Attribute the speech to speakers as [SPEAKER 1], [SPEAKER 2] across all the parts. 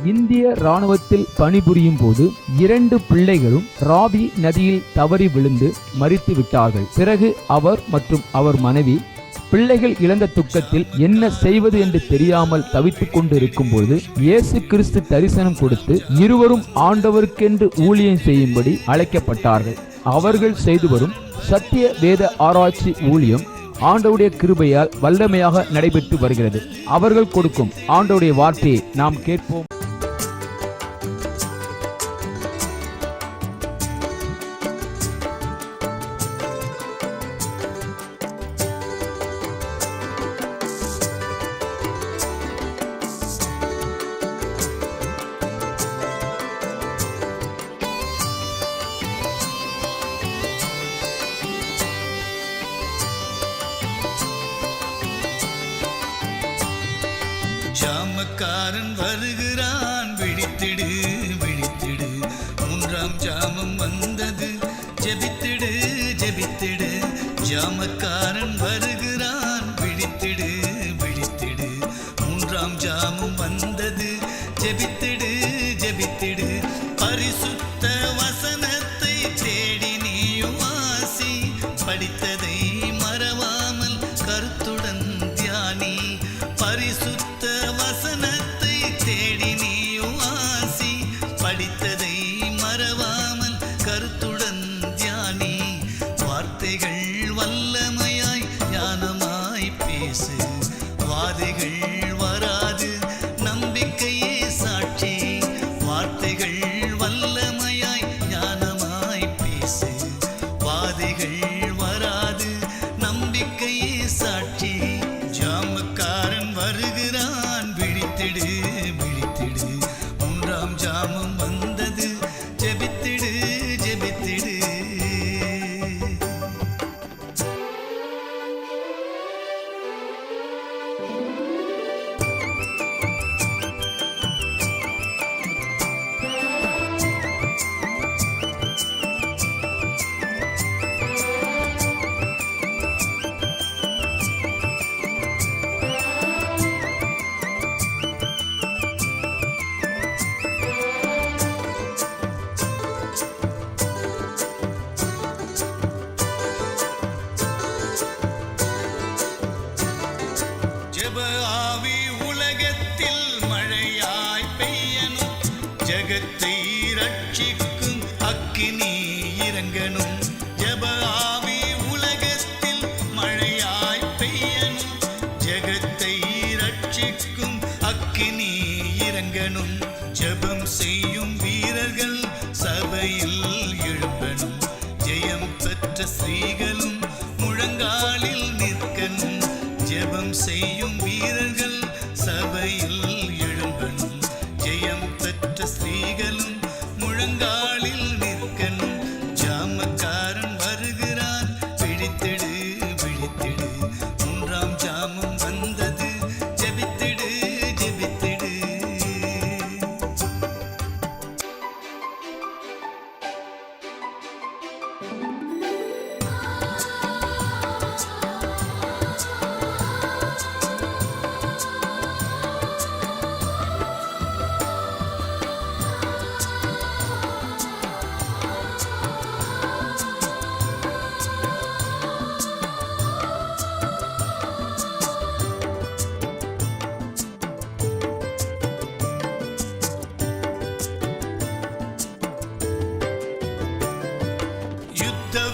[SPEAKER 1] இந்திய ராணுவத்தில் பணிபுரியும் போது 2 பிள்ளைகளும் ராவி நதியில் தவறி விழுந்து மரித்து விட்டார்கள். பிறகு அவர் மற்றும் அவர் மனைவி பிள்ளைகள் இழந்த துக்கத்தில் என்ன செய்வது என்று தெரியாமல் தவித்துக் கொண்டு இருக்கும் போது இயேசு கிறிஸ்து தரிசனம் கொடுத்து இருவரும் ஆண்டவருக்கென்று ஊழியம் செய்யும்படி அழைக்கப்பட்டார்கள். அவர்கள் செய்து வரும் சத்திய வேத ஆராய்ச்சி ஊழியம் ஆண்டவருடைய கிருபையால் வல்லமையாக நடைபெற்று வருகிறது. அவர்கள் கொடுக்கும் ஆண்டவருடைய வார்த்தையை நாம் கேட்போம்.
[SPEAKER 2] ஜாமக்காரன் வருகிறான், விழித்திடு விழித்திடு, 3ஆம் ஜாமம் வந்தது, ஜெபித்திடு ஜெபித்திடு. ஜாமக்காரன் வருகிறான், விழித்திடு விழித்திடு, 3ஆம் ஜாமம் வந்தது, ஜெபித்திடு ஜெபித்திடு. பரிசுத்த வசனத்தை தேடி நீயும் வாசி, படித்ததை மறவாமல் கருத்துடன் தியானி. பரிசுத்த வசனத்தை தேடி நீயும் வாசி, படித்ததை மறவாமல் கருத்துடன் தியானி. வார்த்தைகள் வல்லமையாய் ஞானமாய் பேசு, வாதைகள் வராது நம்பிக்கையே சாட்சி. வார்த்தைகள் வல்லமையாய் ஞானமாய் பேசு, வாதைகள் வராது நம்பிக்கையே சாட்சி. ஜாமக்காரன் வருகிறான், விழித்திடு விழித்திடு, 3ஆம் ஜாமம் வந்தது, ஜெபித்திடு ஜெபித்திடு. ஜெப ஆவி உலகத்தில் மழையாய் பெய்யணும், ஜகத்தை ரட்சிக்கும் அக்கினி இறங்கணும். ஜெப ஆவி உலகத்தில் மழையாய் பெய்யணும், ஜகத்தை ரட்சிக்கும் அக்கினி இறங்கணும். ஜெபம் செய்யும் வீரர்கள் சபையில் எழும்பணும், ஜெயம் பெற்ற ஸ்திரீகளும் முழங்காலில் நிற்கணும். ஜெபம் செய்யும் வீரர்கள் சபையில் எழும்பணும், ஜெயம் பெற்ற ஸ்திரீகளும் முழங்காலில் நிற்கணும். ஜாமக்காரன் வருகிறான், விழித்திடு விழித்திடு, 3ஆம் ஜாமம் வந்தது, ஜெபித்திடு ஜெபித்திடு.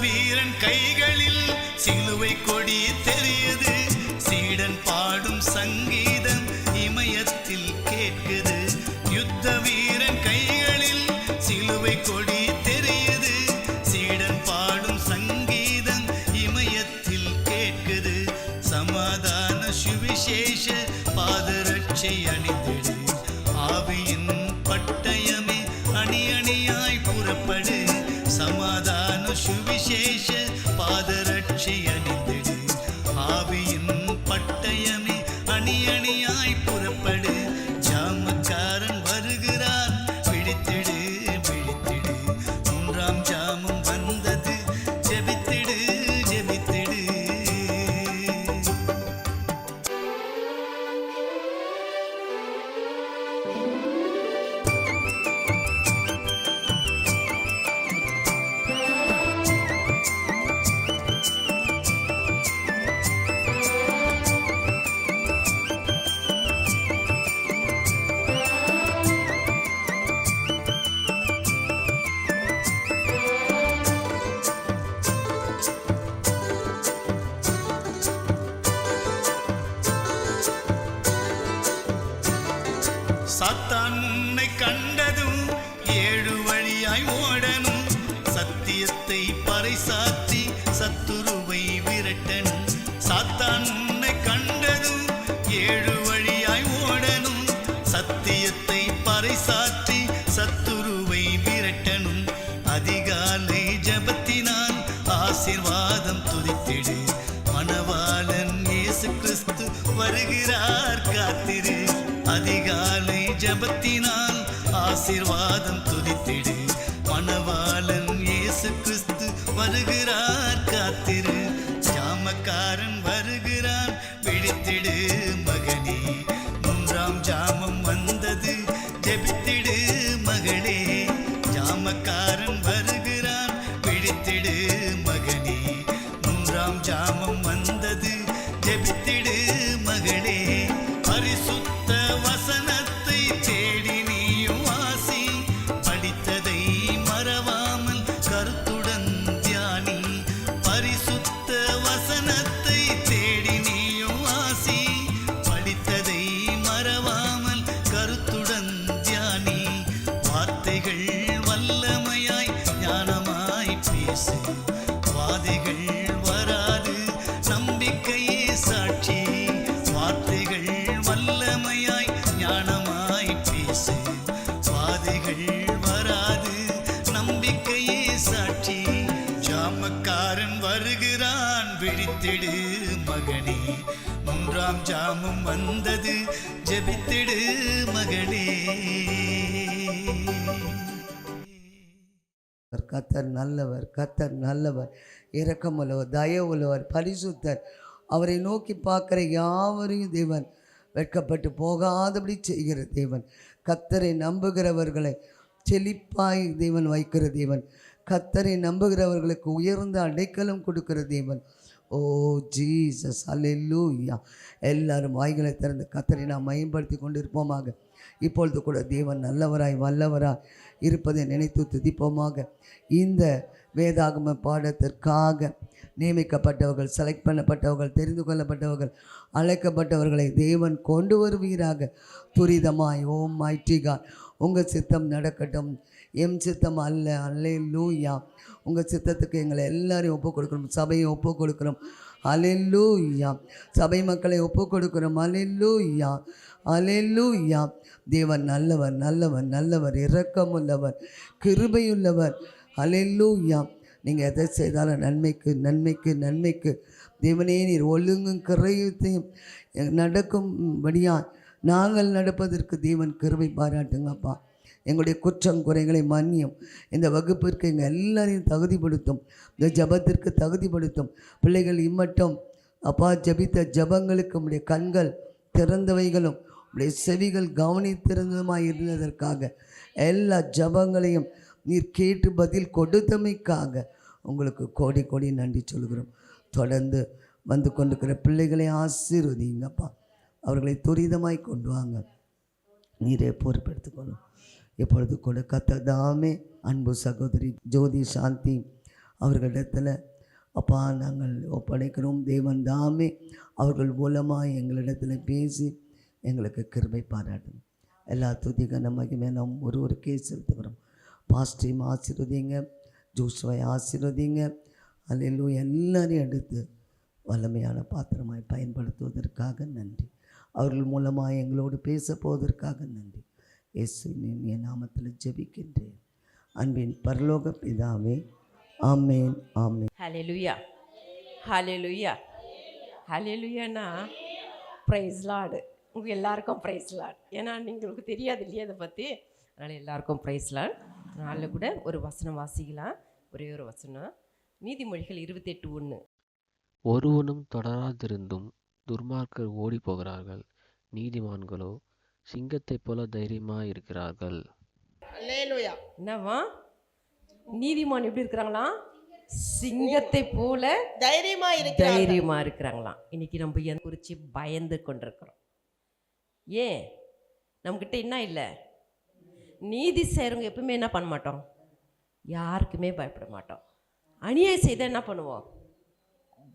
[SPEAKER 2] வீரன் கைகளில் சிலுவை கொடி தெரியுது, சீடன் பாடும் சங்கீதம் இமயத்தில் கேட்குது. யுத்த வீரன் கைகளில் சிலுவை கொடி தெரியுது, சீடன் பாடும் சங்கீதம் இமயத்தில் கேட்குது. சமாதான சுவிசேஷ பாதரட்சை அணிந்திடு, ஆவியின் பட்டயமே அணி அணியாய் புறப்படு. சமாதான சுவிசேஷ பாதரட்சை அணிந்திடு, ஆவியின் பட்டயமே அணி அணியாய் புறப்படு. ஜாமக்காரன் வருகிறான், விழித்திடு விழித்திடு, 3ஆம் ஜாமம் வந்தது, ஜெபித்திடு ஜெபித்திடு. வருகிறார் காத்திரு. அதிகாலை ஜபத்தினால் ஆசீர்வாதம் துதித்திடு. மணவாளன் இயேசு கிறிஸ்து வருகிறார் காத்திரு. ஜாமக்காரன் வருகிறான் விழித்திடு மகனே. 3ஆம் ஜாமம் வந்தது ஜெபித்திடு மகளே. ஜாமக்காரன் வருகிறான் விழித்திடு மகனே. 3ஆம் ஜாமம் வந்தது ஜெபித்திடு மகளே. பரிசுத்த வசனத்தை தேடி நீயும் வாசி. படித்ததை மறவாமல் கருத்துடன் தியானி. பரிசுத்த வசனத்தை தேடி நீயும் வாசி. படித்ததை மறவாமல் கருத்துடன் தியானி. வார்த்தைகள் வல்லமையாய் ஞானமாய் பேசு. வாதைகள் வராது நம்பிக்கையே சாட்சி. வார்த்தைகள் வல்லமையாய் ஞானமாய் பேசு. வாதைகள் வராது நம்பிக்கையே சாட்சி. ஜாமக்காரன் வருகிறான் விழித்திடு மகனே. 3ஆம் ஜாமம் வந்தது ஜெபித்திடு மகளே.
[SPEAKER 3] கர்த்தர் நல்லவர், கர்த்தர் நல்லவர், இரக்கமுள்ளவர், தயவுள்ளவர், பரிசுத்தர். அவரை நோக்கி பார்க்கிற யாவரையும் தேவன் வெட்கப்பட்டு போகாதபடி செய்கிற தேவன். கர்த்தரை நம்புகிறவர்களை செழிப்பாய் தேவன் வைக்கிற தேவன். கர்த்தரை நம்புகிறவர்களுக்கு உயர்ந்த அடைக்கலம் கொடுக்கிற தேவன். ஓ ஜீசஸ், அல்லேலூயா. எல்லாரும் வாய்களை திறந்து கர்த்தரை நாம் மேம்படுத்தி கொண்டிருப்போமாக. இப்பொழுது கூட தேவன் நல்லவராய் வல்லவராய் இருப்பதை நினைத்து துதிப்போமாக. இந்த வேதாகம பாடத்திற்காக நியமிக்கப்பட்டவர்கள், செலக்ட் பண்ணப்பட்டவர்கள், தெரிந்து கொள்ளப்பட்டவர்கள், அழைக்கப்பட்டவர்களை தேவன் கொண்டு வருவீராக துரிதமாய். ஓம் மைட்டி காட், உங்கள் சித்தம் நடக்கட்டும், எம் சித்தம் அல்ல. அல்லேலூயா. உங்கள் சித்தத்துக்கு எங்களை எல்லாரையும் ஒப்புக் கொடுக்குறோம். சபையை ஒப்புக் கொடுக்குறோம். அல்லேலூயா. சபை மக்களை ஒப்புக் கொடுக்குறோம். அல்லேலூயா, அல்லேலூயா. தேவன் நல்லவர், நல்லவர், நல்லவர், இரக்கமுள்ளவர், கிருபையுள்ளவர். அல்லேலூயா. நீங்கள் எதை செய்தாலும் நன்மைக்கு, நன்மைக்கு, நன்மைக்கு. தேவனே, நீர் ஒழுங்கும் கிரயத்தையும் நடக்கும்படியாக நாங்கள் நடப்பதற்கு தேவன் கிருபை பாராட்டுங்கப்பா. எங்களுடைய குற்றம் குறைகளை மன்னியும். இந்த வகுப்பிற்கு எங்கள் எல்லாரையும் தகுதிப்படுத்தும். இந்த ஜபத்திற்கு தகுதிப்படுத்தும். பிள்ளைகள் இம்மட்டும் அப்பா ஜபித்த ஜபங்களுக்கு உடைய கண்கள் திறந்தவைகளும் உடைய செவிகள் கவனித்திருந்ததுமாய் இருந்ததற்காக எல்லா ஜபங்களையும் நீர் கேட்டு பதில் கொடுத்தமைக்காக உங்களுக்கு கோடி கோடி நன்றி சொல்கிறோம். தொடர்ந்து வந்து கொண்டிருக்கிற பிள்ளைகளை ஆசீர்வதிங்கப்பா. அவர்களை துரிதமாய் கொண்டு வாங்க. நீரே பொறுப்பெடுத்துக்கணும். எப்பொழுது கூட கத்ததாமே அன்பு சகோதரி ஜோதி சாந்தி அவர்களிடத்தில் அப்பா நாங்கள் ஒப்படைக்கிறோம். தேவன் தாமே அவர்கள் மூலமாக எங்களிடத்தில் பேசி எங்களுக்கு கிருபை பாராட்டணும். எல்லா துதிக மகிமை நாம் ஒருவருக்கே செலுத்துகிறோம். பாஸ்டரையும் ஆசீர்வதிங்க, ஜோசுவை ஆசீர்வதிங்க. அல்லேலூயா. எல்லாரையும் எடுத்து வல்லமையான பாத்திரமாய் பயன்படுத்துவதற்காக நன்றி. அவர்கள் மூலமாக எங்களோடு பேச போவதற்காக நன்றி. இயேசுவின் என் நாமத்தில் ஜெபிக்கின்றேன். அன்பின் பரலோக பிதாவே, ஆமேன், ஆமேன்.
[SPEAKER 4] ஹல்லேலூயா, ஹல்லேலூயா, ஹல்லேலூயானா பிரைஸ் லார்டு. உங்கள் எல்லாருக்கும் பிரைஸ் லார்டு. ஏன்னா உங்களுக்கு தெரியாது இல்லையா அதை பற்றி. அதனால் எல்லாருக்கும் பிரைஸ் லார்டு. நாளில் கூட ஒரு வசனம் வாசிக்கலாம். ஒரே ஒரு வசனம், நீதிமொழிகள் 28:1.
[SPEAKER 5] ஒருவனும் தொடராதிருந்தும் துர்மார்க்கர் ஓடி போகிறார்கள், நீதிமான்களோ சிங்கத்தைப் போல தைரியமாக இருக்கிறார்கள்.
[SPEAKER 4] என்னவா நீதிமான் எப்படி இருக்கிறாங்களாம்? சிங்கத்தை போல தைரியமா இருக்கிறாங்களாம். இன்னைக்கு நம்ம எதை குறித்து பயந்து கொண்டிருக்கிறோம்? ஏன் நம்மக்கிட்ட என்ன இல்லை? நீதி செய்கிறவங்க எப்பவுமே என்ன பண்ண மாட்டோம்? யாருக்குமே பயப்பட மாட்டோம். அநியாயம் செய்தால் என்ன பண்ணுவோம்?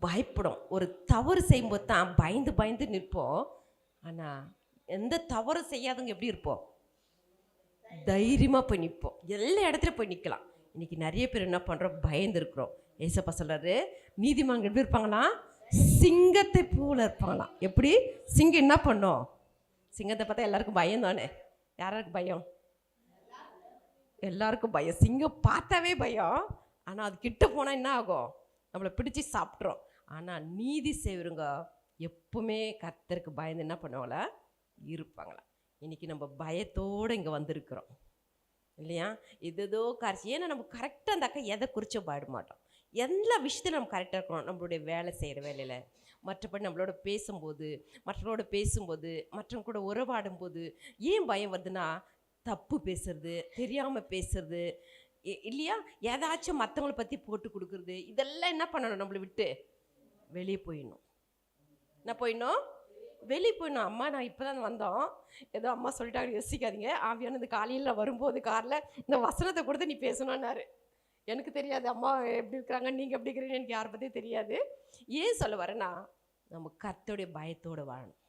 [SPEAKER 4] பயப்படும். ஒரு தவறு செய்யும்போது தான் பயந்து பயந்து நிற்போம். ஆனால் எந்த தவறு செய்யாதவங்க எப்படி இருப்போம்? தைரியமாக போய் நிற்போம். எல்லா இடத்துல போய் நிற்கலாம். இன்றைக்கி நிறைய பேர் என்ன பண்ணுறோம்? பயந்து இருக்கிறோம். ஏசப்பா சொல்கிறாரு, நீதிமான்கள் எப்படி இருப்பாங்களாம்? சிங்கத்தை போல இருப்பாங்களாம். எப்படி? சிங்கம் என்ன பண்ணும்? சிங்கத்தை பார்த்தா எல்லாருக்கும் பயம் தானே. யாருக்கு பயம்? எல்லாருக்கும் பயம். சிங்கம் பார்த்தாவே பயம். ஆனால் அது கிட்ட போனால் என்ன ஆகும்? நம்மளை பிடிச்சி சாப்பிட்றோம். ஆனால் நீதி செய்வருங்க எப்பவுமே கர்த்தருக்கு பயந்து என்ன பண்ணுவாங்களா இருப்பாங்களா. இன்றைக்கி நம்ம பயத்தோடு இங்கே வந்திருக்கிறோம் இல்லையா? இதுதோ காரிச்சு. ஏன்னா நம்ம கரெக்டாக அந்த அக்கா எதை குறிச்சோ பாட மாட்டோம். எல்லா விஷயத்தையும் நம்ம கரெக்டாக இருக்கணும். நம்மளுடைய வேலை செய்கிற வேலையில், மற்றபடி நம்மளோட பேசும்போது மற்றவங்க கூட உறவாடும் போது ஏன் பயம் வருதுன்னா, தப்பு பேசுறது, தெரியாமல் பேசுறது இல்லையா, ஏதாச்சும் மற்றவங்களை பற்றி போட்டு கொடுக்குறது, இதெல்லாம் என்ன பண்ணணும், நம்மளை விட்டு வெளியே போயிடணும். என்ன போயிடணும்? வெளியே போயிடணும். அம்மா நான் இப்போ தான் வந்தோம், ஏதோ அம்மா சொல்லிட்டாங்க யோசிக்காதீங்க. ஆவியானது காலையில் வரும்போது காரில் இந்த வசனத்தை கொடுத்து நீ பேசணுன்னாரு. எனக்கு தெரியாது அம்மா எப்படி இருக்கிறாங்க, நீங்கள் எப்படி இருக்கிறீங்கன்னு எனக்கு யாரை பற்றியும் தெரியாது. ஏன் சொல்ல வரேன்னா, நம்ம கர்த்தருடைய பயத்தோடு வாழணும்.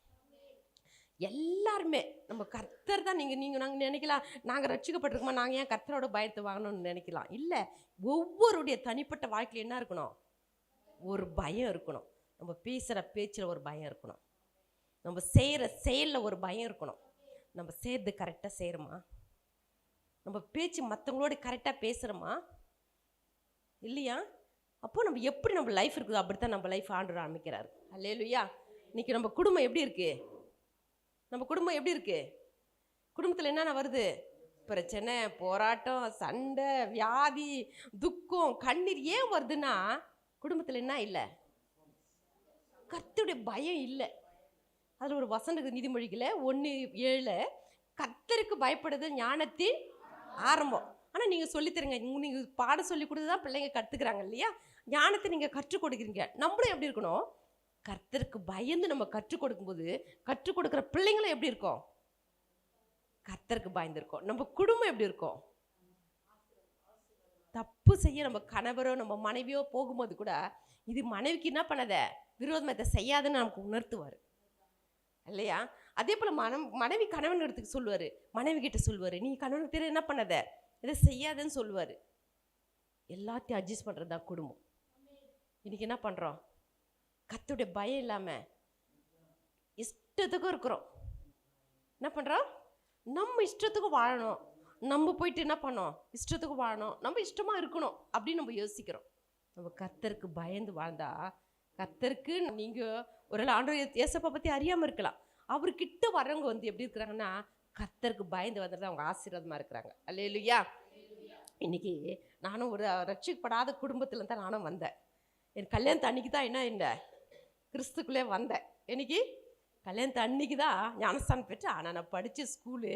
[SPEAKER 4] எல்லாருமே நம்ம கர்த்தர் தான். நாங்கள் நினைக்கலாம், நாங்கள் ரட்சிக்கப்பட்டிருக்கோமா, நாங்கள் ஏன் கர்த்தரோட பயத்தை வாங்கணும்னு நினைக்கலாம். இல்லை, ஒவ்வொருடைய தனிப்பட்ட வாழ்க்கையில் என்ன இருக்கணும்? ஒரு பயம் இருக்கணும். நம்ம பேசுகிற பேச்சில் ஒரு பயம் இருக்கணும். நம்ம செய்கிற செயலில் ஒரு பயம் இருக்கணும். நம்ம செய்கிறது கரெக்டாக செய்கிறோமா? நம்ம பேச்சு மற்றவங்களோட கரெக்டாக பேசுகிறோமா இல்லையா? அப்போது நம்ம எப்படி நம்ம லைஃப் இருக்குதோ அப்படித்தான் நம்ம லைஃப் ஆண்டவர் ஆரம்பிக்கிறாரு. அல்லேலூயா. இன்றைக்கி நம்ம குடும்பம் எப்படி இருக்குது? நம்ம குடும்பம் எப்படி இருக்குது? குடும்பத்தில் என்னென்ன வருது? பிரச்சனை, போராட்டம், சண்டை, வியாதி, துக்கம், கண்ணீர். ஏன் வருதுன்னா, குடும்பத்தில் என்ன இல்லை? கர்த்தருடைய பயம் இல்லை. அதில் ஒரு வசனம் நீதிமொழிகளை 1:7, கர்த்தருக்கு பயப்படுறது ஞானத்தின் ஆரம்பம். ஆனால் நீங்கள் சொல்லித்தருங்க, நீங்கள் பாடம் சொல்லி கொடுத்து தான் பிள்ளைங்க கற்றுக்குறாங்க இல்லையா? ஞானத்தை நீங்கள் கற்றுக் கொடுக்குறீங்க. நம்மளும் எப்படி இருக்கணும்? கர்த்தருக்கு பயந்து நம்ம கற்றுக் கொடுக்கும்போது கற்றுக் கொடுக்குற பிள்ளைங்களும் எப்படி இருக்கும்? கர்த்தருக்கு பயந்துருக்கோம். நம்ம குடும்பம் எப்படி இருக்கும்? தப்பு செய்ய நம்ம கணவரோ நம்ம மனைவியோ போகும்போது கூட இது மனைவிக்கு என்ன பண்ணாத, விரோதமாக இதை செய்யாதுன்னு நமக்கு உணர்த்துவார் இல்லையா? அதே போல் மனைவி கணவன் இடத்துக்கு சொல்லுவார், மனைவி கிட்ட சொல்லுவார், நீ கணவனுக்கு தெரிய என்ன பண்ணாத, இதை செய்யாதுன்னு சொல்லுவார். எல்லாத்தையும் அட்ஜஸ்ட் பண்ணுறது தான் குடும்பம். இன்றைக்கி என்ன பண்ணுறோம்? கர்த்தருடைய பயம் இல்லாமல் இஷ்டத்துக்கும் இருக்கிறோம். என்ன பண்ணுறோம்? நம்ம இஷ்டத்துக்கும் வாழணும். நம்ம போயிட்டு என்ன பண்ணோம்? இஷ்டத்துக்கு வாழணும், நம்ம இஷ்டமாக இருக்கணும் அப்படின்னு நம்ம யோசிக்கிறோம். நம்ம கர்த்தருக்கு பயந்து வாழ்ந்தா, கர்த்தருக்கு நீங்கள் ஒரு ஆண்டவர் ஏசப்பா பற்றி அறியாமல் இருக்கலாம். அவர்கிட்ட வரவங்க எப்படி இருக்கிறாங்கன்னா, கர்த்தருக்கு பயந்து வந்துட்டு அவங்க ஆசீர்வாதமாக இருக்கிறாங்க. அல்லேலூயா. இன்றைக்கி நானும் ஒரு ரட்சிக்கப்படாத குடும்பத்தில் தான் நானும் வந்தேன். என் கல்யாணத்து அன்னைக்கு தான் என்ன கிறிஸ்துக்குள்ளே வந்தேன். இன்னைக்கு கல்யாணத்து அன்னைக்கு தான் ஞானஸ்தானம் பெற்றேன். ஆனால் நான் படித்த ஸ்கூலு,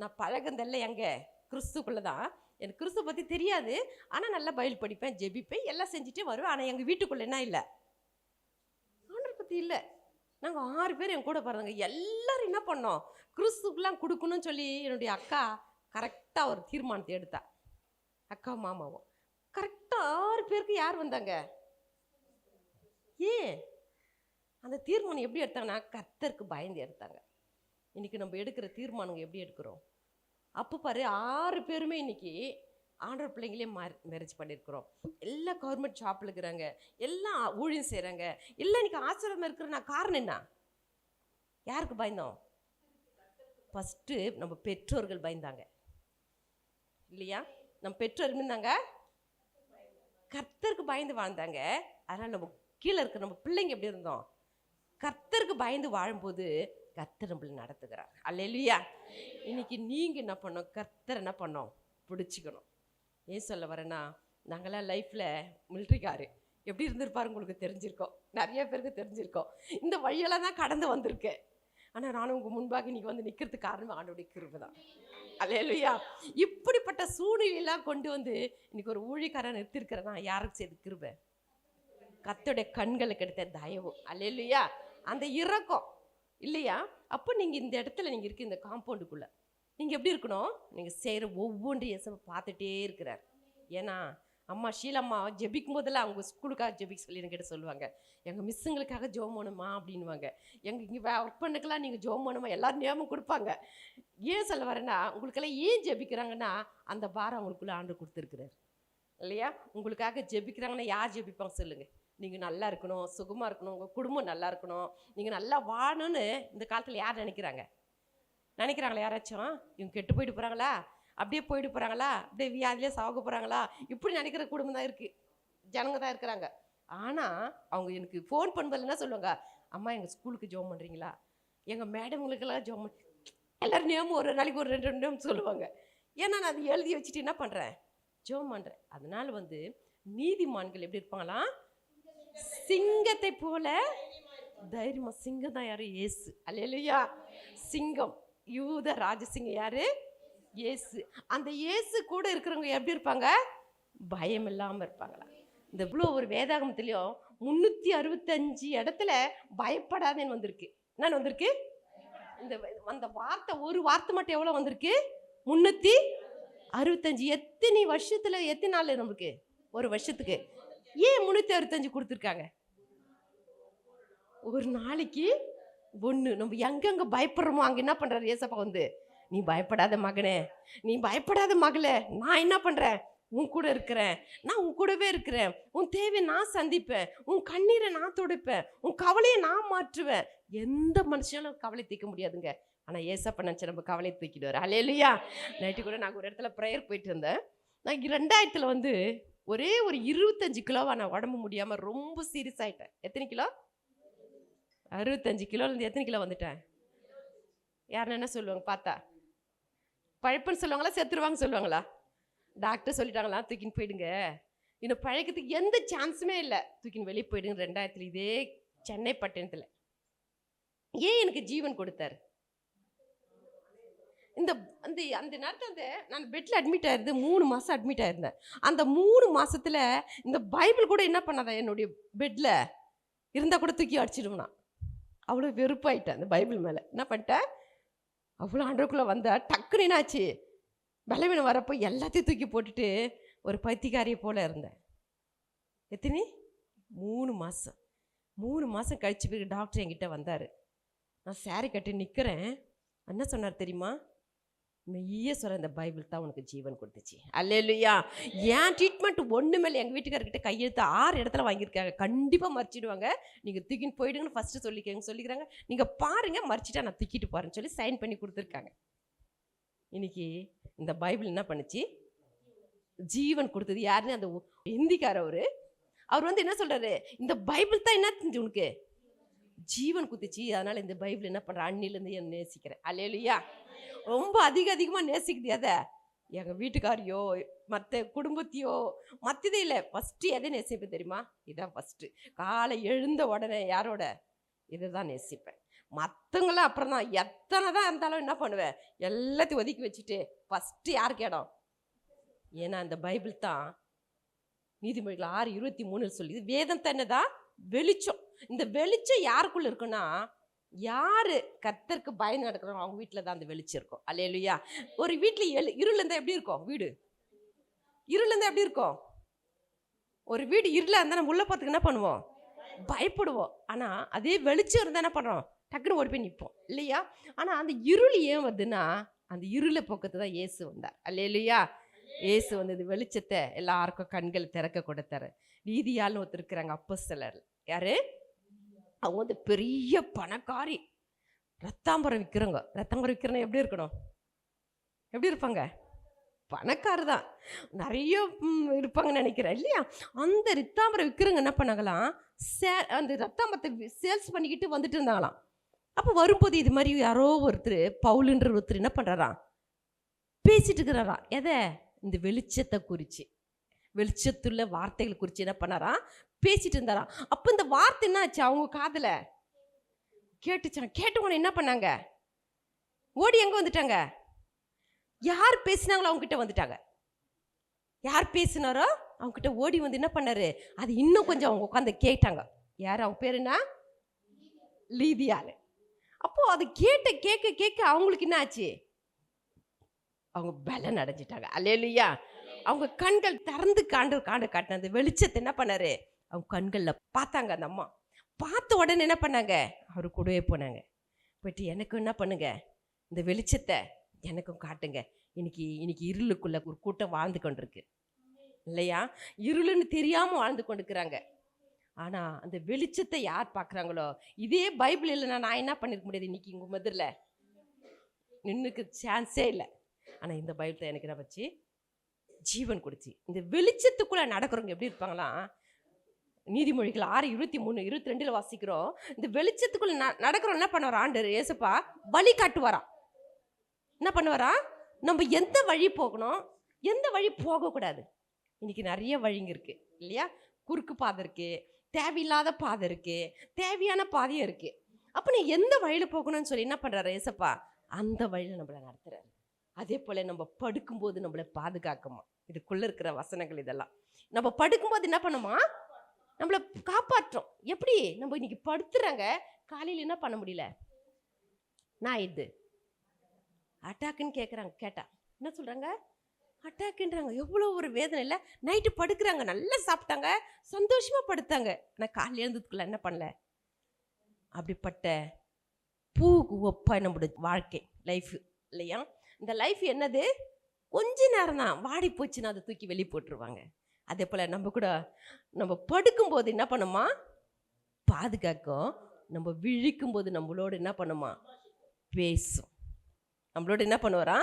[SPEAKER 4] நான் பழகுந்தெல்லாம் எங்கே கிறிஸ்துக்குள்ளே தான். எனக்கு கிறிஸ்துவ பற்றி தெரியாது, ஆனால் நல்லா பைபிள் படிப்பேன், ஜெபிப்பேன், எல்லாம் செஞ்சுட்டே வருவேன். ஆனால் எங்கள் வீட்டுக்குள்ளே என்ன இல்லை? ஆண்டவரை பற்றி இல்லை. நாங்கள் 6 பேர் என் கூட பிறந்தவங்க. எல்லோரும் என்ன பண்ணோம்? கிறிஸ்துக்கெலாம் கொடுக்கணும்னு சொல்லி என்னுடைய அக்கா கரெக்டாக ஒரு தீர்மானத்தை எடுத்தா. அக்கா மாமாவும் கரெக்டாக 6 பேருக்கு யார் வந்தாங்க? ஏன் அந்த தீர்மானம் எப்படி எடுத்தாங்கன்னா, கர்த்தருக்கு பயந்து எடுத்தாங்க. இன்றைக்கி நம்ம எடுக்கிற தீர்மானங்கள் எப்படி எடுக்கிறோம்? அப்போ பாரு, 6 பேருமே இன்றைக்கி ஆண்டவர் பிள்ளைங்களே மேரேஜ் பண்ணியிருக்கிறோம். எல்லாம் கவர்மெண்ட் ஜாப்பில் இருக்கிறாங்க, எல்லாம் ஊழியம் செய்கிறாங்க, எல்லாம் இன்றைக்கி ஆச்சரியமாக இருக்கிற காரணம் என்ன? யாருக்கு பயந்தோம்? ஃபஸ்ட்டு நம்ம பெற்றோர்கள் பயந்தாங்க இல்லையா? நம்ம பெற்றோர் இருந்தாங்க, கர்த்தருக்கு பயந்து வாழ்ந்தாங்க. அதனால் நம்ம கீழே இருக்கிற நம்ம பிள்ளைங்க எப்படி இருந்தோம்? கர்த்தருக்கு பயந்து வாழும்போது கர்த்தர் நம்மளை நடத்துகிறார். அல்லேலூயா. இன்னைக்கு நீங்கள் என்ன பண்ணோம்? கர்த்தர் என்ன பண்ணோம்? பிடிச்சிக்கணும். ஏன் சொல்ல வரேன்னா, நாங்களாம் லைஃப்பில் மிலிட்ரிக்காரு எப்படி இருந்திருப்பாரு உங்களுக்கு தெரிஞ்சிருக்கோம், நிறைய பேருக்கு தெரிஞ்சிருக்கோம். இந்த வழியெல்லாம் தான் கடந்து வந்திருக்கேன். ஆனால் நானும் உங்கள் முன்பாக இன்றைக்கி வந்து நிற்கிறதுக்கு காரணம் ஆண்டவருடைய கிருபை தான். அல்லேலூயா. இப்படிப்பட்ட சூழ்நிலையெல்லாம் கொண்டு வந்து இன்றைக்கி ஒரு ஊழியக்காரன் நிறுத்திருக்கிறேன்னா யாருக்கு செய்து கிருபை? கர்த்தருடைய கண்களுக்கு எடுத்த தயவு. அல்லேலூயா. அந்த இரக்கம் இல்லையா? அப்போ நீங்கள் இந்த இடத்துல நீங்கள் இருக்க இந்த காம்பவுண்டுக்குள்ளே நீங்கள் எப்படி இருக்கணும்? நீங்கள் செய்கிற ஒவ்வொன்றையும் இயேசுவை பார்த்துட்டே இருக்கிறார். ஏன்னா அம்மா ஷீலம்மா ஜெபிக்கும் போதெல்லாம் அவங்க ஸ்கூலுக்காக ஜெபிக்க சொல்லி என்கிட்ட சொல்லுவாங்க, எங்கள் மிஸ்ஸுங்களுக்காக ஜெபம் பண்ணுமா அப்படின்வாங்க. எங்கள் இங்கே ஒர்க் பண்ணுக்கெல்லாம் நீங்கள் ஜெபம் பண்ணுமா, எல்லோரும் நியமம் கொடுப்பாங்க. ஏன் சொல்ல வரேன்னா, உங்களுக்கெல்லாம் ஏன் ஜெபிக்கிறாங்கன்னா அந்த பாரம் அவங்களுக்குள்ளே ஆண்டு கொடுத்துருக்குறாரு இல்லையா? உங்களுக்காக ஜெபிக்கிறாங்கன்னா யார் ஜெபிப்பாங்க சொல்லுங்கள்? நீங்கள் நல்லா இருக்கணும், சுகமாக இருக்கணும், உங்கள் குடும்பம் நல்லா இருக்கணும், நீங்கள் நல்லா வாழணும்னு இந்த காலத்தில் யார் நினைக்கிறாங்களா? யாராச்சும் இவங்க கெட்டு போயிட்டு போகிறாங்களா, அப்படியே போயிட்டு போகிறாங்களா, அப்படியே வியாதிலே சாக போகிறாங்களா, இப்படி நினைக்கிற குடும்பம் தான் இருக்குது, ஜனங்க தான் இருக்கிறாங்க. ஆனால் அவங்க எனக்கு ஃபோன் பண்ணும்போது என்ன சொல்லுவாங்க? அம்மா எங்கள் ஸ்கூலுக்கு ஜோம் பண்ணுறீங்களா, எங்கள் மேடம்களுக்கெல்லாம் ஜோம் பண்ண, எல்லோரும் நேமும் ஒரு நாளைக்கு ஒரு 2 நேம் சொல்லுவாங்க. ஏன்னா நான் அதை எழுதி வச்சுட்டு என்ன பண்ணுறேன், ஜோம் பண்ணுறேன். அதனால் நீதிமான்கள் எப்படி இருப்பாங்களாம், சிங்கத்தை போல தைரியமா. சிங்கம் தான் யாரு, இயேசு. அல்லேலூயா. சிங்கம், யூத ராஜசிங்கம் யாரு, இயேசு. அந்த இயேசு கூட இருக்கிறவங்க எப்படி இருப்பாங்க, பயம் இல்லாமல் இருப்பாங்களா. இந்த இவ்வளோ ஒரு வேதாகமத்திலையும் 365 இடத்துல பயப்படாதேன்னு வந்திருக்கு. என்னன்னு வந்திருக்கு, இந்த அந்த வார்த்தை, ஒரு வார்த்தை மட்டும் எவ்வளோ வந்திருக்கு, 365. எத்தனை வருஷத்துல, எத்தனை நாள் நம்மளுக்கு, ஒரு வருஷத்துக்கு. ஏன் 365 கொடுத்துருக்காங்க, ஒரு நாளைக்கு ஒன்று. நம்ம எங்கெங்க பயப்படுறோமோ அங்கே என்ன பண்ணுறாரு ஏசப்பா நீ பயப்படாத மகனே, நீ பயப்படாத மகளே, நான் என்ன பண்ணுறேன், உன் கூட இருக்கிறேன், நான் உன் கூடவே இருக்கிறேன், உன் தேவையை நான் சந்திப்பேன், உன் கண்ணீரை நான் துடைப்பேன், உன் கவலையை நான் மாற்றுவேன். எந்த மனுஷனாலும் கவலை தீர்க்க முடியாதுங்க. ஆனால் ஏசப்பா நினச்சி நம்ம கவலையை தூக்கிடுவார். அல்லேலூயா. நைட்டு கூட நாங்கள் ஒரு இடத்துல ப்ரேயர் போயிட்டு இருந்தேன். நான் 2000 ஒரே ஒரு 25 கிலோவா நான் உடம்பு முடியாமல் ரொம்ப சீரியஸ் ஆகிட்டேன். எத்தனை கிலோ, 65 கிலோலேருந்து எத்தனை கிலோ வந்துட்டேன். யாருன்னு என்ன சொல்லுவாங்க பார்த்தா, பழப்புன்னு சொல்லுவாங்களா, செத்துருவாங்க சொல்லுவாங்களா. டாக்டர் சொல்லிட்டாங்களா, தூக்கின்னு போயிடுங்க, இன்னும் பழைக்கிறதுக்கு எந்த சான்ஸுமே இல்லை, தூக்கின்னு வெளியே போயிடுங்க. 2000 இதே சென்னை பட்டணத்தில். ஏன் எனக்கு ஜீவன் கொடுத்தாரு. இந்த அந்த அந்த நேரத்தில் நான் பெட்டில் அட்மிட் ஆயிருந்தேன். 3 மாதம் அட்மிட் ஆயிருந்தேன். அந்த 3 மாதத்தில் இந்த பைபிள் கூட என்ன பண்ணாதான் என்னுடைய பெட்டில் இருந்தால் கூட தூக்கி அடிச்சிடுவேன். நான் அவ்வளோ வெறுப்பாயிட்டேன் அந்த பைபிள் மேலே. என்ன பண்ணிட்டேன், அவ்வளோ ஆண்டவருக்குள்ளே வந்தா டக்குன்னு என்னாச்சு, பலவீனம் வரப்போ எல்லாத்தையும் தூக்கி போட்டுட்டு ஒரு பைத்தியக்காரியை போல் இருந்தேன். எத்தனை 3 மாதம். 3 மாதம் கழிச்சு போய் டாக்டர் என்கிட்ட வந்தார். நான் சாரி கட்டி நிற்கிறேன். என்ன சொன்னார் தெரியுமா, மெய்ய சொல்ல, இந்த பைபிள் தான் உனக்கு ஜீவன் கொடுத்துச்சு. அல்லேலூயா. ஏன் ட்ரீட்மெண்ட் ஒன்று மேலே எங்கள் வீட்டுக்காரர்கிட்ட கையெழுத்து 6 இடத்துல வாங்கியிருக்காங்க. கண்டிப்பாக மறிச்சிடுவாங்க, நீங்கள் தூக்கின்னு போயிடுங்கன்னு ஃபஸ்ட்டு சொல்லிக்கிறாங்க. நீங்கள் பாருங்கள், மறிச்சிட்டா நான் தூக்கிட்டு போகிறேன்னு சொல்லி சைன் பண்ணி கொடுத்துருக்காங்க. இன்னைக்கு இந்த பைபிள் என்ன பண்ணுச்சு, ஜீவன் கொடுத்தது. யாருன்னு அந்த ஹிந்திக்கார அவர் என்ன சொல்கிறாரு, இந்த பைபிள் தான் என்ன செஞ்சு உனக்கு ஜீவன் குத்துச்சு. அதனால் இந்த பைபிள் என்ன பண்ணுற, அண்ணிலேருந்து என்ன நேசிக்கிறேன். அல்லேலூயா. ரொம்ப அதிகமாக நேசிக்குது. எதை, எங்கள் வீட்டுக்காரையோ மற்ற குடும்பத்தையோ மற்றதே இல்லை, ஃபஸ்ட்டு எதை நேசிப்பேன் தெரியுமா, இதான் ஃபஸ்ட்டு. காலை எழுந்த உடனே யாரோட, இதை தான் நேசிப்பேன். மற்றவங்களாம் அப்புறம் தான், எத்தனை தான் இருந்தாலும் என்ன பண்ணுவேன், எல்லாத்தையும் ஒதுக்கி வச்சுட்டு ஃபஸ்ட்டு யாருக்கு இடம். ஏன்னா இந்த பைபிள் தான் நீதிமொழிகள் 6:23 சொல்லி, வேதம் தன்னதான் வெளிச்சம். இந்த வெளிச்சம் யாருக்குள்ள இருக்குன்னா, யாரு கர்த்தருக்கு பயந்து நடக்கிறோம் அவங்க வீட்டில் தான் அந்த வெளிச்சம் இருக்கும். அல்லேலூயா. ஒரு வீட்டில் இருள் இருந்தால் எப்படி இருக்கும், வீடு இருள் இருந்தால் எப்படி இருக்கும், ஒரு வீடு இருளாக இருந்தால் நம்ம உள்ள போகிறதுக்கு என்ன பண்ணுவோம், பயப்படுவோம். ஆனால் அதே வெளிச்சம் இருந்தால் என்ன பண்ணுறோம், டக்குன்னு ஓடி போய் நிற்போம் இல்லையா. ஆனால் அந்த இருள் ஏன் வருதுன்னா, அந்த இருளை போக்கத்து தான் இயேசு வந்தார். அல்லேலூயா. இயேசு வந்தது வெளிச்சத்தை எல்லாருக்கும் கண்கள் திறக்க கொடுத்தாரு. நீதியால்னு ஒருத்தர் இருக்கிறாங்க, அப்போஸ்தலர். யாரு, அவங்க பெரிய பணக்காரி, ரத்தாம்பரம் விற்கிறவங்க. ரத்தாம்பரம் விற்கிறவங்க எப்படி இருக்கணும், எப்படி இருப்பாங்க, பணக்காரர் தான், நிறைய இருப்பாங்கன்னு நினைக்கிறேன் இல்லையா. அந்த ரத்தாம்பரம் விற்கிறவங்க என்ன பண்ணாங்களாம், அந்த ரத்தாம்பரத்தை சேல்ஸ் பண்ணிக்கிட்டு வந்துட்டு இருந்தாங்களாம். அப்போ வரும்போது இது மாதிரி யாரோ ஒருத்தர், பவுலுன்ற ஒருத்தர் என்ன பண்ணுறாராம், பேசிட்டு இருக்கிறாராம். எதை, இந்த வெளிச்சத்தை குறித்து, வெளிச்சத்துள்ள வார்த்தைகளை குறித்து என்ன பண்ணாராம், பேசிட்டு இருந்தாராம். அப்போ இந்த வார்த்தை என்ன ஆச்சு, அவங்க காதில் கேட்டுச்சாங்க. கேட்டவங்க என்ன பண்ணாங்க, ஓடி எங்கே வந்துட்டாங்க, யார் பேசினாங்களோ அவங்ககிட்ட வந்துட்டாங்க. யார் பேசினாரோ அவங்ககிட்ட ஓடி வந்து என்ன பண்ணாரு, அது இன்னும் கொஞ்சம் அவங்க உட்காந்து கேட்டாங்க. யார், அவங்க பேர் என்ன, லீதியாள். அப்போ அது கேட்க கேட்க அவங்களுக்கு என்ன ஆச்சு, அவங்க பலன் அடைஞ்சிட்டாங்க. அல்லேலூயா. அவங்க கண்கள் திறந்து காட்டின அந்த வெளிச்சத்தை என்ன பண்ணாரு, அவங்க கண்களில் பார்த்தாங்க. அந்த அம்மா பார்த்த உடனே என்ன பண்ணாங்க, அவரு கூடவே போனாங்க. போயிட்டு எனக்கும் என்ன பண்ணுங்க, இந்த வெளிச்சத்தை எனக்கும் காட்டுங்க. இன்னைக்கு இருளுக்குள்ள ஒரு கூட்டம் வாழ்ந்து கொண்டிருக்கு இல்லையா, இருளுன்னு தெரியாமல் வாழ்ந்து கொண்டிருக்கிறாங்க. ஆனால் அந்த வெளிச்சத்தை யார் பார்க்குறாங்களோ, இதே பைபிள் இல்லைன்னா நான் என்ன பண்ணிருக்க முடியாது, இன்னைக்கு உங்கள் மதுரில் நின்றுக்கு சான்ஸே இல்லை. ஆனால் இந்த பைபிள் தான் எனக்கு என்ன வச்சு ஜீவன் கொடுத்து, இந்த வெளிச்சத்துக்குள்ளே நடக்கிறவங்க எப்படி இருப்பாங்களாம், நீதிமொழிகள் 6:23 22 வாசிக்கிறோம். இந்த வெளிச்சத்துக்குள்ள நடக்கிறோம். என்ன பண்ணுவார் ஆண்டவர் ஏசப்பா? வழி காட்டுவாராம். என்ன பண்ணுவாரா? நம்ம எந்த வழி போகணும், எந்த வழி போகக்கூடாது. இன்னைக்கு நிறைய வழிங்க இருக்கு இல்லையா? குறுக்கு பாதை இருக்கு, தேவையில்லாத பாதை இருக்கு, தேவையான பாதையும் இருக்கு. அப்போ நீ எந்த வழியில் போகணும்னு சொல்லி என்ன பண்ணுறாரு ஏசப்பா? அந்த வழியில் நம்மளை நடத்துறாரு. அதே போல் நம்ம படுக்கும்போது நம்மளை பாதுகாக்குமா. இதுக்குள்ளே இருக்கிற வசனங்கள் இதெல்லாம். நம்ம படுக்கும்போது என்ன பண்ணுமா? நம்மளை காப்பாற்றோம். எப்படி? நம்ம இன்னைக்கு படுத்துறாங்க, காலையில் என்ன பண்ண முடியல, நான் இது அட்டாக்குன்னு கேட்குறாங்க. கேட்டா என்ன சொல்கிறாங்க? அட்டாக்குன்றாங்க. எவ்வளோ ஒரு வேதனை இல்லை? நைட்டு படுக்கிறாங்க, நல்லா சாப்பிட்டாங்க, சந்தோஷமாக படுத்தாங்க. ஆனால் காலையில் எழுந்ததுக்குள்ள என்ன பண்ணல? அப்படிப்பட்ட பூக்கு ஒப்பா நம்மளுடைய வாழ்க்கை லைஃப் இல்லையா? இந்த லைஃப் என்னது? கொஞ்ச நேரம் தான், வாடி போச்சுன்னா அதை தூக்கி வெளியே போட்டுருவாங்க. அதே போல் நம்ம கூட நம்ம படுக்கும்போது என்ன பண்ணுமா? பாதுகாக்கும். நம்ம விழிக்கும்போது நம்மளோடு என்ன பண்ணுமா? பேசும். நம்மளோட என்ன பண்ணுவாரா?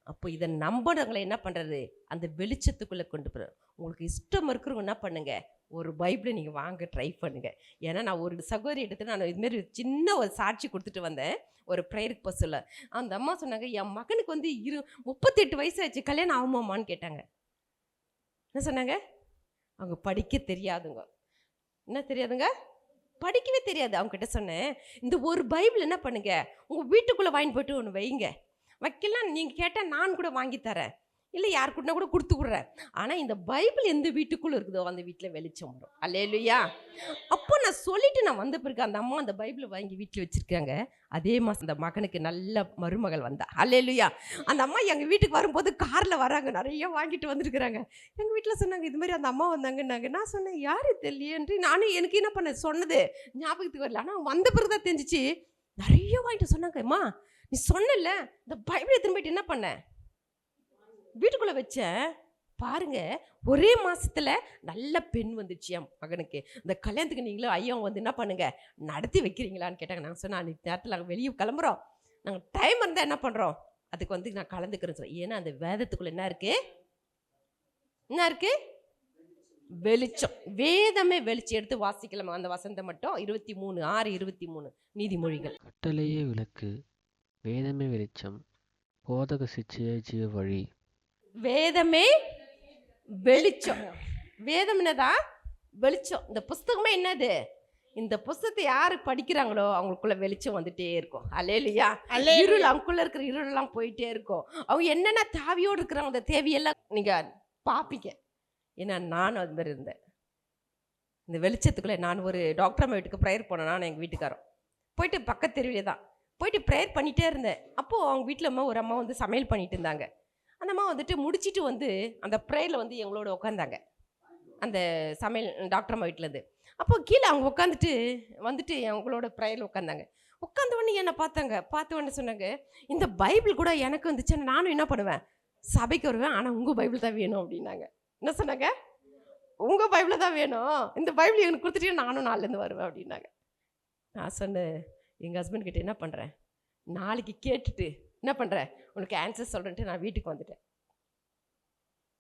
[SPEAKER 4] அப்போ இதை நம்புறவங்களை என்ன பண்ணுறது? அந்த வெளிச்சத்துக்குள்ளே கொண்டு போகிற. உங்களுக்கு இஷ்டம் இருக்கிறவங்க என்ன பண்ணுங்க, ஒரு பைபிளை நீங்கள் வாங்க ட்ரை பண்ணுங்கள். ஏன்னா நான் ஒரு சகோதரி எடுத்து நான் இதுமாரி சின்ன ஒரு சாட்சி கொடுத்துட்டு வந்தேன். ஒரு ப்ரேயருக்கு போக சொல்ல அந்த அம்மா சொன்னாங்க, என் மகனுக்கு வந்து 38 வயசு ஆச்சு, கல்யாணம் ஆகுமாம்மான்னு கேட்டாங்க. என்ன சொன்னாங்க? அவங்க படிக்க தெரியாதுங்க. என்ன தெரியாதுங்க? படிக்கவே தெரியாது. அவங்ககிட்ட சொன்னேன், இந்த ஒரு பைபிள் என்ன பண்ணுங்க, உங்கள் வீட்டுக்குள்ளே வாங்கி போய்ட்டு ஒன்று வைங்க. வைக்கலாம், நீங்கள் கேட்டால் நான் கூட வாங்கி தரேன், இல்லை யார் கூட்டினா கூட கொடுத்து விட்றேன். ஆனால் இந்த பைபிள் எந்த வீட்டுக்குள்ளே இருக்குதோ அந்த வீட்டில் வெளிச்சம் வரும். அல்லேலூயா. அப்போ நான் சொல்லிட்டு நான் வந்த பிறகு அந்த அம்மா அந்த பைபிளை வாங்கி வீட்டில் வச்சுருக்காங்க. அதே மாதம் அந்த மகனுக்கு நல்ல மருமகள் வந்தா. அல்லேலூயா. அந்த அம்மா எங்கள் வீட்டுக்கு வரும்போது காரில் வராங்க, நிறைய வாங்கிட்டு வந்திருக்கிறாங்க. எங்கள் வீட்டில் சொன்னாங்க இது மாதிரி அந்த அம்மா வந்தாங்கன்னாங்க. நான் சொன்னேன் யார் தெரியலையேன்ட்டு நானும் எனக்கு என்ன பண்ண சொன்னது ஞாபகத்துக்கு வரல. ஆனால் வந்த பிறகு தான் தெரிஞ்சிச்சு, நிறைய வாங்கிட்டு சொன்னாங்க. அம்மா நீ சொன்னல இந்த பைபிளை திரும்பிட்டு என்ன பண்ண? வீட்டுக்குள்ளே வச்சேன். பாருங்க, ஒரே மாசத்துல நல்ல பெண் வந்துச்சு என் மகனுக்கு. இந்த கல்யாணத்துக்கு நீங்களும் ஐயா வந்து என்ன பண்ணுங்க, நடத்தி வைக்கிறீங்களான்னு கேட்டாங்க. நாங்கள் சொன்னோம் அன்றைக்கி நேரத்தில் நாங்கள் வெளியே கிளம்புறோம், நாங்கள் டைம் இருந்தால் என்ன பண்ணுறோம், அதுக்கு வந்து நான் கலந்துக்கிறேன்னு சொல்லுவேன். ஏன்னா அந்த வேதத்துக்குள்ளே என்ன இருக்கு? என்ன இருக்கு? வெளிச்சம். வேதமே வெளிச்சம். எடுத்து வாசிக்கலாமா அந்த வசனத்தை மட்டும்? 23:6-23 நீதிமொழிகள்.
[SPEAKER 5] கட்டளையே விளக்கு, வேதமே வெளிச்சம், போதக சிச்சையே ஜீவ வழி.
[SPEAKER 4] வேதமே வெளிச்சம். வேதம் என்னதா? வெளிச்சம். இந்த புஸ்தகமே என்னது? இந்த புஸ்தகத்தை யாரு படிக்கிறாங்களோ அவங்களுக்குள்ள வெளிச்சம் வந்துட்டே இருக்கும். அல்லேலூயா. இருள், அவங்களுக்குள்ள இருக்கிற இருளெல்லாம் போயிட்டே இருக்கும். அவங்க என்னென்ன தேவையோடு இருக்கிறாங்க அந்த தேவையெல்லாம் நீங்க பார்ப்பீங்க. ஏன்னா நானும் அது மாதிரி இருந்தேன். இந்த வெளிச்சத்துக்குள்ளே நான் ஒரு டாக்டர் அம்மா வீட்டுக்கு ப்ரேயர் போனேன். நான் எங்கள் வீட்டுக்காரன் போயிட்டு பக்கத்து தெருவிலே தான் போயிட்டு ப்ரேயர் பண்ணிகிட்டே இருந்தேன். அப்போது அவங்க வீட்டில் ஒரு அம்மா வந்து சமையல் பண்ணிட்டு இருந்தாங்க. அந்த அம்மா வந்துட்டு முடிச்சுட்டு வந்து அந்த ப்ரேயரில் வந்து எங்களோட உட்காந்தாங்க, அந்த சமையல் டாக்டர் அம்மா வீட்டிலேருந்து. அப்போது கீழே அவங்க உட்காந்துட்டு வந்துட்டு அவங்களோட ப்ரேயரில் உட்காந்தாங்க. உட்காந்த உடனே என்னை பார்த்தாங்க. பார்த்த உடனே சொன்னாங்க, இந்த பைபிள் கூட எனக்கு வந்துச்சுன்னா நானும் என்ன பண்ணுவேன், சபைக்கு வருவேன், ஆனால் உங்கள் பைபிள் தான் வேணும் அப்படின்னாங்க. என்ன சொன்னாங்க? உங்கள் பைபிள் தான் வேணும், இந்த பைபிள் எனக்கு கொடுத்துட்டு நானும் நாளிலேருந்து வருவேன் அப்படின்னாங்க. நான் சொன்னேன் எங்கள் ஹஸ்பண்ட் கிட்ட, என்ன பண்ணுறேன், நாளைக்கு கேட்டுட்டு என்ன பண்ணுறேன் உனக்கு ஆன்சர் சொல்கிறேன்ட்டு நான் வீட்டுக்கு வந்துட்டேன்.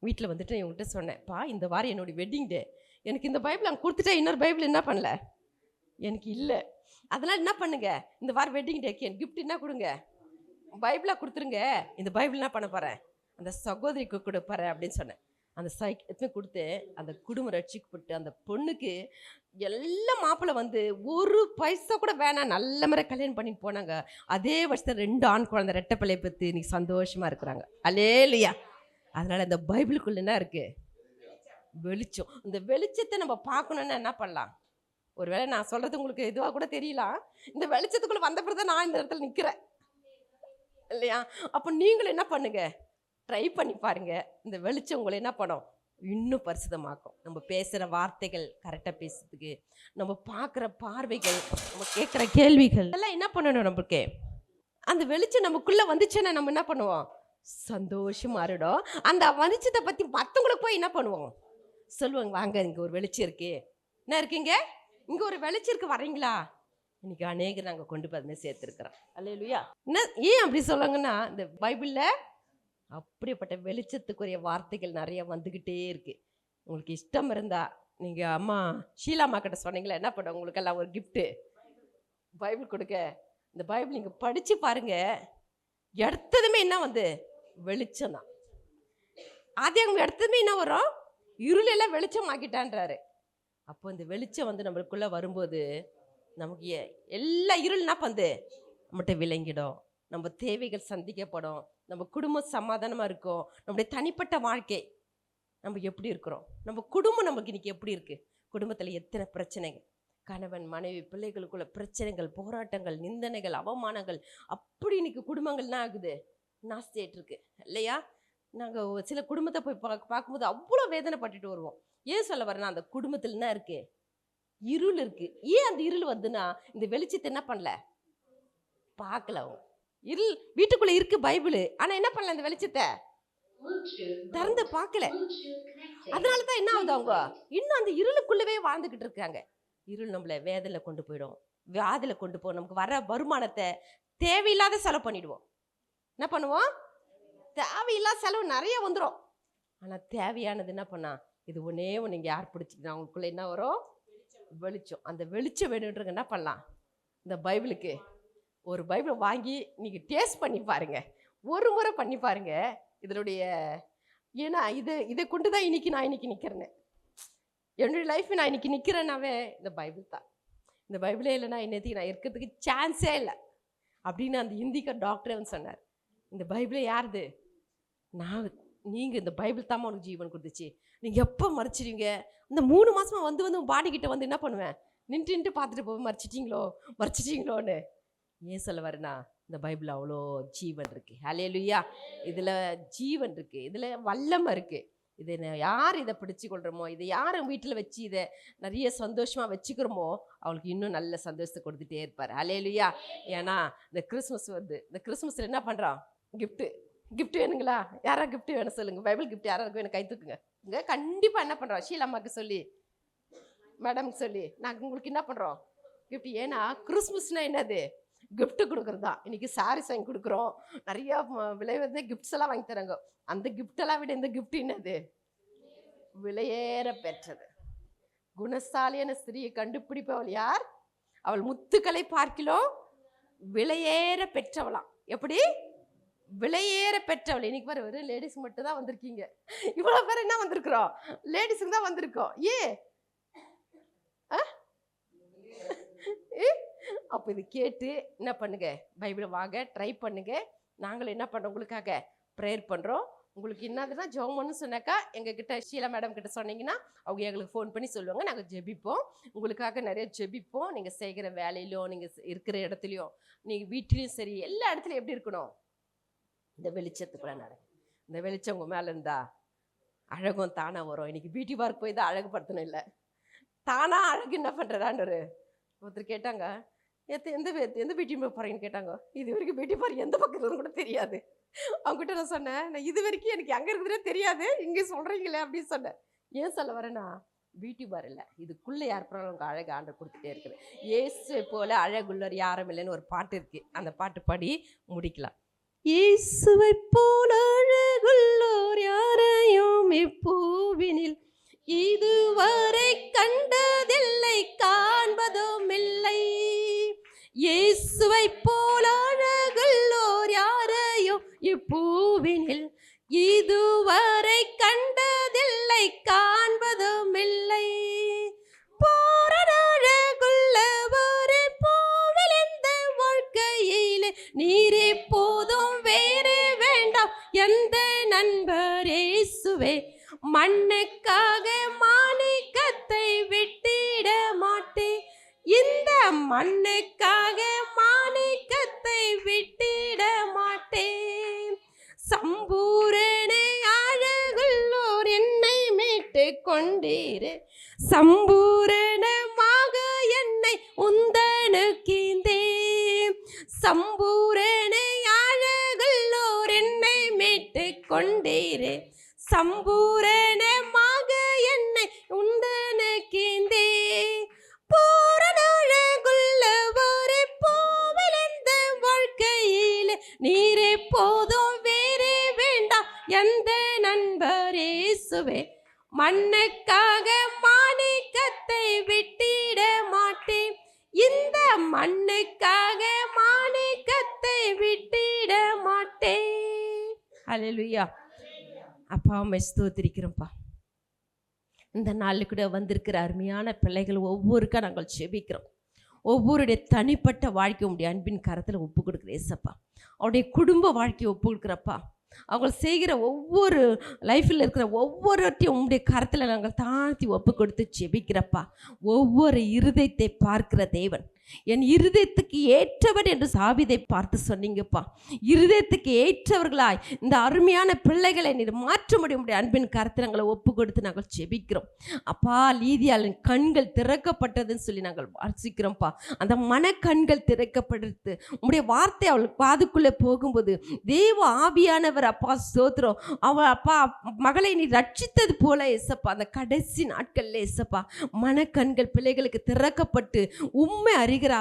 [SPEAKER 4] வீட்டில் வந்துட்டு இவங்ககிட்ட சொன்னேன், பா இந்த வாரம் என்னுடைய வெட்டிங் டே, எனக்கு இந்த பைபிள் அங்கே கொடுத்துட்டேன், இன்னொரு பைபிள் என்ன பண்ணல எனக்கு இல்லை, அதனால் என்ன பண்ணுங்க, இந்த வாரம் வெட்டிங் டேக்கு என் கிஃப்ட் என்ன கொடுங்க, பைபிளாக கொடுத்துருங்க, இந்த பைபிள் என்ன பண்ண போகிறேன், அந்த சகோதரிக்கு கொடுப்பறேன் அப்படின்னு சொன்னேன். அந்த எத்தனை கொடுத்து அந்த குடும்பம் ரட்சிக்கப்பட்டு அந்த பொண்ணுக்கு எல்லா மாப்பிள்ளை வந்து ஒரு பைசா கூட வேணாம், நல்ல மாதிரி கல்யாணம் பண்ணிட்டு போனாங்க. அதே வருஷத்தில் 2 ஆண் குழந்தை ரெட்டை பிள்ளையை பற்றி இன்னைக்கு சந்தோஷமாக இருக்கிறாங்க. அல்லேலூயா. அதனால் இந்த பைபிளுக்குள்ள என்ன இருக்குது? வெளிச்சம். இந்த வெளிச்சத்தை நம்ம பார்க்கணுன்னா என்ன பண்ணலாம்? ஒருவேளை நான் சொல்கிறது உங்களுக்கு இதுவாக கூட தெரியலாம். இந்த வெளிச்சத்துக்குள்ளே வந்த பிறகு தான் நான் இந்த இடத்துல நிற்கிறேன் இல்லையா? அப்போ நீங்களும் என்ன பண்ணுங்க, ட்ரை பண்ணி பாருங்க. இந்த வெளிச்சம் உங்களை என்ன பண்ணும், இன்னும் பரிசுத்தமாக்கும். நம்ம பேசுகிற வார்த்தைகள் கரெக்டாக பேசுறதுக்கு, நம்ம பார்க்குற பார்வைகள், நம்ம கேட்குற கேள்விகள் எல்லாம் என்ன பண்ணணும், நம்மளுக்கு அந்த வெளிச்சம் நமக்குள்ளே வந்துச்சுன்னா நம்ம என்ன பண்ணுவோம், சந்தோஷமாக இருடும். அந்த வெளிச்சத்தை பற்றி மற்றவங்களுக்கு போய் என்ன பண்ணுவோம், சொல்லுவாங்க, வாங்க இங்கே ஒரு வெளிச்சம் இருக்கு, என்ன இருக்குங்க இங்கே ஒரு வெளிச்சம் இருக்கு, வரீங்களா? இன்னைக்கு அநேகர் நாங்கள் கொண்டு போய் அதுமாதிரி சேர்த்துருக்குறோம். அல்லேலூயா. என்ன ஏன் அப்படி சொல்லுவாங்கன்னா, இந்த பைபிளில் அப்படிப்பட்ட வெளிச்சத்துக்குரிய வார்த்தைகள் நிறைய வந்துக்கிட்டே இருக்குது. உங்களுக்கு இஷ்டம் இருந்தால் நீங்கள் அம்மா ஷீலாம்மா கிட்ட சொன்னீங்களா என்ன பண்ண உங்களுக்கெல்லாம் ஒரு கிஃப்ட்டு பைபிள் கொடுக்க. இந்த பைபிள் நீங்கள் படித்து பாருங்கள். எடுத்ததுமே என்ன வந்து வெளிச்சம் தான். அது அவங்க எடுத்ததுமே என்ன வரும், இருளெல்லாம் வெளிச்சம் ஆக்கிட்டான்றாரு. அப்போ இந்த வெளிச்சம் வந்து நம்மளுக்குள்ளே வரும்போது நமக்கு எல்லா இருள் என்ன பண்ணுது நம்மகிட்ட விளங்கிடும். நம்ம தேவைகள் சந்திக்கப்படும். நம்ம குடும்பம் சமாதானமாக இருக்கும். நம்முடைய தனிப்பட்ட வாழ்க்கை நம்ம எப்படி இருக்கிறோம், நம்ம குடும்பம் நமக்கு இன்றைக்கி எப்படி இருக்குது, குடும்பத்தில் எத்தனை பிரச்சனைகள், கணவன் மனைவி பிள்ளைகளுக்குள்ள பிரச்சனைகள், போராட்டங்கள், நிந்தனைகள், அவமானங்கள், அப்படி இன்னைக்கு குடும்பங்கள்னா ஆகுது நாஸ்தியாயிட்டு இருக்கு இல்லையா? நாங்கள் சில குடும்பத்தை போய் பார்க்கும்போது அவ்வளோ வேதனைப்பட்டுட்டு வருவோம். ஏன் சொல்ல வரேன்னா, அந்த குடும்பத்தில் என்ன இருக்கு, இருள் இருக்கு. ஏன் அந்த இருள் வந்துன்னா, இந்த வெளிச்சத்தை என்ன பண்ணல, பார்க்கல. அவங்க இருள் வீட்டுக்குள்ள இருக்கு பைபிள், ஆனா என்ன பண்ணல, இந்த வெளிச்சத்தை திறந்து பார்க்கல. அதனால தான் என்ன ஆகுது, அவங்க இன்னும் அந்த இருளுக்குள்ளவே வாழ்ந்துகிட்டு இருக்காங்க. இருள் நம்மளை வேதனை கொண்டு போயிடும், வியாதியில் கொண்டு போகும். நமக்கு வர வருமானத்தை தேவையில்லாத செலவு பண்ணிடுவோம். என்ன பண்ணுவோம், தேவையில்லாத செலவு நிறைய வந்துடும். ஆனால் தேவையானது என்ன பண்ணா, இது ஒன்றே ஒன்று நீங்கள் யார் பிடிச்சிக்கிட்டா அவங்களுக்குள்ள என்ன வரும், வெளிச்சம். அந்த வெளிச்சம் வேணுன்றங்க என்ன பண்ணலாம், இந்த பைபிளுக்கு ஒரு பைபிளை வாங்கி நீங்கள் டேஸ்ட் பண்ணி பாருங்கள், ஒரு முறை பண்ணி பாருங்கள் இதனுடைய. ஏன்னா இதை கொண்டு தான் நான் இன்னைக்கு நிற்கிறேன்னு, என்னுடைய லைஃப் நான் இன்னைக்கு நிற்கிறேன்னாவே இந்த பைபிள் தான். இந்த பைபிளே இல்லைன்னா இன்னத்துக்கு நான் இருக்கிறதுக்கு சான்ஸே இல்லை அப்படின்னு அந்த இந்திக்க டாக்டரே வந்து சொன்னார். இந்த பைபிளே யாருது, நீங்கள் இந்த பைபிள் தான் உனக்கு ஜீவன் கொடுத்துச்சு. நீங்கள் எப்போ மறைச்சிடுவீங்க, இந்த 3 மாதமாக வந்து பாடிக்கிட்ட வந்து என்ன பண்ணுவேன், நின்று பார்த்துட்டு போவேன், மறைச்சிட்டிங்களோன்னு. ஏன் சொல்ல வரேன்னா, இந்த பைபிள் அவ்வளோ ஜீவன் இருக்குது. ஹல்லேலூயா. இதில் ஜீவன் இருக்குது, இதில் வல்லமை இருக்குது. இதை யார் இதை பிடிச்சி கொள்கிறோமோ, இதை யாரும் வீட்டில் வச்சு இதை நிறைய சந்தோஷமாக வச்சுக்கிறோமோ, அவளுக்கு இன்னும் நல்ல சந்தோஷத்தை கொடுத்துட்டே இருப்பார். ஹல்லேலூயா. ஏன்னா இந்த கிறிஸ்மஸ் வருது, இந்த கிறிஸ்மஸில் என்ன பண்ணுறோம், கிஃப்ட் வேணுங்களா, யாரா கிஃப்ட் வேணும் சொல்லுங்கள், பைபிள் கிஃப்ட் யாராருக்கும் எனக்கு கை தூக்குங்க. இங்கே கண்டிப்பாக என்ன பண்ணுறோம், ஷீலாம்மாக்கு சொல்லி, மேடம்க்கு சொல்லி நாங்கள் உங்களுக்கு என்ன பண்ணுறோம் கிஃப்ட். ஏன்னா கிறிஸ்மஸ்னால் என்னது, கிஃப்ட்டு கொடுக்குறது தான். இன்றைக்கி சாரீஸ் வாங்கி கொடுக்குறோம், நிறையா விலை வந்து கிஃப்ட்ஸ் எல்லாம் வாங்கி தராங்க. அந்த கிஃப்டெல்லாம் விட இந்த கிஃப்ட் என்னது, விலையேற பெற்றது. குணசாலியான ஸ்திரியை கண்டுபிடிப்பவள் யார், அவள் முத்துக்களை பார்க்கிலும் விலையேற பெற்றவளாம். எப்படி விலையேற பெற்றவள். இன்னைக்கு பாரு, வெறும் லேடிஸ் மட்டும் தான் வந்திருக்கீங்க. இவ்வளோ பேர் என்ன வந்திருக்கிறோம், லேடிஸுக்கு தான் வந்திருக்கோம். அப்போ இது கேட்டு என்ன பண்ணுங்க, பைபிளை வாங்க, ட்ரை பண்ணுங்க. நாங்களும் என்ன பண்ணுறோம், உங்களுக்காக ப்ரேயர் பண்ணுறோம். உங்களுக்கு என்னதுன்னா ஜெபம்னு சொன்னாக்கா எங்ககிட்ட ஷீலா மேடம் கிட்ட சொன்னீங்கன்னா அவங்க எங்களுக்கு ஃபோன் பண்ணி சொல்லுவாங்க, நாங்கள் ஜெபிப்போம். உங்களுக்காக நிறைய ஜெபிப்போம். நீங்கள் செய்கிற வேலையிலோ, நீங்கள் இருக்கிற இடத்துலையோ, நீங்கள் வீட்லேயும் சரி, எல்லா இடத்துலையும் எப்படி இருக்கணும், இந்த வெளிச்சத்துக்குள்ள நடக்கும். இந்த வெளிச்சம் உங்கள் மேலே இருந்தா அழகும் தானாக வரும். இன்றைக்கி பியூட்டி பார்க் போய் தான் அழகுப்படுத்தணும் இல்லை, தானாக அழகு என்ன பண்ணுறதான்னு ஒருத்தர் கேட்டாங்க, எந்த பியூட்டி போகிறீங்கன்னு கேட்டாங்க. இது வரைக்கும் பியூட்டி பார்க் எந்த பக்கத்துலன்னு கூட தெரியாது. அவங்ககிட்ட நான் சொன்னேன், நான் இது வரைக்கும் எனக்கு அங்கே இருக்குதுன்னே தெரியாது, இங்கே சொல்கிறீங்களே அப்படின்னு சொன்னேன். ஏன் சொல்ல வரேன்னா, பியூட்டி பார் இல்லை, இதுக்குள்ளே யார் போனாலும் உங்களுக்கு அழகு ஆண்டர் கொடுத்துட்டே இருக்குது. இயேசு போல அழகுள்ளவர் யாரும் இல்லைன்னு ஒரு பாட்டு இருக்குது, அந்த பாட்டு பாடி முடிக்கலாம். இயேசுவை போல அழகுள்ளோர் யாரையும் இப்பூவினில் இதுவரை கண்டதில்லை, காண்பதும் இல்லை. இயேசுவை போல அழகுள்ளோர் யாரையும் இப்பூவினில் இதுவரை கண்டதில்லை, காண்பதும் இல்லை. அழகுள்ளவரே பூவில் இந்த வாழ்க்கையிலே நீரே போதும், வேறே வேண்டாம் எந்த நண்பர் இயேசுவே. மண்ணுக்காக மாணிக்கத்தை விட்டிட மாட்டேன், இந்த மண்ணுக்காக மாணிக்கத்தை விட்டிட மாட்டேன். சம்பூரண அழகுள்ளோர் என்னை மீட்டு கொண்டீரே, சம்பூரணமாக என்னை உந்தனுக்கீந்தே. சம்பூரண அழகுள்ளோர் என்னை மீட்டு கொண்டீரே, சம்பூரணமாக என்னை உந்தனுக்கீந்தே. பூரண அழகுள்ளவரே பூவில் இந்த வாழ்க்கையிலே நீரே போதும், வேறே வேண்டாம் எந்த நண்பர் இயேசுவே. மண்ணுக்காக மாணி மண்ணுக்காக மாணிக்கத்தை விட்டிட மாட்டேன். ஹல்லேலூயா. அப்பா உம்மை ஸ்தோத்திரிக்கிறோம்ப்பா. இந்த நாளில் கூட வந்திருக்கிற அருமையான பிள்ளைகள் ஒவ்வொருக்கா நாங்கள் செபிக்கிறோம். ஒவ்வொருடைய தனிப்பட்ட வாழ்க்கை உடைய அன்பின் கரத்தில் ஒப்பு கொடுக்குற ஏசப்பா. அவருடைய குடும்ப வாழ்க்கையை ஒப்பு கொடுக்குறப்பா. அவங்க செய்கிற ஒவ்வொரு லைஃப்பில் இருக்கிற ஒவ்வொருத்தையும் உங்களுடைய கரத்தில் நாங்கள் தாழ்த்தி ஒப்பு கொடுத்து செபிக்கிறப்பா. ஒவ்வொரு இருதயத்தை பார்க்கிற தேவன், என் இருதயத்துக்கு ஏற்றவன் என்று சாபிதை பார்த்து சொன்னீங்கப்பா. இருதயத்துக்கு ஏற்றவர்களாய் இந்த அருமையான பிள்ளைகளை நீர் மாற்ற முடியும். அன்பின் கருத்திரங்களை ஒப்பு கொடுத்து நாங்கள் செபிக்கிறோம் அப்பா. லீதியாளின் கண்கள் திறக்கப்பட்டதுன்னு சொல்லி நாங்கள் வாசிக்கிறோம்ப்பா. அந்த மனக்கண்கள் திறக்கப்பட்டது உங்களுடைய வார்த்தை அவள் காதுக்குள்ளே போகும்போது தேவ ஆவியானவர் அப்பா ஸ்தோத்திரம். அவள் அப்பா மகளை நீ ரட்சித்தது போல ஏசப்பா. அந்த கடைசி நாட்கள்ல ஏசப்பா மனக்கண்கள் பிள்ளைகளுக்கு திறக்கப்பட்டு உண்மை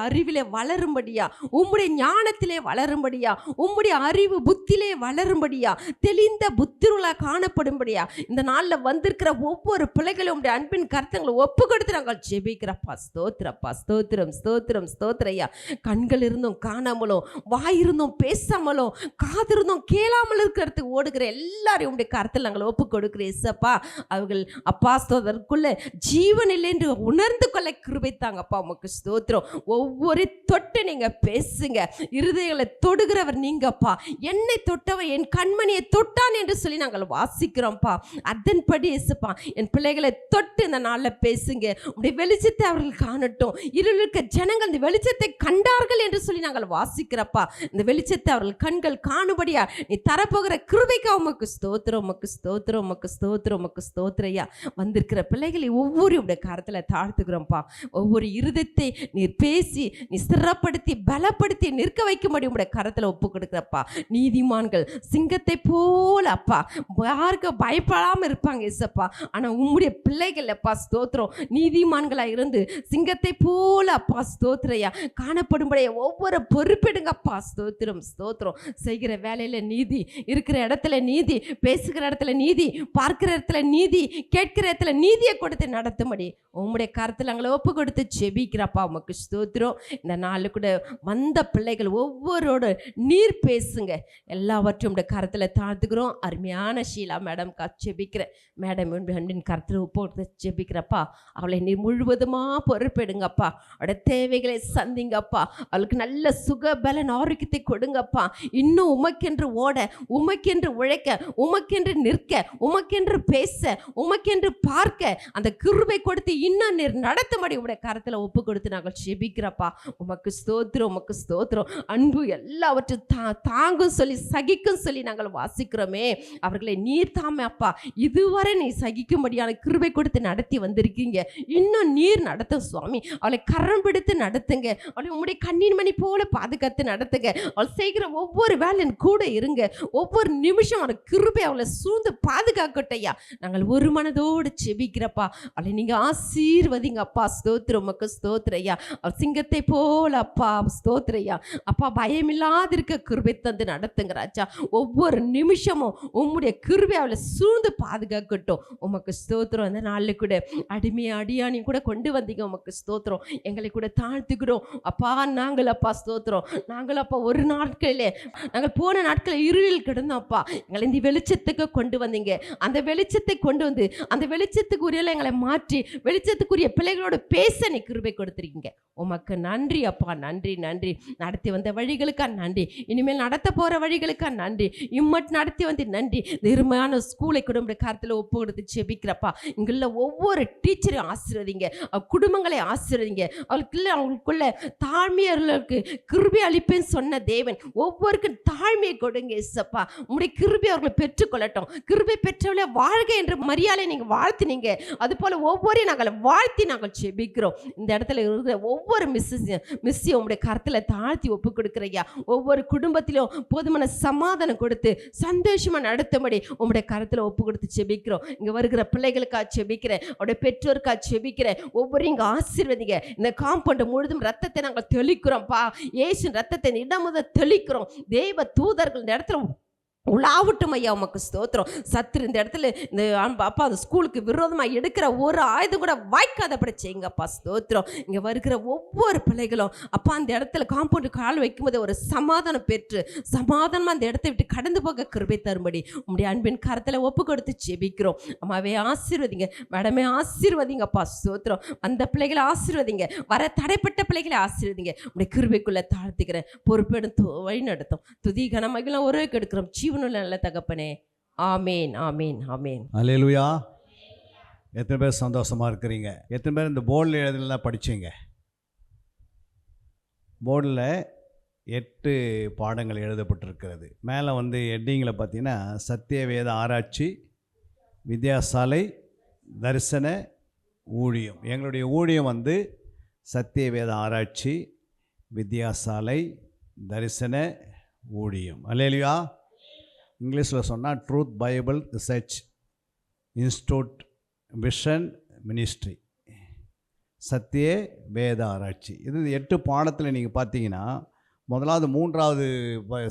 [SPEAKER 4] அறிவிலே வளரும்படியா, உம்முடைய ஞானத்திலே வளரும்படியா, உம்முடைய அறிவு புத்தியிலே வளரும்படியா, தெளிந்த புத்திருளா காணப்படும்படியா இந்த நாளில் வந்திருக்கிற ஒவ்வொரு பிள்ளைகளும் உம்முடைய அன்பின் கருத்துங்களை ஒப்பு கொடுத்து நாங்கள் ஜெபிக்கிறப்பா. ஸ்தோத்திரப்பா. ஸ்தோத்திரம் ஸ்தோத்திரம் ஸ்தோத்திரையா. கண்கள் இருந்தும் காணாமலும், வாயிருந்தும் பேசாமலும், காது இருந்தும் கேளாமல் இருக்கிறதுக்கு ஓடுகிற எல்லாரையும் உம்முடைய கருத்தில் நாங்கள் ஒப்பு கொடுக்கிறேன் ஏசப்பா. அவர்கள் அப்பா ஸ்தோதற்குள்ள ஜீவன் இல்லை என்று உணர்ந்து கொள்ள கிருபைத்தாங்கப்பா. உமக்கு ஸ்தோத்திரம். ஒவ்வொரு தொட்டு நீங்க பேசுங்க. இருதயங்களை தொடுகிறவர் நீங்கப்பா. என்னை தொட்டவன் என் கண்மணியை தொட்டான் என்று சொல்லி நாங்கள் வாசிக்கிறோம்ப்பா. அதன்படி இயேசுப்பா என் பிள்ளைகளை தொட்டு இந்த நாளில் பேசுங்க. உடைய வெளிச்சத்தை அவர்கள் காணட்டும். இருளுக்கு ஜனங்கள் இந்த வெளிச்சத்தை கண்டார்கள் என்று சொல்லி நாங்கள் வாசிக்கிறப்பா. இந்த வெளிச்சத்தை அவர்கள் கண்கள் காணும்படியா நீ தரப்போகிற கிருபைக்கு உமக்கு ஸ்தோத்திரம், உமக்கு ஸ்தோத்திரம், உமக்கு ஸ்தோத்திரம், உமக்கு ஸ்தோத்திரையா. வந்திருக்கிற பிள்ளைகளை ஒவ்வொரு உடைய கரத்தில் தாழ்த்துக்கிறோம்ப்பா. ஒவ்வொரு இருதயத்தை நீர் பேசி நீ ஸ்திரப்படுத்தி பலப்படுத்தி நிற்க வைக்கும்படி உடைய கரத்தில் ஒப்பு கொடுக்கிறப்பா. நீதிமான்கள் சிங்கத்தை போல அப்பா யாருக்கு பயப்படாமல் இருப்பாங்க ஏசப்பா. ஆனால் உம்முடைய பிள்ளைகள் அப்பா ஸ்தோத்திரம் நீதிமான்களாக இருந்து சிங்கத்தை போல அப்பா ஸ்தோத்திரையா காணப்படும்படிய ஒவ்வொரு பொறுப்பெடுங்கப்பா. ஸ்தோத்திரம் ஸ்தோத்திரம். செய்கிற வேலையில் நீதி, இருக்கிற இடத்துல நீதி, பேசுகிற இடத்துல நீதி, பார்க்கிற இடத்துல நீதி, கேட்கிற இடத்துல நீதியை கொடுத்து நடத்தும்படி உம்முடைய கரத்தில் நாங்களை ஒப்பு கொடுத்து செபிக்கிறப்பா. உமக்கு ஸ்தோத்திரம். இந்த நாள் கூட வந்த பிள்ளைகள் ஒவ்வொருவோடு நீர் பேசுங்க. எல்லாவற்றையும் உடைய கரத்தில் தாழ்த்துக்கிறோம். அருமையான ஷீலா மேடம் செபிக்கிறேன். மேடம் அன்பின் கரத்தில் ஒப்பு செபிக்கிறப்பா. அவளை நீர் முழுவதுமாக பொறுப்பெடுங்கப்பா. அவளுடைய தேவைகளை சந்திங்கப்பா. அவளுக்கு நல்ல சுக பலன் ஆரோக்கியத்தை கொடுங்கப்பா. இன்னும் உமக்கென்று ஓட, உமக்கென்று உழைக்க, உமக்கென்று நிற்க, உமக்கென்று பேச, உமக்கென்று பார்க்க அந்த கிருபை கொடுத்து இன்னும் நீர் நடத்தும்படி உடைய கரத்தில் ஒப்பு கொடுத்து நாங்கள் செபிக்கிறப்பா. உமக்கு ஸ்தோத்திரம், உமக்கு ஸ்தோத்திரம். அன்பு எல்லாவற்றையும் தாங்கும் சொல்லி சகிக்கும் சொல்லி நாங்கள் வாசிக்கிறோமே. அவர்களை நீர் தாமே அப்பா இதுவரை நீ சகிக்கும்படியான கிருபை கொடுத்து நடத்தி வந்திருக்கீங்க. இன்னும் நீர் நடத்தும் சுவாமி. அவளை கரம் பிடித்து நடத்துங்க. அவளை உங்களுடைய கண்ணீர் மணி போல பாதுகாத்து நடத்துங்க. அவள் செய்கிற ஒவ்வொரு வேலையும் கூட இருங்க. ஒவ்வொரு நிமிஷம் அவளை கிருபை அவளை சூழ்ந்து பாதுகாக்கட்டையா. நாங்கள் ஒரு மனதோடு செபிக்கிறப்பா. அவளை நீங்க ஆசீர்வதிங்க அப்பா. ஸ்தோத்திரம், உமக்கு ஸ்தோத்திரையா. அவள் சிங்கத்தை போல அப்பா ஸ்தோத்திரையா. அப்பா பயமில்லாத இருக்க கிருபை தந்து நடத்துங்க ராஜா. ஒவ்வொரு நிமிஷமும் உம்முடைய கிருபை அவளை சூழ்ந்து பாதுகாக்கட்டும். உமக்கு ஸ்தோத்திரம். அந்த நாளில் கூட அடிமையை அடியானி கூட கொண்டு வந்தீங்க. உமக்கு ஸ்தோத்திரம். எங்களை கூட தாழ்த்துக்கிறோம் அப்பா. நாங்கள் அப்பா ஸ்தோத்திரம். நாங்கள் அப்பா ஒரு நாட்களிலே நாங்கள் போன நாட்களில் இருளில் கிடந்தோம்ப்பா. எங்களை இந்த வெளிச்சத்துக்கு கொண்டு வந்தீங்க. அந்த வெளிச்சத்தை கொண்டு வந்து அந்த வெளிச்சத்துக்குரிய எங்களை மாற்றி வெளிச்சத்துக்குரிய பிள்ளைகளோட பேச நீ கிருபை கொடுத்துருக்கீங்க. உமக்கு நன்றி அப்பா. நன்றி நன்றி. நடத்தி வந்த வழிகளுக்கா நன்றி. இனிமேல் நடத்த போகிற வழிகளுக்கா நன்றி. இம்மட்டு நடத்தி வந்து நன்றி. நிர்மையான ஸ்கூலை குடும்ப காலத்தில் ஒப்பு கொடுத்து செபிக்கிறப்பா. இங்குள்ள ஒவ்வொரு டீச்சரையும் ஆசீர்வதிங்க. குடும்பங்களை ஆசீர்வதிங்க. அவங்களுக்குள்ள தாழ்மையர்களுக்கு கிருபை அளிப்பேன்னு சொன்ன தேவன் ஒவ்வொருக்கும் தாழ்மையை கொடுங்க இசப்பா. உங்களுடைய கிருபை அவர்களை பெற்றுக்கொள்ளட்டும். கிருபை பெற்றவளை வாழ்க என்ற மரியாதை நீங்கள் வாழ்த்தினீங்க. அதுபோல் ஒவ்வொரு நாங்கள் வாழ்த்தி நாங்கள் செபிக்கிறோம். இந்த இடத்துல இருக்கிற ஒவ்வொரு மிஸ்ஸையும் உங்களுடைய கருத்தில் தாழ்த்தி ஒப்பு கொடுக்குறையா. ஒவ்வொரு குடும்பத்திலும் போதுமான சமாதானம் கொடுத்து சந்தோஷமாக நடத்தும்படி உங்களுடைய கருத்தில் ஒப்பு கொடுத்து செபிக்கிறோம். இங்கே வருகிற பிள்ளைகளுக்காக செபிக்கிறேன். அவருடைய பெற்றோருக்காக செபிக்கிறேன். ஒவ்வொரு இங்கே ஆசீர்வதிங்க. இந்த காம்பவுண்ட் முழுதும் ரத்தத்தை நாங்கள் தெளிக்கிறோம்ப்பா. இயேசு ரத்தத்தை இடம் முதல் தெளிக்கிறோம். தேவ தூதர்கள் இந்த இடத்துல உலாவட்டும் ஐயா, உமக்கு ஸ்தோத்திரம். சத்துரு இந்த இடத்துல இந்த அப்பா அந்த ஸ்கூலுக்கு விரோதமாக எடுக்கிற ஒரு ஆயுதம் கூட வாய்க்காதபடி செய்யுங்கப்பா, ஸ்தோத்திரம். இங்கே வருகிற ஒவ்வொரு பிள்ளைகளும் அப்பா அந்த இடத்துல காம்பவுண்டு கால் வைக்கும்போது ஒரு சமாதானம் பெற்று சமாதானமாக அந்த இடத்தை விட்டு கடந்து போக கிருபை தரும்படி உங்களுடைய அன்பின் கரத்தில் ஒப்பு கொடுத்து ஜெபிக்கிறோம். அம்மாவே ஆசீர்வதிங்க, மேடமே ஆசீர்வதிங்கப்பா, ஸ்தோத்திரம். அந்த பிள்ளைகளை ஆசீர்வதிங்க, வர தடைப்பட்ட பிள்ளைகளை ஆசீர்வதிங்க. உங்களுடைய கிருபைக்குள்ளே தாழ்த்துக்கிறேன், பொறுப்பெடுத்து வழி நடத்தும். துதி கனமகிழம் ஒரே கெடுக்கிறோம் ஜீவனுள்ள நல்ல தகப்பனே. ஆமேன், ஆமேன், ஆமேன்.
[SPEAKER 6] அல்லேலூயா. எத்தனை பேர் சந்தோஷமாக இருக்கிறீங்க? எத்தனை பேர் இந்த போர்டில் எழுதுலாம் படிச்சீங்க? போர்டில் 8 பாடங்கள் எழுதப்பட்டிருக்கிறது. மேலே வந்து ஹெட்டிங்கில் பார்த்தீங்கன்னா சத்தியவேத ஆராய்ச்சி, வித்யாசாலை, தரிசன ஊழியம். எங்களுடைய ஊழியம் வந்து சத்தியவேத ஆராய்ச்சி, வித்யாசாலை, தரிசன ஊழியம். அல்லேலூயா. இங்கிலீஷில் சொன்னால் truth Bible research institute vision ministry, சத்திய வேத ஆராய்ச்சி. இது 8 பாடத்தில் நீங்கள் பார்த்தீங்கன்னா முதலாவது 3வது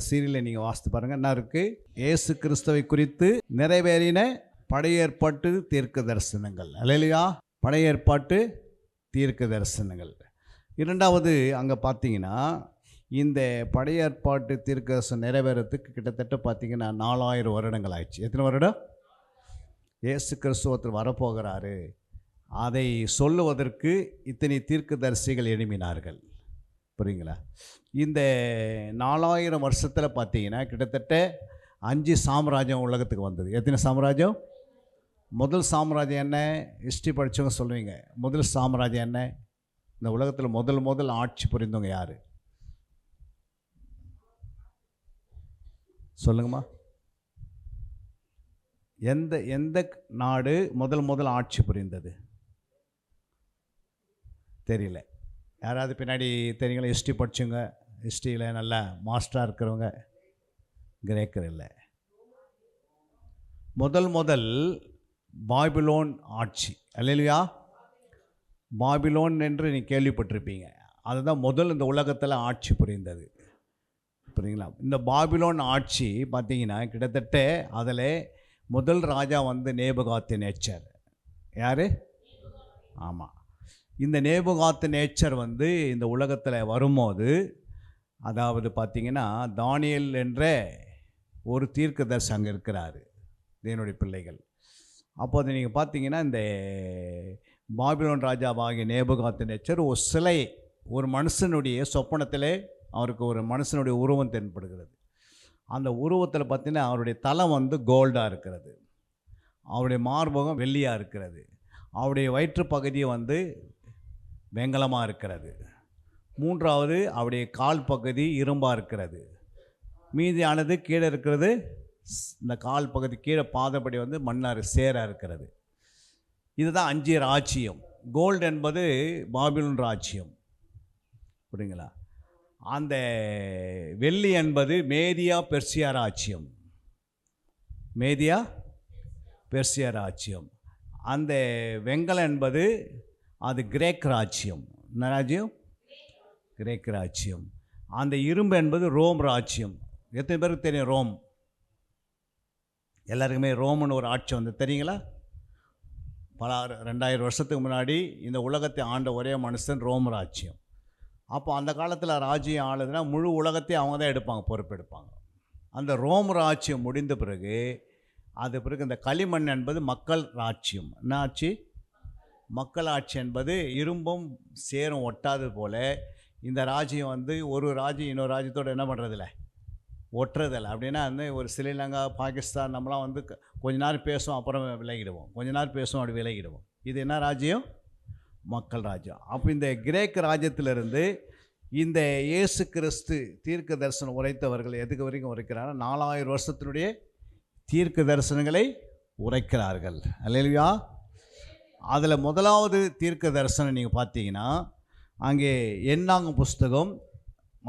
[SPEAKER 6] சீரியலை நீங்கள் வாசித்து பாருங்கள். என்ன இருக்குது? இயேசு கிறிஸ்துவை குறித்து நிறைவேறின பழைய ஏற்பாட்டு தீர்க்க தரிசனங்கள். அல்லேலூயா. பழைய ஏற்பாட்டு தீர்க்க தரிசனங்கள். 2வது அங்கே பார்த்தீங்கன்னா இந்த பழைய ஏற்பாட்டு தீர்க்கதரிசனம் நிறைவேறத்துக்கு கிட்டத்தட்ட பார்த்தீங்கன்னா 4000 வருடங்கள் ஆயிடுச்சு. எத்தனை வருடம்? இயேசு கிறிஸ்துவத்தில் வரப்போகிறாரு, அதை சொல்லுவதற்கு இத்தனை தீர்க்கதரிசிகள் எழுப்பினார்கள். புரியுங்களா? இந்த 4000 வருஷத்தில் பார்த்தீங்கன்னா கிட்டத்தட்ட 5 சாம்ராஜ்யம் உலகத்துக்கு வந்தது. எத்தனை சாம்ராஜ்யம்? முதல் சாம்ராஜ்யம் என்ன? ஹிஸ்ட்ரி படித்தவங்க சொல்லுவீங்க. முதல் சாம்ராஜ்யம் என்ன? இந்த உலகத்தில் முதல் ஆட்சி புரிந்தவங்க யார் சொல்லுங்கம்மா? எந்த நாடு முதல் ஆட்சி புரிந்தது? தெரியல. யாராவது பின்னாடி தெரியுங்களா? ஹிஸ்ட்ரி படிச்சுங்க, ஹிஸ்ட்ரியில் நல்லா மாஸ்டராக இருக்கிறவங்க. கிரேக்கர் இல்லை. முதல் பாபிலோன் ஆட்சி. அல்லேலூயா. பாபிலோன் என்று நீ கேள்விப்பட்டிருப்பீங்க. அதுதான் முதல் இந்த உலகத்தில் ஆட்சி புரிந்தது. புரியுங்களா? இந்த பாபிலோன் ஆட்சி பார்த்தீங்கன்னா கிட்டத்தட்ட அதில் முதல் ராஜா வந்து நேபுகாத்நேச்சர். யார்? ஆமாம். இந்த நேபுகாத்நேச்சர் வந்து இந்த உலகத்தில் வரும்போது, அதாவது பார்த்தீங்கன்னா தானியேல் என்ற ஒரு தீர்க்கதரிசி அங்கே இருக்கிறார், தேவனுடைய பிள்ளைகள். அப்போ அதை நீங்கள் பார்த்தீங்கன்னா இந்த பாபிலோன் ராஜாவாகிய நேபுகாத்நேச்சர் ஒரு சிலை, ஒரு மனுஷனுடைய சொப்பனத்திலே அவருக்கு ஒரு மனுஷனுடைய உருவம் தென்படுகிறது. அந்த உருவத்தில் பார்த்தீங்கன்னா அவருடைய தலை வந்து கோல்டாக இருக்கிறது, அவருடைய மார்பகம் வெள்ளியாக இருக்கிறது, அவருடைய வயிற்று பகுதி வந்து வெங்கலமாக இருக்கிறது, 3வது அவருடைய கால் பகுதி இரும்பாக இருக்கிறது, மீதியானது கீழே இருக்கிறது இந்த கால் பகுதி கீழே பாதப்படி வந்து மண்ணாறு சேராக இருக்கிறது. இதுதான் 5 ராஜ்யம். கோல்டு என்பது பாபிலோன் ராஜ்யம். புரியுங்களா? அந்த வெள்ளி என்பது மேதியா பெர்சியா ராஜ்யம். மேதியா பெர்சியா ராஜ்யம். அந்த வெங்கலம் என்பது அது கிரேக் ராஜ்யம். என்ன ராஜ்யம்? கிரேக் ராஜ்யம். அந்த இரும்பு என்பது ரோம் ராஜ்யம். எத்தனை பேருக்கு தெரியும் ரோம்? எல்லாருக்குமே ரோம்னு ஒரு ஆட்சி வந்து தெரியுங்களா? பல 2000 வருஷத்துக்கு முன்னாடி இந்த உலகத்தை ஆண்ட ஒரே மனுஷன் ரோம் ராஜ்யம். அப்போ அந்த காலத்தில் ராஜ்யம் ஆளுதுன்னா முழு உலகத்தையும் அவங்க தான் எடுப்பாங்க, பொறுப்பெடுப்பாங்க. அந்த ரோம் ராஜ்யம் முடிந்த பிறகு இந்த களிமண் என்பது மக்கள் ராஜ்யம். என்ன ஆட்சி? மக்கள் ஆட்சி என்பது இரும்பும் சேரும் ஒட்டாது போல இந்த ராஜ்யம் வந்து ஒரு ராஜ்யம் இன்னொரு ராஜ்யத்தோடு என்ன பண்ணுறதில்ல, ஒட்டுறதில்லை. அப்படின்னா வந்து ஒரு ஸ்ரீலங்கா, பாகிஸ்தான் நம்மளாம் வந்து கொஞ்ச நேரம் பேசுவோம், அப்புறம் விலகிடுவோம், கொஞ்ச நேரம் பேசுவோம், அப்படி விலகிடுவோம். இது என்ன ராஜ்யம்? மக்கள் ராஜ்யம். அப்போ இந்த கிரேக்க ராஜ்யத்திலிருந்து இந்த இயேசு கிறிஸ்து தீர்க்க தரிசனம் உரைத்தவர்கள் எதுக்கு வரைக்கும் உரைக்கிறாங்க? 4000 வருஷத்தினுடைய தீர்க்க தரிசனங்களை உரைக்கிறார்கள். அல்லேலூயா. அதில் முதலாவது தீர்க்க தரிசனம் நீங்கள் பார்த்தீங்கன்னா அங்கே எண்ணாங்க புஸ்தகம்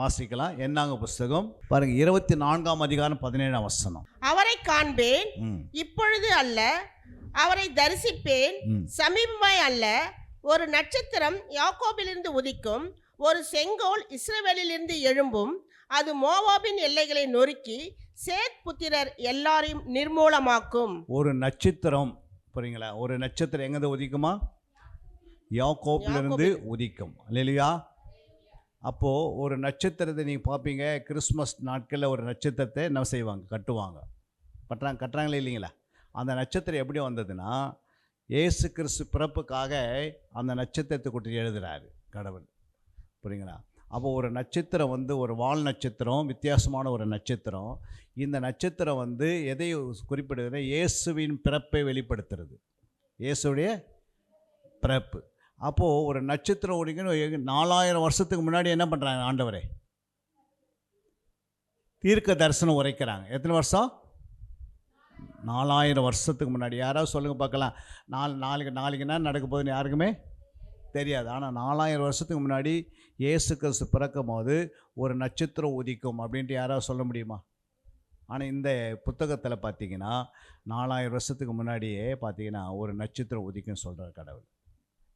[SPEAKER 6] வாசிக்கலாம். எண்ணாங்க புஸ்தகம் பாருங்க, 24ஆம் அதிகாரம் 17ஆம் வசனம்.
[SPEAKER 7] அவரை காண்பேன், இப்பொழுது அல்ல, அவரை தரிசிப்பேன், சமீபமாய் அல்ல. ஒரு நட்சத்திரம் யாக்கோபிலிருந்து உதிக்கும், ஒரு செங்கோல் இஸ்ரவேலிலிருந்து எழும்பும். அது மோவாபின் எல்லைகளை நொறுக்கி சேத் புத்திரர் எல்லாரையும் நிர்மூலமாக்கும்.
[SPEAKER 6] ஒரு நட்சத்திரம், புரியுங்களா, ஒரு நட்சத்திரம் எங்கேருந்து உதிக்குமா? யாக்கோப்பிலிருந்து உதிக்கும். அல்லேலூயா. அப்போது ஒரு நட்சத்திரத்தை நீங்கள் பார்ப்பீங்க, கிறிஸ்மஸ் நாட்களில் ஒரு நட்சத்திரத்தை என்ன செய்வாங்க? கட்டுவாங்க. கட்டுறாங்களே இல்லைங்களா? அந்த நட்சத்திரம் எப்படி வந்ததுன்னா, இயேசு கிறிஸ்து பிறப்புக்காக அந்த நட்சத்திரத்தை கொடுத்து எழுதுகிறாரு கடவுள், புரியுங்களா? அப்போ ஒரு நட்சத்திரம் வந்து ஒரு வால் நட்சத்திரம், வித்தியாசமான ஒரு நட்சத்திரம். இந்த நட்சத்திரம் வந்து எதை குறிப்பிடுகிறது? இயேசுவின் பிறப்பை வெளிப்படுத்துறது, இயேசுடைய பிறப்பு. அப்போது ஒரு நட்சத்திரம் ஒடிக்கணும். 4000 வருஷத்துக்கு முன்னாடி என்ன பண்ணுறாங்க? ஆண்டவரே தீர்க்க தரிசனம் உரைக்கிறாங்க. எத்தனை வருஷம்? 4000 வருஷத்துக்கு முன்னாடி. யாராவது சொல்லுங்கள் பார்க்கலாம். நாளைக்கு என்ன நடக்க போகுதுன்னு யாருக்குமே தெரியாது. ஆனால் 4000 வருஷத்துக்கு முன்னாடி இயேசு கிறிஸ்து பிறக்கும் போது ஒரு நட்சத்திரம் உதிக்கும் அப்படின்ட்டு யாராவது சொல்ல முடியுமா? ஆனால் இந்த புத்தகத்தில் பார்த்தீங்கன்னா 4000 வருஷத்துக்கு முன்னாடியே பார்த்தீங்கன்னா ஒரு நட்சத்திரம் உதிக்கும்னு சொல்கிறார் கடவுள்.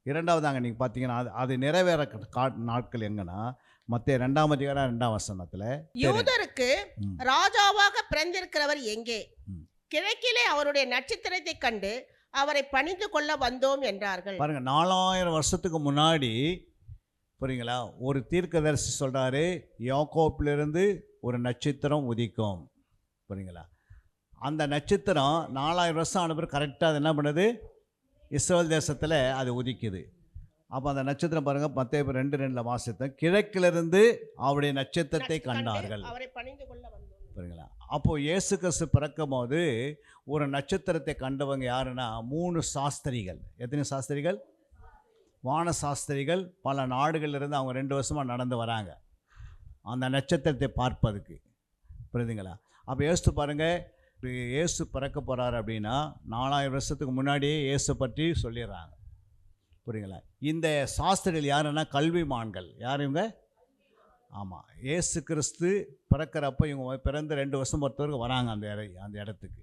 [SPEAKER 6] இரண்டாவதாங்க நீங்கள் பார்த்தீங்கன்னா அது நிறைவேற நாட்கள் எங்கன்னா மத்திய 2ஆம் அதிகாரம் 2ஆம் வசனத்தில்,
[SPEAKER 7] யூதருக்கு ராஜாவாக பிறந்திருக்கிறவர் எங்கே? கிழக்கிலே அவருடைய நட்சத்திரத்தை கண்டு அவரை பணிந்து கொள்ள வந்தோம் என்றார்கள்.
[SPEAKER 6] பாருங்கள், 4000 வருஷத்துக்கு முன்னாடி, புரியுங்களா, ஒரு தீர்க்கதரிசி சொல்கிறாரு, யாக்கோப்பிலிருந்து ஒரு நட்சத்திரம் உதிக்கும், புரியுங்களா? அந்த நட்சத்திரம் 4000 வருஷம் ஆன பிறகு கரெக்டாக அது என்ன பண்ணுது? இஸ்ரவேல் தேசத்தில் அது உதிக்குது. அப்போ அந்த நட்சத்திரம் பாருங்கள், மத்தேயு 2:2 வாசித்தோம், கிழக்கிலிருந்து அவருடைய நட்சத்திரத்தை கண்டார்கள்,
[SPEAKER 7] அவரை பணிந்து கொள்ள வந்தோம்,
[SPEAKER 6] புரியுங்களா? அப்போது இயேசு கிறிஸ்து பிறக்கும் போது ஒரு நட்சத்திரத்தை கண்டவங்க யாருன்னா 3 சாஸ்திரிகள். எத்தனை சாஸ்திரிகள்? வான சாஸ்திரிகள். பல நாடுகளிலிருந்து அவங்க 2 வருஷமாக நடந்து வராங்க அந்த நட்சத்திரத்தை பார்ப்பதுக்கு, புரியுதுங்களா? அப்போ யோசித்து பாருங்கள், இயேசு பிறக்க போகிறார் அப்படின்னா 4000 வருஷத்துக்கு முன்னாடியே இயேசு பற்றி சொல்லிடுறாங்க, புரியுங்களா? இந்த சாஸ்திரிகள் யாருன்னா கல்விமான்கள். யார் இவங்க? ஆமாம், இயேசு கிறிஸ்து பிறக்கிறப்ப இவங்க பிறந்து 2 வருஷம் பொறுத்தவரைக்கும் வராங்க அந்த இடத்துக்கு.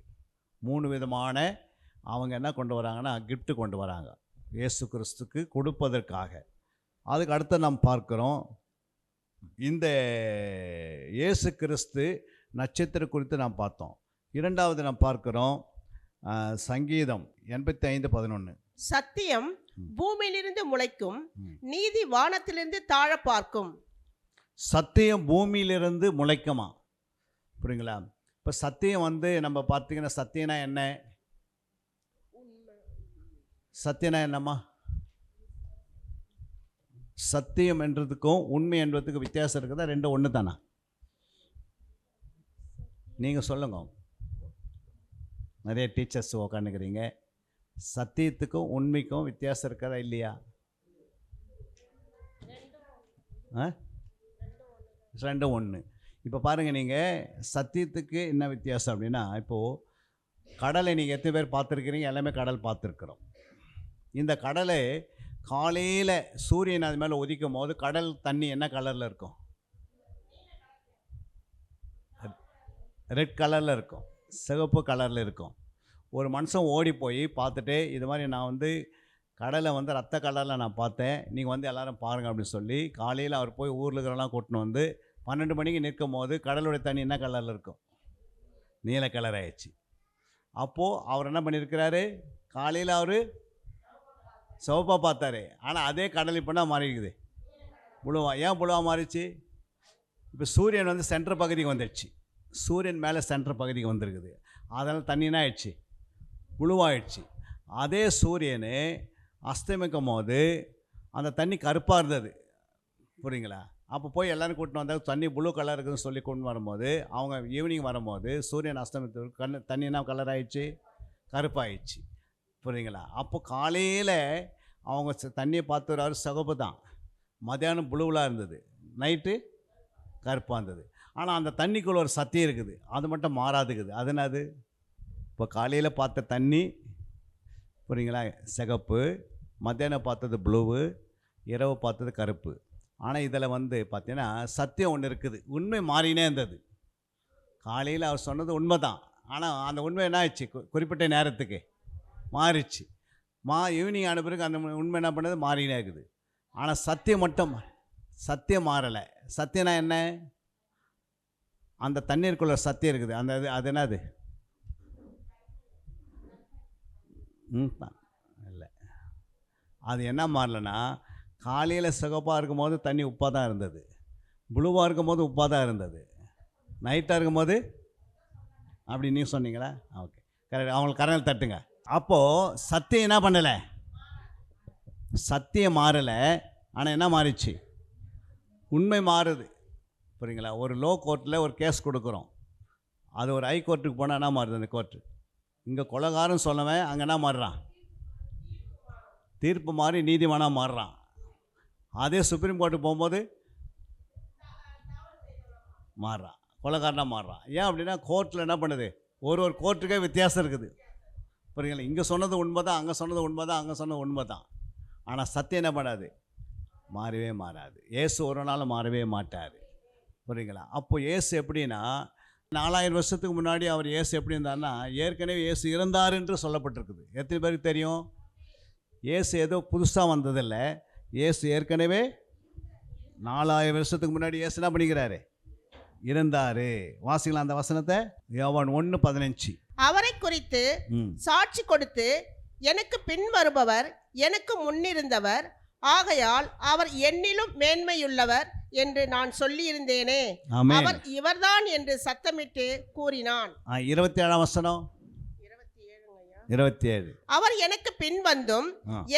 [SPEAKER 6] 3 விதமான அவங்க என்ன கொண்டு வராங்கன்னா கிஃப்ட்டு கொண்டு வராங்க இயேசு கிறிஸ்துக்கு கொடுப்பதற்காக. அதுக்கு அடுத்து நாம் பார்க்குறோம், இந்த இயேசு கிறிஸ்து நட்சத்திரம் குறித்து நாம் பார்த்தோம். இரண்டாவது நாம் பார்க்கிறோம் சங்கீதம் 85:11.
[SPEAKER 7] சத்தியம் பூமியிலிருந்து முளைக்கும், நீதி வானத்திலிருந்து தாழ பார்க்கும்.
[SPEAKER 6] சத்தியம் பூமியிலிருந்து முளைக்குமா? புரியுங்களா? இப்போ சத்தியம் வந்து நம்ம பார்த்தீங்கன்னா சத்தியனா என்ன? சத்தியனா என்னம்மா? சத்தியம் என்றதுக்கும் உண்மை என்பதுக்கும் வித்தியாசம் இருக்குதா? 2 ஒன்று தானா? நீங்கள் சொல்லுங்க. நிறைய டீச்சர்ஸ் உக்காந்துக்கிறீங்க. சத்தியத்துக்கும் உண்மைக்கும் வித்தியாசம் இருக்கிறதா இல்லையா? 2 ஒன்று. இப்போ பாருங்கள், நீங்கள் சத்தியத்துக்கு என்ன வித்தியாசம் அப்படின்னா, இப்போது கடலை நீங்கள் எத்தனை பேர் பார்த்துருக்கிறீங்க? எல்லாமே கடல் பார்த்துருக்குறோம். இந்த கடலை காலையில் சூரியன் அது மேலே உதிக்கும் போது கடல் தண்ணி என்ன கலரில் இருக்கும்? ரெட் கலரில் இருக்கும், சிவப்பு கலரில் இருக்கும். ஒரு மனுஷன் ஓடி போய் பார்த்துட்டு, இது மாதிரி நான் வந்து கடலை வந்து ரத்த கலரில் நான் பார்த்தேன், நீங்கள் வந்து எல்லோரும் பாருங்கள் அப்படின்னு சொல்லி காலையில் அவர் போய் ஊரில் இருக்கிறவங்களாம் கூட்டின்னு வந்து 12 மணிக்கு நிற்கும் போது கடலுடைய தண்ணி என்ன கலரில் இருக்கும்? நீல கலர் ஆயிடுச்சு. அப்போது அவர் என்ன பண்ணியிருக்கிறாரு? காலையில் அவர் சிவப்பாக பார்த்தாரு, ஆனால் அதே கடல் இப்போ தான் மாறிக்குது, புழுவா. ஏன் புழுவா மாறிச்சு? இப்போ சூரியன் வந்து சென்டர் பகுதிக்கு வந்துடுச்சு, சூரியன் மேலே சென்டர் பகுதிக்கு வந்துருக்குது, அதனால் தண்ணினா ஆயிடுச்சு, புழுவாயிடுச்சு. அதே சூரியன் அஸ்தமிக்கும் போது அந்த தண்ணி கருப்பாக இருந்தது, புரியுங்களா? அப்போ போய் எல்லோரும் கூட்டின்னு வந்தால் தண்ணி ப்ளூ கலர் இருக்குதுன்னு சொல்லி கொண்டு வரும்போது, அவங்க ஈவினிங் வரும்போது சூரியன் அஸ்தமித்து தண்ணி என்ன கலர் ஆயிடுச்சு? கருப்பாயிடுச்சு, புரியுங்களா? அப்போ காலையில் அவங்க தண்ணியை பார்த்து வர சிவப்பு தான், மத்தியானம் ப்ளூவெலாம் இருந்தது, நைட்டு கருப்பாக இருந்தது. ஆனால் அந்த தண்ணிக்குள்ளே ஒரு சத்தியம் இருக்குது, அது மட்டும் மாறாதுக்குது. அது என்னது? இப்போ காலையில் பார்த்த தண்ணி, புரியுங்களா, சிகப்பு, மத்தியானம் பார்த்தது ப்ளூவு, இரவு பார்த்தது கருப்பு. ஆனால் இதில் வந்து பார்த்தீங்கன்னா சத்தியம் ஒன்று இருக்குது, உண்மை மாறினே இருந்தது. காலையில் அவர் சொன்னது உண்மை தான், ஆனால் அந்த உண்மை என்ன ஆயிடுச்சு? குறிப்பிட்ட நேரத்துக்கு மாறிச்சு. ஈவினிங் ஆன பிறகு அந்த உண்மை என்ன பண்ணது? மாறினே இருக்குது. ஆனால் சத்தியம் மட்டும், சத்தியம் மாறலை. சத்தியம்னா என்ன? அந்த தண்ணீருக்குள்ள சத்தியம் இருக்குது. அந்த அது என்னது? இல்லை, அது என்ன மாறலன்னா, காலையில் சிகப்பாக இருக்கும்போது தண்ணி உப்பாக தான் இருந்தது, ப்ளூவாக இருக்கும்போது உப்பாக தான் இருந்தது, நைட்டாக இருக்கும்போது அப்படி நீ சொன்னீங்களா? Okay, correct. அவங்களுக்கு கரங்கள் தட்டுங்க. அப்போது சத்தியம் என்ன பண்ணலை? சத்தியம் மாறலை, ஆனால் என்ன மாறிச்சு? உண்மை மாறுது. புரியுங்களா? ஒரு லோ கோர்ட்டில் ஒரு கேஸ் கொடுக்குறோம், அது ஒரு ஹை கோர்ட்டுக்கு போனால் என்ன மாறுது? அந்த கோர்ட்டு இங்கே கொலைகாரன் சொல்லவன் அங்கே என்ன மாறுறான்? தீர்ப்பு மாறி நீதிமானாக மாறுறான். அதே சுப்ரீம் கோர்ட்டுக்கு போகும்போது மாறுறான், கொலைகாரனாக மாறுறான். ஏன் அப்படின்னா கோர்ட்டில் என்ன பண்ணுது? ஒரு கோர்ட்டுக்கே வித்தியாசம் இருக்குது. புரியுங்களா? இங்கே சொன்னது உண்மை தான், அங்கே சொன்னது உண்மை தான், அங்கே சொன்னது உண்மை தான். ஆனால் சத்தியம் என்ன பண்ணாது? மாறவே மாறாது. இயேசு ஒரு நாள் மாறவே மாட்டார். புரியுங்களா? அப்போது இயேசு எப்படின்னா, 4000 வருஷத்துக்கு முன்னாடி அவர் இயேசு எப்படி இருந்தார்னா, ஏற்கனவே இயேசு இருந்தார் என்று சொல்லப்பட்டிருக்குது. எத்தனை பேருக்கு தெரியும்? இயேசு ஏதோ புதுசாக வந்ததில்லை, இயேசு ஏற்கனவே 4000 வருஷத்துக்கு முன்னாடி இயேசு என்ன பண்ணிக்கிறாரு? இருந்தார். வாசிக்கலாம் அந்த வசனத்தை, யோவான் 1:15.
[SPEAKER 7] அவரை குறித்து சாட்சி கொடுத்து, எனக்கு பின் வருபவர் எனக்கு முன்னிருந்தவர், ஆகையால் அவர் என்னிலும் மேன்மையுள்ளவர் என்று நான் சொல்லியிருந்தேனே, அவர் இவர்தான் என்று சத்தமிட்டு கூறினான்.
[SPEAKER 6] 27ஆம் வசனம். 27.
[SPEAKER 7] அவர் எனக்கு பின் வந்தும்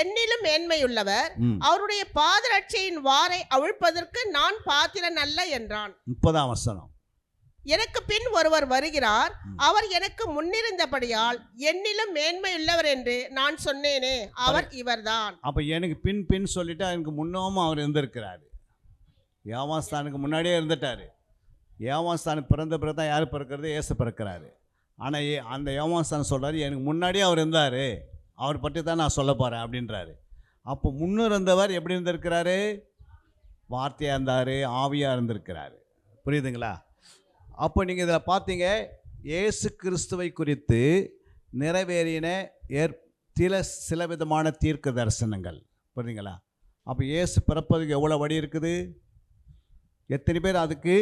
[SPEAKER 7] என்னிலும் மேன்மையுள்ளவர், அவருடைய பாதரட்சையின் வாரை அவிழ்ப்பதற்கு நான் பாத்திரன் அல்ல என்றான்.
[SPEAKER 6] 30ஆம் வசனம்.
[SPEAKER 7] எனக்கு பின் ஒருவர் வருகிறார், அவர் எனக்கு முன்னிருந்தபடியால் என்னிலும் மேன்மையுள்ளவர் என்று நான் சொன்னேனே, அவர் இவர்தான்.
[SPEAKER 6] அப்போ எனக்கு பின் சொல்லிட்டு எனக்கு முன்னோமும் அவர் இருந்திருக்கிறாரு. யோவான்ஸ்தானுக்கு முன்னாடியே இருந்துட்டார். யோவான்ஸ்தானுக்கு பிறந்த பிறகு தான் யார் பிறக்கிறது? இயேசு பிறக்கிறாரு. ஆனால் அந்த யோவான்ஸ்தான் சொல்கிறாரு, எனக்கு முன்னாடியே அவர் இருந்தார், அவர் பற்றி தான் நான் சொல்ல போகிறேன் அப்படின்றாரு. அப்போ முன்னிருந்தவர் எப்படி இருந்திருக்கிறாரு? வார்த்தையாக இருந்தார், ஆவியாக இருந்திருக்கிறாரு. புரியுதுங்களா? அப்போ நீங்கள் இதில் பார்த்தீங்க, இயேசு கிறிஸ்துவை குறித்து நிறைவேறின சில விதமான தீர்க்க தரிசனங்கள். புரியுதுங்களா? அப்போ இயேசு பிறப்பதுக்கு எவ்வளோ வழி இருக்குது, எத்தனை பேர் அதுக்கு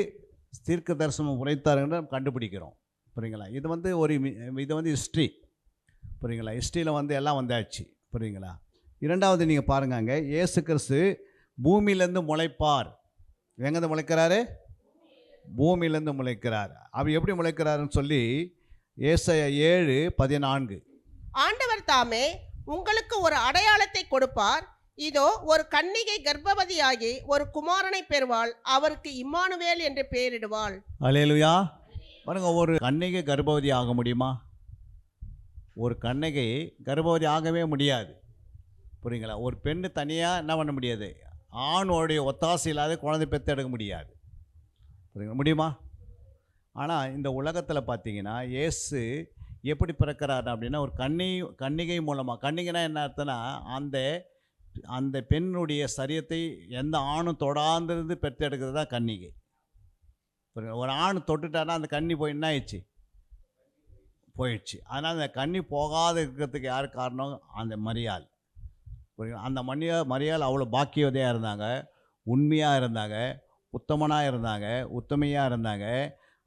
[SPEAKER 6] தீர்க்க தரிசனம் உரைத்தாருன்னு கண்டுபிடிக்கிறோம். புரியுங்களா? இது வந்து ஹிஸ்ட்ரி. புரியுங்களா? ஹிஸ்ட்ரியில் எல்லாம் வந்தாச்சு. புரியுங்களா? இரண்டாவது நீங்கள் பாருங்க, இயேசு கிறிஸ்து பூமியிலேருந்து முளைப்பார். எங்கேருந்து முளைக்கிறாரு? பூமியிலேருந்து முளைக்கிறார். அவர் எப்படி முளைக்கிறாருன்னு சொல்லி ஏசாயா 7:14.
[SPEAKER 7] ஆண்டவர் தாமே உங்களுக்கு ஒரு அடையாளத்தை கொடுப்பார், இதோ ஒரு கன்னிகை கர்ப்பவதியாகி ஒரு குமாரனை பெறுவாள், அவருக்கு இம்மானுவேல் என்று பெயரிடுவாள்.
[SPEAKER 6] அல்லேலூயா. பாருங்க, ஒரு கன்னிகை கர்ப்பவதி ஆக முடியுமா? ஒரு கன்னிகை கர்ப்பவதி ஆகவே முடியாது. புரியுங்களா? ஒரு பெண்ணு தனியாக என்ன பண்ண முடியாது? ஆணோடைய ஒத்தாசை இல்லாத குழந்தை பெற்றெடுக்க முடியாது. புரியுங்க? முடியுமா? ஆனால் இந்த உலகத்தில் பார்த்தீங்கன்னா இயேசு எப்படி பிறக்கிறார் அப்படின்னா, ஒரு கன்னிகை மூலமாக. கன்னிகைனா என்ன அர்த்தம்னா, அந்த பெண்ணுடைய சரீரத்தை எந்த ஆணும் தொடாந்திருந்து பெற்றெடுக்கிறது தான் கன்னிகை. ஒரு ஆண் தொட்டுட்டானா அந்த கன்னி போய் என்ன ஆயிடுச்சு? போயிடுச்சு. அதனால் அந்த கன்னி போகாத இருக்கிறதுக்கு யார் காரணம்? அந்த மரியாள். புரியுங்க? அந்த மரியாள் அவ்வளோ பாக்கியவதையாக இருந்தாங்க, உண்மையாக இருந்தாங்க, உத்தமனாக இருந்தாங்க, உத்தமையாக இருந்தாங்க.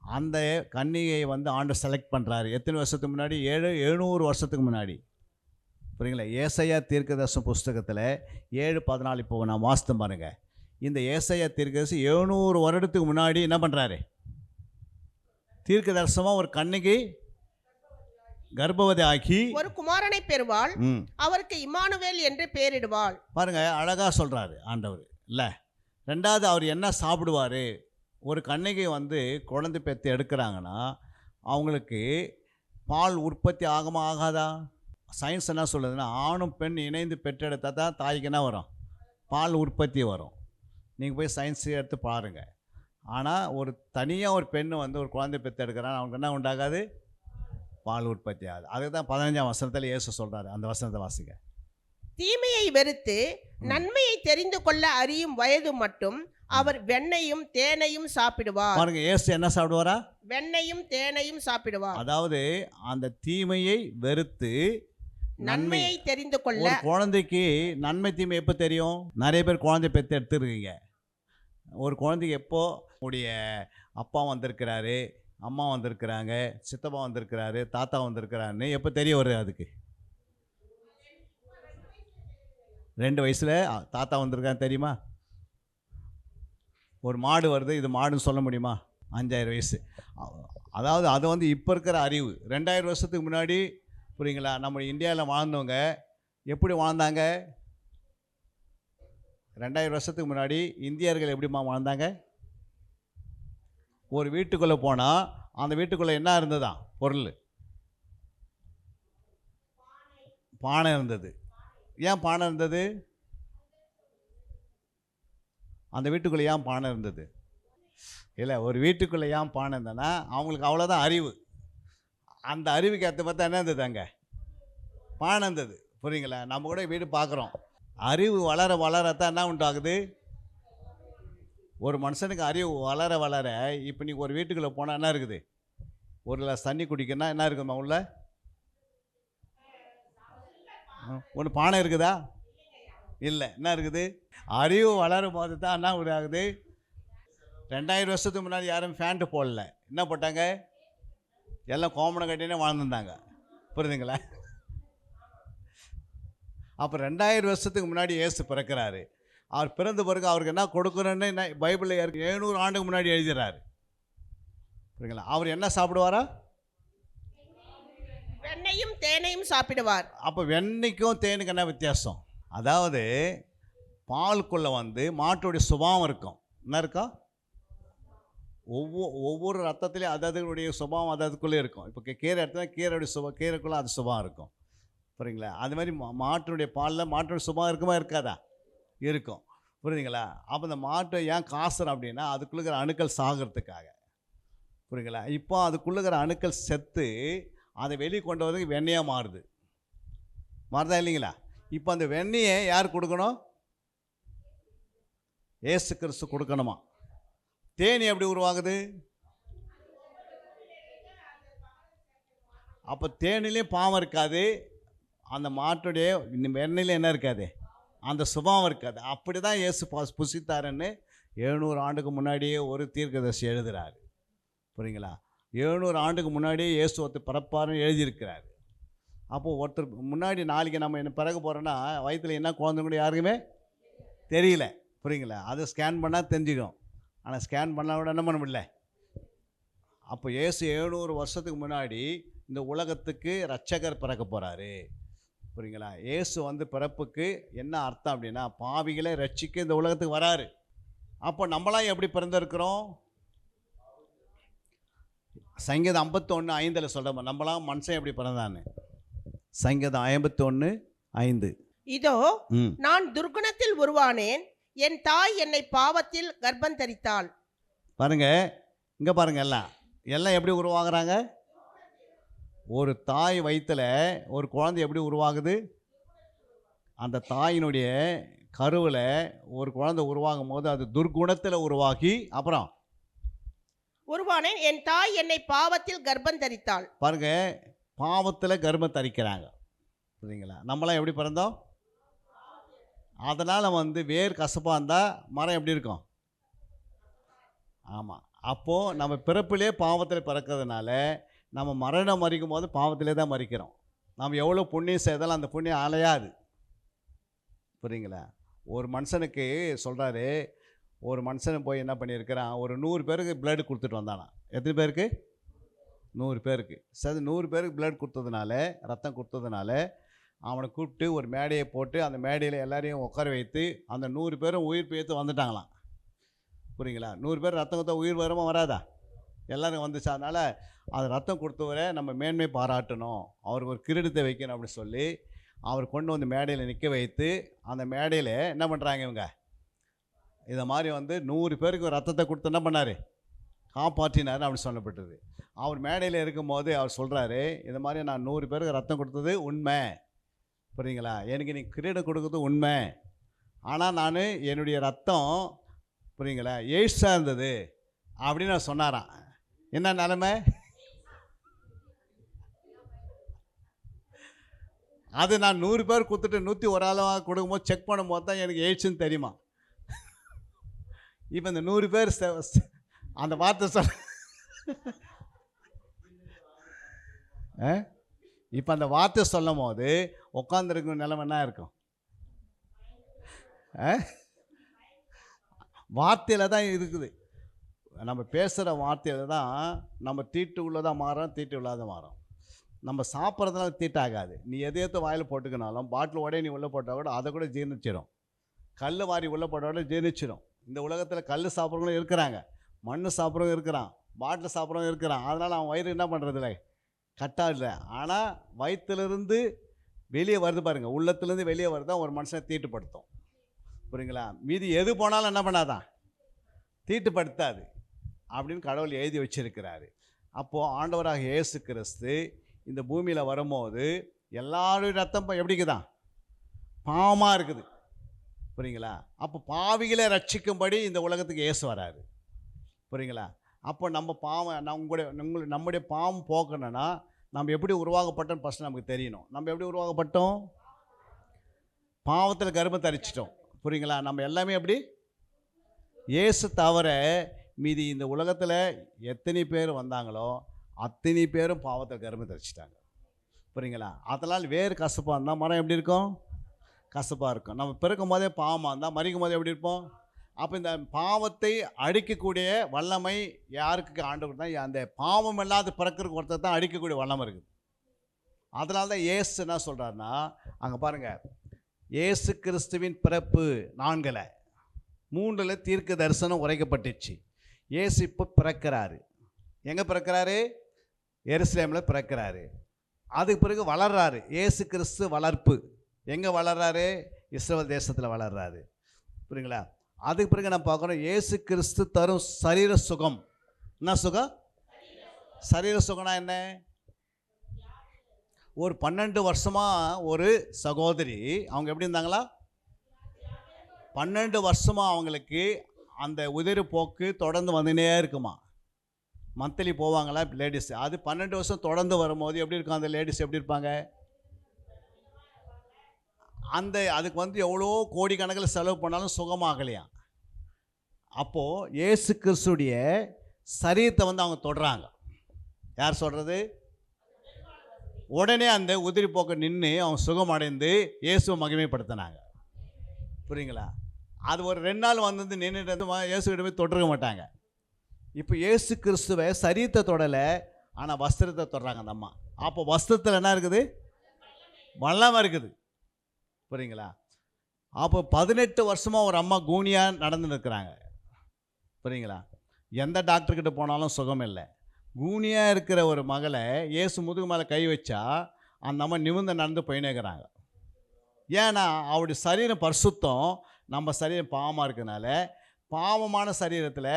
[SPEAKER 6] அந்த கன்னிகையை ஆண்டு செலக்ட் பண்ணுறாரு. எத்தனை வருஷத்துக்கு முன்னாடி? 700 வருஷத்துக்கு முன்னாடி. புரியுங்களா? ஏசாயா தீர்க்கதரிசன புஸ்தகத்தில் 7:14 இப்போ நான் வாசித்து பாருங்க. இந்த ஏசாயா தீர்க்கதரிசி 700 வருடத்துக்கு முன்னாடி என்ன பண்ணுறாரு? தீர்க்கதரிசனமாக ஒரு கன்னிகை கர்ப்பவதி ஆக்கி
[SPEAKER 7] ஒரு குமாரனை பெறுவாள், அவருக்கு இம்மானுவேல் என்று பெயரிடுவாள்.
[SPEAKER 6] பாருங்க, அழகாக சொல்கிறாரு ஆண்டவர். இல்லை, ரெண்டாவது அவர் என்ன சாப்பிடுவார்? ஒரு கன்னிகை குழந்தை பெற்று எடுக்கிறாங்கன்னா அவங்களுக்கு பால் உற்பத்தி ஆகுமா ஆகாதா? சயின்ஸ் என்ன சொல்லுதுன்னா, ஆணும் பெண் இணைந்து பெற்றெடுத்தால் தான் தாய்க்கு என்ன வரும்? பால் உற்பத்தி வரும். நீங்கள் போய் சயின்ஸ் எடுத்து பாருங்கள். ஆனால் ஒரு தனியாக ஒரு பெண் ஒரு குழந்தை பெற்று எடுக்கிறான்னு அவங்களுக்கு என்ன உண்டாகாது? பால் உற்பத்தி ஆகுது. அதுக்கு தான் 15ஆம் வசனத்தில் இயேசு சொல்கிறாரு. அந்த வசனத்தை வாசிங்க.
[SPEAKER 7] தீமையை வெறுத்து நன்மையை தெரிந்து கொள்ள அறியும் வயது மட்டும் அவர் வெண்ணையும் தேனையும் சாப்பிடுவார்.
[SPEAKER 6] பாருங்க, இயேசு என்ன சாப்பிடுவாரா?
[SPEAKER 7] வெண்ணையும் தேனையும் சாப்பிடுவார்.
[SPEAKER 6] அதாவது அந்த தீமையை வெறுத்து
[SPEAKER 7] நன்மையை தெரிந்து கொள்ள.
[SPEAKER 6] ஒரு குழந்தைக்கு நன்மை தீமை எப்போ தெரியும்? நிறைய பேர் குழந்தை பெற்று எடுத்துருக்கீங்க. ஒரு குழந்தைக்கு எப்போ உடைய அப்பா வந்திருக்கிறாரு, அம்மா வந்திருக்கிறாங்க, சித்தப்பா வந்திருக்கிறாரு, தாத்தா வந்திருக்கிறாருன்னு எப்போ தெரிய வருது? அதுக்கு 2 வயசில் தாத்தா வந்திருக்கான்னு தெரியுமா? ஒரு மாடு வருது, இது மாடுன்னு சொல்ல முடியுமா? 5000 வயசு. அதாவது அது வந்து இப்போ இருக்கிற அறிவு. 2000 வருஷத்துக்கு முன்னாடி புரியுங்களா, நம்ம இந்தியாவில் வாழ்ந்தவங்க எப்படி வாழ்ந்தாங்க? 2000 வருஷத்துக்கு முன்னாடி இந்தியர்கள் எப்படிமா வாழ்ந்தாங்க? ஒரு வீட்டுக்குள்ளே போனால் அந்த வீட்டுக்குள்ளே என்ன இருந்ததா பொருள்? பானை இருந்தது. ஏன் பானை இருந்தது? அந்த வீட்டுக்குள்ளே ஏன் பானை இருந்தது? இல்லை, ஒரு வீட்டுக்குள்ளே ஏன் பானை இருந்ததுன்னா அவங்களுக்கு அவ்வளோதான் அறிவு. அந்த அறிவுக்கு ஏற்ற பார்த்தா என்ன இருந்தது? அங்கே பானை இருந்தது. புரியுங்களா? நம்ம கூட வீடு பார்க்குறோம். அறிவு வளர வளரத்தான் என்ன உண்டாகுது? ஒரு மனுஷனுக்கு அறிவு வளர வளர இப்போ நீ ஒரு வீட்டுக்குள்ளே போனால் என்ன இருக்குது? ஒரு கிளாஸ் தண்ணி குடிக்கணும்னா என்ன இருக்குமா உள்ள? ஒன்று பானை இருக்குதா? இல்லை. என்ன இருக்குது? அறிவு வளரும் போது தான் என்ன ஆகுது? 2000 வருஷத்துக்கு முன்னாடி யாரும் ஃபேண்ட்டு போடல. என்ன போட்டாங்க? எல்லாம் கோமணம் கட்டினே வாழ்ந்துருந்தாங்க. புரியுதுங்களா? அப்போ 2000 வருஷத்துக்கு முன்னாடி இயேசு பிறக்கிறாரு. அவர் பிறந்த பிறகு அவருக்கு என்ன கொடுக்கணுன்னு பைபிளில் 700 ஆண்டுக்கு முன்னாடி எழுதுகிறாரு. புரியுங்களா? அவர் என்ன சாப்பிடுவாரா?
[SPEAKER 7] வெண்ணையும் தேனையும் சாப்பிடுவார்.
[SPEAKER 6] அப்போ வெண்ணைக்கும் தேனுக்கு என்ன வித்தியாசம்? அதாவது பாலுக்குள்ளே வந்து மாட்டுடைய சுபாவம் இருக்கும். என்ன இருக்கா? ஒவ்வொரு ரத்தத்துலேயும் அதனுடைய சுபாவம் அதுக்குள்ளே இருக்கும். இப்போ கீரை எடுத்தா கீரையுடைய கீரைக்குள்ளே அது சுபாவம் இருக்கும். புரியுங்களா? அது மாதிரி மாட்டுடைய பாலில் மாட்டுடைய சுபாவம் இருக்குமா இருக்காதா? இருக்கும். புரியுதுங்களா? அப்போ இந்த மாட்டை ஏன் காசுறோம் அப்படின்னா அதுக்குள்ளே இருக்கிற அணுக்கள் சாகிறதுக்காக. புரியுங்களா? இப்போ அதுக்குள்ளே இருக்கிற அணுக்கள் செத்து அதை வெளியே கொண்டு வரதுக்கு வெண்ணையாக மாறுது. மாறுதா இல்லைங்களா? இப்போ அந்த வெண்ணையை யார் கொடுக்கணும்? இயேசு கிறிஸ்து கொடுக்கணுமா? தேனி எப்படி உருவாகுது? அப்போ தேனிலையும் பாவம் இருக்காது, அந்த மாட்டுடைய வெண்ணையில் என்ன இருக்காது? அந்த சுபாவம் இருக்காது. அப்படி தான் இயேசு புசித்தாருன்னு 700 ஆண்டுக்கு முன்னாடியே ஒரு தீர்க்கதரிசி எழுதுகிறாரு. புரியுங்களா? 700 ஆண்டுக்கு முன்னாடியே இயேசு ஒருத்தர் பிறப்பாருன்னு எழுதியிருக்கிறாரு. அப்போது ஒருத்தர் முன்னாடி நாளைக்கு நம்ம என்ன பிறகு போகிறோன்னா வயிற்றில் என்ன குழந்தை கூட யாருக்குமே தெரியல. புரியுங்களா? அதை ஸ்கேன் பண்ணால் தெரிஞ்சுக்கும். ஆனால் ஸ்கேன் பண்ணால் கூட என்ன பண்ண முடியல. அப்போ இயேசு 700 வருஷத்துக்கு முன்னாடி இந்த உலகத்துக்கு இரட்சகர் பிறக்க போகிறாரு. புரியுங்களா? இயேசு வந்து பிறப்புக்கு என்ன அர்த்தம் அப்படின்னா பாவிகளை ரட்சிக்க இந்த உலகத்துக்கு வராரு. அப்போ நம்மளாம் எப்படி பிறந்திருக்கிறோம்? சங்கீதம் 51:5 சொல்கிறோம் நம்மளாம் மனுஷன் எப்படி பிறந்தான்னு. சங்கீதம் 51:5.
[SPEAKER 7] இதோ நான் துர்குணத்தில் உருவானேன், என் தாய் என்னை பாவத்தில் கர்ப்பம் தரித்தாள்.
[SPEAKER 6] பாருங்க, இங்கே பாருங்க, எல்லாம் எப்படி உருவாகுறாங்க? ஒரு தாய் வயிற்றில் ஒரு குழந்தை எப்படி உருவாகுது? அந்த தாயினுடைய கருவில் ஒரு குழந்தை உருவாகும் போது அது துர்குணத்தில் உருவாகி அப்புறம்
[SPEAKER 7] உருவானேன், என் தாய் என்னை பாவத்தில் கர்ப்பம் தரித்தாள்.
[SPEAKER 6] பாருங்க, பாவத்தில் கர்ப்பம் தரிக்கிறாங்க. புரியுங்களா? நம்மளாம் எப்படி பிறந்தோம்? அதனால் வந்து வேர் கசப்பாக இருந்தால் மரம் எப்படி இருக்கும்? ஆமாம். அப்போது நம்ம பிறப்பிலே பாவத்தில் பிறக்கிறதுனால நம்ம மரணம் மறிக்கும் போது பாவத்திலே தான் மறிக்கிறோம். நம்ம எவ்வளோ புண்ணியம் செய்தாலும் அந்த புண்ணியம் அலையாது. புரியுங்களா? ஒரு மனுஷனுக்கு சொல்கிறாரு, ஒரு மனுஷன் போய் என்ன பண்ணியிருக்கிறான், ஒரு 100 பேருக்கு பிளட் கொடுத்துட்டு வந்தானா. எத்தனை பேருக்கு? 100 பேருக்கு. சரி, 100 பேருக்கு பிளட் கொடுத்ததுனால, ரத்தம் கொடுத்ததுனால அவனை கூப்பிட்டு ஒரு மேடையை போட்டு அந்த மேடையில் எல்லாரையும் உட்கார வைத்து அந்த 100 பேரும் உயிர் பேர்த்து வந்துட்டாங்களாம். புரியுங்களா? 100 பேர் ரத்தம் கொடுத்தா உயிர் வருமா வராதா? எல்லோரும் வந்துச்சு. அதனால் அது ரத்தம் கொடுத்தவரை நம்ம மேன்மை பாராட்டணும், அவருக்கு ஒரு கிரீடத்தை வைக்கணும் அப்படின்னு சொல்லி அவர் கொண்டு வந்து மேடையில் நிற்க வைத்து அந்த மேடையில் என்ன பண்ணுறாங்க இவங்க, இதை மாதிரி வந்து 100 பேருக்கு ரத்தத்தை கொடுத்து என்ன பண்ணார், காப்பாற்றினார் அப்படின்னு சொல்லப்பட்டது. அவர் மேடையில் இருக்கும்போது அவர் சொல்கிறாரு, இது மாதிரி நான் 100 பேருக்கு ரத்தம் கொடுத்தது உண்மை. புரியுங்களா? எனக்கு நீ கிரீடம் கொடுக்குறது உண்மை. ஆனால் நான் என்னுடைய ரத்தம் புரியுங்களா எய்ட்ஸாக இருந்தது அப்படின்னு நான் சொன்னாராம். என்ன நிலைமை? அது நான் 100 பேர் கொடுத்துட்டு 101 ஆளாக கொடுக்கும்போது செக் பண்ணும்போது தான் எனக்கு எய்ட்ஸுன்னு தெரியுமா. இப்போ இந்த 100 பேர் அந்த வார்த்தை சொல். இப்போ அந்த வார்த்தை சொல்லும் போது உட்காந்துருக்க நிலைமை என்ன இருக்கும்? வார்த்தையில் தான் இருக்குது. நம்ம பேசுகிற வார்த்தையில் தான் நம்ம தீட்டு உள்ளதாக மாறும், தீட்டு இல்லாத மாறும். நம்ம சாப்பிட்றதுனால தீட்டாகாது. நீ எதையத்து வாயில் போட்டுக்கினாலும் பாட்டில் உடைய நீ உள்ளே போட்டால் கூட அதை கூட ஜீர்ணிச்சிடும். கல் வாரி உள்ளே போட்டால் கூட ஜீர்ணிச்சிடும். இந்த உலகத்தில் கல் சாப்பிட்றவங்களும் இருக்கிறாங்க, மண் சாப்பிட்றவங்க இருக்கிறான், பாட்டில் சாப்பிட்றவங்க இருக்கிறான். அதனால் அவன் வயிறு என்ன பண்ணுறதில்ல, கட்டா இல்லை. ஆனால் வயிற்றுலேருந்து வெளியே வருது பாருங்கள், உள்ளத்துலேருந்து வெளியே வருதான் ஒரு மனுஷனை தீட்டுப்படுத்தும். புரியுங்களா? மீதி எது போனாலும் என்ன பண்ணாதான், தீட்டுப்படுத்தாது அப்படின்னு கடவுள் எழுதி வச்சிருக்கிறாரு. அப்போது ஆண்டவராக இயேசு கிறிஸ்து இந்த பூமியில் வரும்போது எல்லாருடைய ரத்தம் எப்படிக்குதான், பாவமாக இருக்குது. புரியுங்களா? அப்போ பாவிகளை ரட்சிக்கும்படி இந்த உலகத்துக்கு இயேசு வராரு. புரியுங்களா? அப்போ நம்ம பாவம் நம்முடைய பாவம் போக்கணும்னா நம்ம எப்படி உருவாக்கப்பட்டோம்னு ஃபஸ்ட்டு நமக்கு தெரியணும். நம்ம எப்படி உருவாக்கப்பட்டோம்? பாவத்தில் கர்ப்பம் தரிச்சிட்டோம். புரியுங்களா? நம்ம எல்லாமே எப்படி, இயேசு தவிர மீதி இந்த உலகத்தில் எத்தனை பேர் வந்தாங்களோ அத்தனை பேரும் பாவத்தில் கர்ப்பம் தரிச்சிட்டாங்க. புரியுங்களா? அதனால் வேறு கசப்பாக இருந்தால் மரம் எப்படி இருக்கும்? கசப்பாக இருக்கும். நம்ம பிறக்கும் போதே பாவமாக இருந்தால் மறிக்கும் போதே எப்படி இருப்போம்? அப்போ இந்த பாவத்தை அழிக்கக்கூடிய வல்லமை யாருக்கு ஆண்டவர் தான். அந்த பாவம் இல்லாத பிறக்கிறதுக்கு ஒருத்தர் தான் அழிக்கக்கூடிய வல்லமை இருக்குது. அதனால தான் இயேசு என்ன சொல்கிறாருன்னா, அங்கே பாருங்கள், இயேசு கிறிஸ்துவின் பிறப்பு 4 3 தீர்க்க தரிசனம் உரைக்கப்பட்டுச்சு. இயேசு இப்போ பிறக்கிறாரு. எங்கே பிறக்கிறாரு? எருசலேமில் பிறக்கிறாரு. அதுக்கு பிறகு வளர்றாரு. இயேசு கிறிஸ்து வளர்ப்பு எங்கே வளர்றாரு? இஸ்ரவேல் தேசத்தில் வளர்றாரு. புரியுங்களா? அதுக்கு பிறகு நம்ம பார்க்குறோம், இயேசு கிறிஸ்து தரும் சரீர சுகம். என்ன சுகம்? சரீர சுகம்னா என்ன? ஒரு 12 வருஷமாக ஒரு சகோதரி, அவங்க எப்படி இருந்தாங்களா? 12 வருஷமாக அவங்களுக்கு அந்த உதிரி போக்கு தொடர்ந்து வந்துனே இருக்குமா. மந்த்லி போவாங்களா லேடிஸ். அது 12 வருஷம் தொடர்ந்து வரும்போது எப்படி இருக்கும்? அந்த லேடிஸ் எப்படி இருப்பாங்க? அதுக்கு எவ்வளோ கோடிக்கணக்கில் செலவு பண்ணாலும் சுகமாகலையா. அப்போது இயேசு கிறிஸ்துடைய சரீரத்தை அவங்க தொடுறாங்க. யார் சொல்கிறது? உடனே அந்த உதிரி போக்க நின்று அவங்க சுகமடைந்து இயேசுவை மகிமைப்படுத்தினாங்க. புரியுங்களா? அது ஒரு 2 நாள் வந்து நின்றுட்டு இயேசுகிட்ட போய் தொட்டுருக்க மாட்டாங்க. இப்போ இயேசு கிறிஸ்துவை சரீரத்தை தொடலை, ஆனால் வஸ்திரத்தை தொடுறாங்க அந்த அம்மா. அப்போ வஸ்திரத்தில் என்ன இருக்குது? வல்லமை இருக்குது. புரியுங்களா? அப்போ 18 வருஷமாக ஒரு அம்மா கூனியாக நடந்துன்னு இருக்கிறாங்க. புரியுங்களா? எந்த டாக்டர்கிட்ட போனாலும் சுகம் இல்லை. கூனியாக இருக்கிற ஒரு மகளை இயேசு முதுகு மேலே கை வச்சா அந்த அம்மா நிமிர்ந்து நடந்து போயினேக்கிறாங்க. ஏன்னா அவருடைய சரீரம் பரிசுத்தம், நம்ம சரீரம் பாவமாக இருக்கிறதுனால பாவமான சரீரத்தில்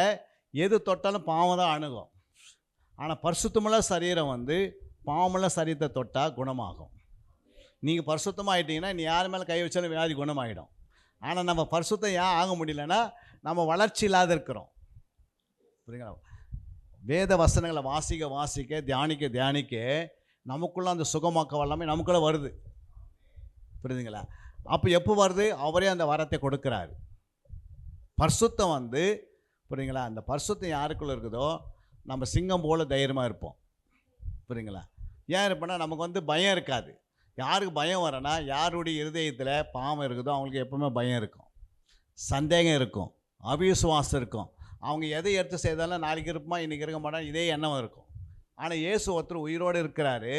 [SPEAKER 6] எது தொட்டாலும் பாவம் தான் அணுகும். ஆனால் பரிசுத்தமுள்ள சரீரம் பாவமுள்ள சரீரத்தை தொட்டால் குணமாகும். நீங்கள் பரிசுத்தமாக ஆகிட்டீங்கன்னா நீ யார் மேலே கை வச்சாலும் வியாதி குணமாகிடும். ஆனால் நம்ம பரிசுத்தம் ஏன் ஆக முடியலன்னா நம்ம வளர்ச்சி இல்லாத இருக்கிறோம். புரியுங்களா? வேத வசனங்களை வாசிக்க வாசிக்க தியானிக்க தியானிக்க நமக்குள்ளே அந்த சுகமாக்க எல்லாமே நமக்குள்ளே வருது. புரியுதுங்களா? அப்போ எப்போ வருது? அவரே அந்த வரத்தை கொடுக்குறாரு. பரிசுத்தம் புரியுங்களா? அந்த பரிசுத்தம் யாருக்குள்ளே இருக்குதோ நம்ம சிங்கம் போல் தைரியமாக இருப்போம். புரியுங்களா? ஏன் இருப்போன்னா நமக்கு பயம் இருக்காது. யாருக்கு பயம் வரேன்னா, யாருடைய இருதயத்தில் பாவம் இருக்குதோ அவங்களுக்கு எப்பவுமே பயம் இருக்கும், சந்தேகம் இருக்கும், அவிசுவாசம் இருக்கும். அவங்க எதை எடுத்து செய்தாலும் நாளைக்கு இருப்போமா இன்றைக்கி இருக்க மாட்டாங்க, இதே எண்ணம் இருக்கும். ஆனால் இயேசு ஒருத்தர் உயிரோடு இருக்கிறாரு,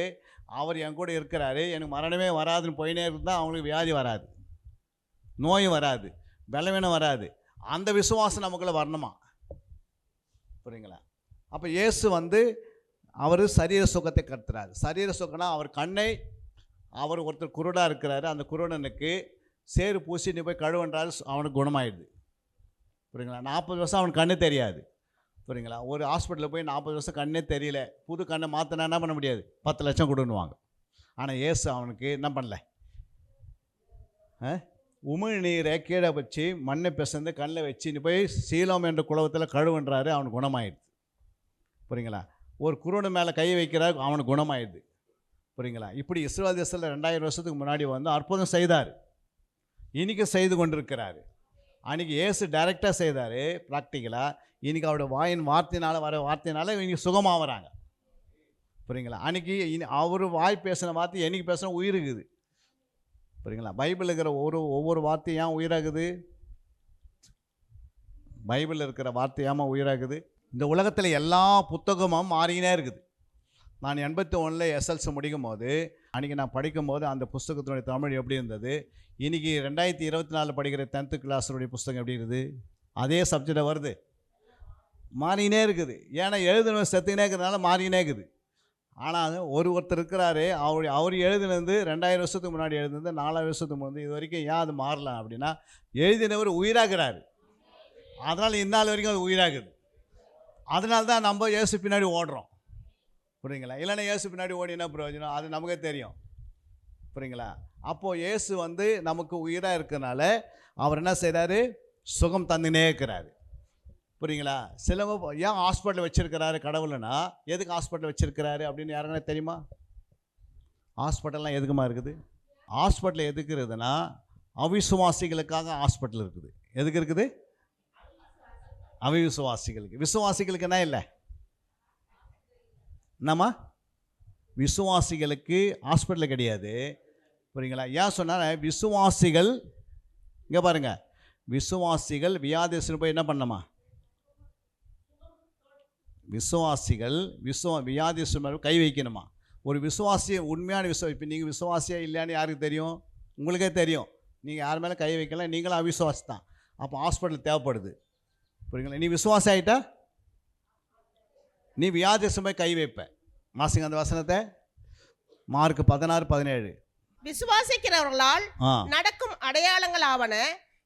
[SPEAKER 6] அவர் என் கூட இருக்கிறாரு, எனக்கு மரணமே வராதுன்னு போயினே இருந்தால் அவங்களுக்கு வியாதி வராது, நோய் வராது, பலவீனம் வராது. அந்த விசுவாசம் நமக்குள்ளே வரணுமா. புரியுங்களா? அப்போ இயேசு அவர் சரீர சுகத்தை கட்டுறாரு. சரீர சுகம்னா அவர் கண்ணை, அவர் ஒருத்தர் குருடாக இருக்கிறாரு, அந்த குருடனுக்கு சேறு பூசி நீ போய் கழுவுன்றாரு, அவனுக்கு குணமாயிடுது. புரியுங்களா? 40 வருஷம் அவனுக்கு கண்ணு தெரியாது. புரியுங்களா? ஒரு ஹாஸ்பிட்டலில் போய் 40 வருஷம் கண்ணே தெரியல, புது கண்ணை மாற்றினா என்ன பண்ண முடியாது? 10 லட்சம் கொடுன்னுவாங்க. ஆனால் இயேசு அவனுக்கு என்ன பண்ணல, உமிழ் நீரை கீழே வச்சு மண்ணை பிசைந்து கண்ணில் வச்சு நீ போய் சீலம் என்ற குலவத்தில் கழுவுன்றாரு, அவனுக்கு குணமாயிடுது. புரியுங்களா? ஒரு குருடன் மேலே கை வைக்கிறார், அவனுக்கு குணமாயிடுது. புரியுங்களா? இப்படி இஸ்ரவேல் தேசத்தில் 2000 வருஷத்துக்கு முன்னாடி அற்புதம் செய்தார், இன்றைக்கி செய்து கொண்டிருக்கிறாரு. அன்றைக்கி இயேசு டைரெக்டாக செய்தார் ப்ராக்டிக்கலாக. இன்றைக்கி அவருடைய வாயின் வார்த்தையினால் வர வார்த்தையினால இன்றைக்கி சுகமாக வராங்க. புரியுங்களா? அன்றைக்கி அவர் வாய் பேசின வார்த்தை என்றைக்கு பேசின உயிர் இருக்குது. புரியுங்களா? பைபிளில் இருக்கிற ஒவ்வொரு வார்த்தையும் ஏன் உயிராகுது? பைபிளில் இருக்கிற வார்த்தையாமல் உயிராகுது. இந்த உலகத்தில் எல்லா புத்தகமும் மாறினே இருக்குது. நான் 81 எஸ்எல்சி முடிக்கும் போது அன்றைக்கி நான் படிக்கும்போது அந்த புஸ்தகத்தினுடைய தமிழ் எப்படி இருந்தது, இன்றைக்கி 2024 படிக்கிற 10th கிளாஸுடைய புஸ்தகம் எப்படி இருக்குது? அதே சப்ஜெக்டை வருது, மாறினே இருக்குது. ஏன்னா எழுதுனவன் செத்துக்கினே இருக்கிறதுனால மாறினே இருக்குது. ஆனால் ஒருத்தர் இருக்கிறாரு, அவர் எழுதினது 2000 வருஷத்துக்கு முன்னாடி எழுதுனது 4000 வருஷத்துக்கு முன்னாடி இது வரைக்கும் ஏன் அது மாறலாம் அப்படின்னா, எழுதினவர் உயிராகிறாரு. அதனால் இந்நாள் வரைக்கும் அது உயிராகுது. அதனால தான் நம்ம இயேசு பின்னாடி ஓடுறோம். புரியுங்களா? இல்லைன்னா இயேசு பின்னாடி ஓடி என்ன பிரயோஜனம்? அது நமக்கே தெரியும். புரியுங்களா? அப்போது இயேசு நமக்கு உயிராக இருக்கிறனால அவர் என்ன செய்கிறாரு? சுகம் தந்துனே இருக்கிறாரு. புரியுங்களா? சிலவங்க ஏன் ஹாஸ்பிட்டல் வச்சுருக்கிறாரு கடவுள்னா, எதுக்கு ஹாஸ்பிட்டல் வச்சுருக்கிறாரு அப்படின்னு யாருன்னா தெரியுமா? ஹாஸ்பிட்டல்லாம் எதுக்குமா இருக்குது? ஹாஸ்பிட்டல் எதுக்கு இருக்குதுன்னா, அவிசுவாசிகளுக்காக ஹாஸ்பிட்டல் இருக்குது. எதுக்கு இருக்குது? அவிசுவாசிகளுக்கு. விசுவாசிகளுக்கு என்ன இல்லை? என்னம்மா? விசுவாசிகளுக்கு ஹாஸ்பிட்டல் கிடையாது. புரியுங்களா? ஏன் சொன்னால், விசுவாசிகள் இங்கே பாருங்கள், விசுவாசிகள் வியாதிஸ்தர் போய் என்ன பண்ணணுமா? விசுவாசிகள் வியாதிஸ்தர் கை வைக்கணுமா? ஒரு விசுவாசி உண்மையான இப்போ நீங்கள் விசுவாசியா இல்லையான்னு யாருக்கு தெரியும்? உங்களுக்கே தெரியும். நீங்கள் யார் மேலே கை வைக்கலாம், நீங்களும் அவிசுவாசி தான். அப்போ ஹாஸ்பிட்டல் தேவைப்படுது. புரியுங்களா? நீ விசுவாசி ஆகிட்டா நீ வியாதிஸ்தர் கை வைப்ப. மாசிங்க அந்த வசனத்தை, மார்க் 16:17.
[SPEAKER 7] விசுவாசிக்கிறவர்களால் நடக்கும் அடையாளங்கள் ஆவன,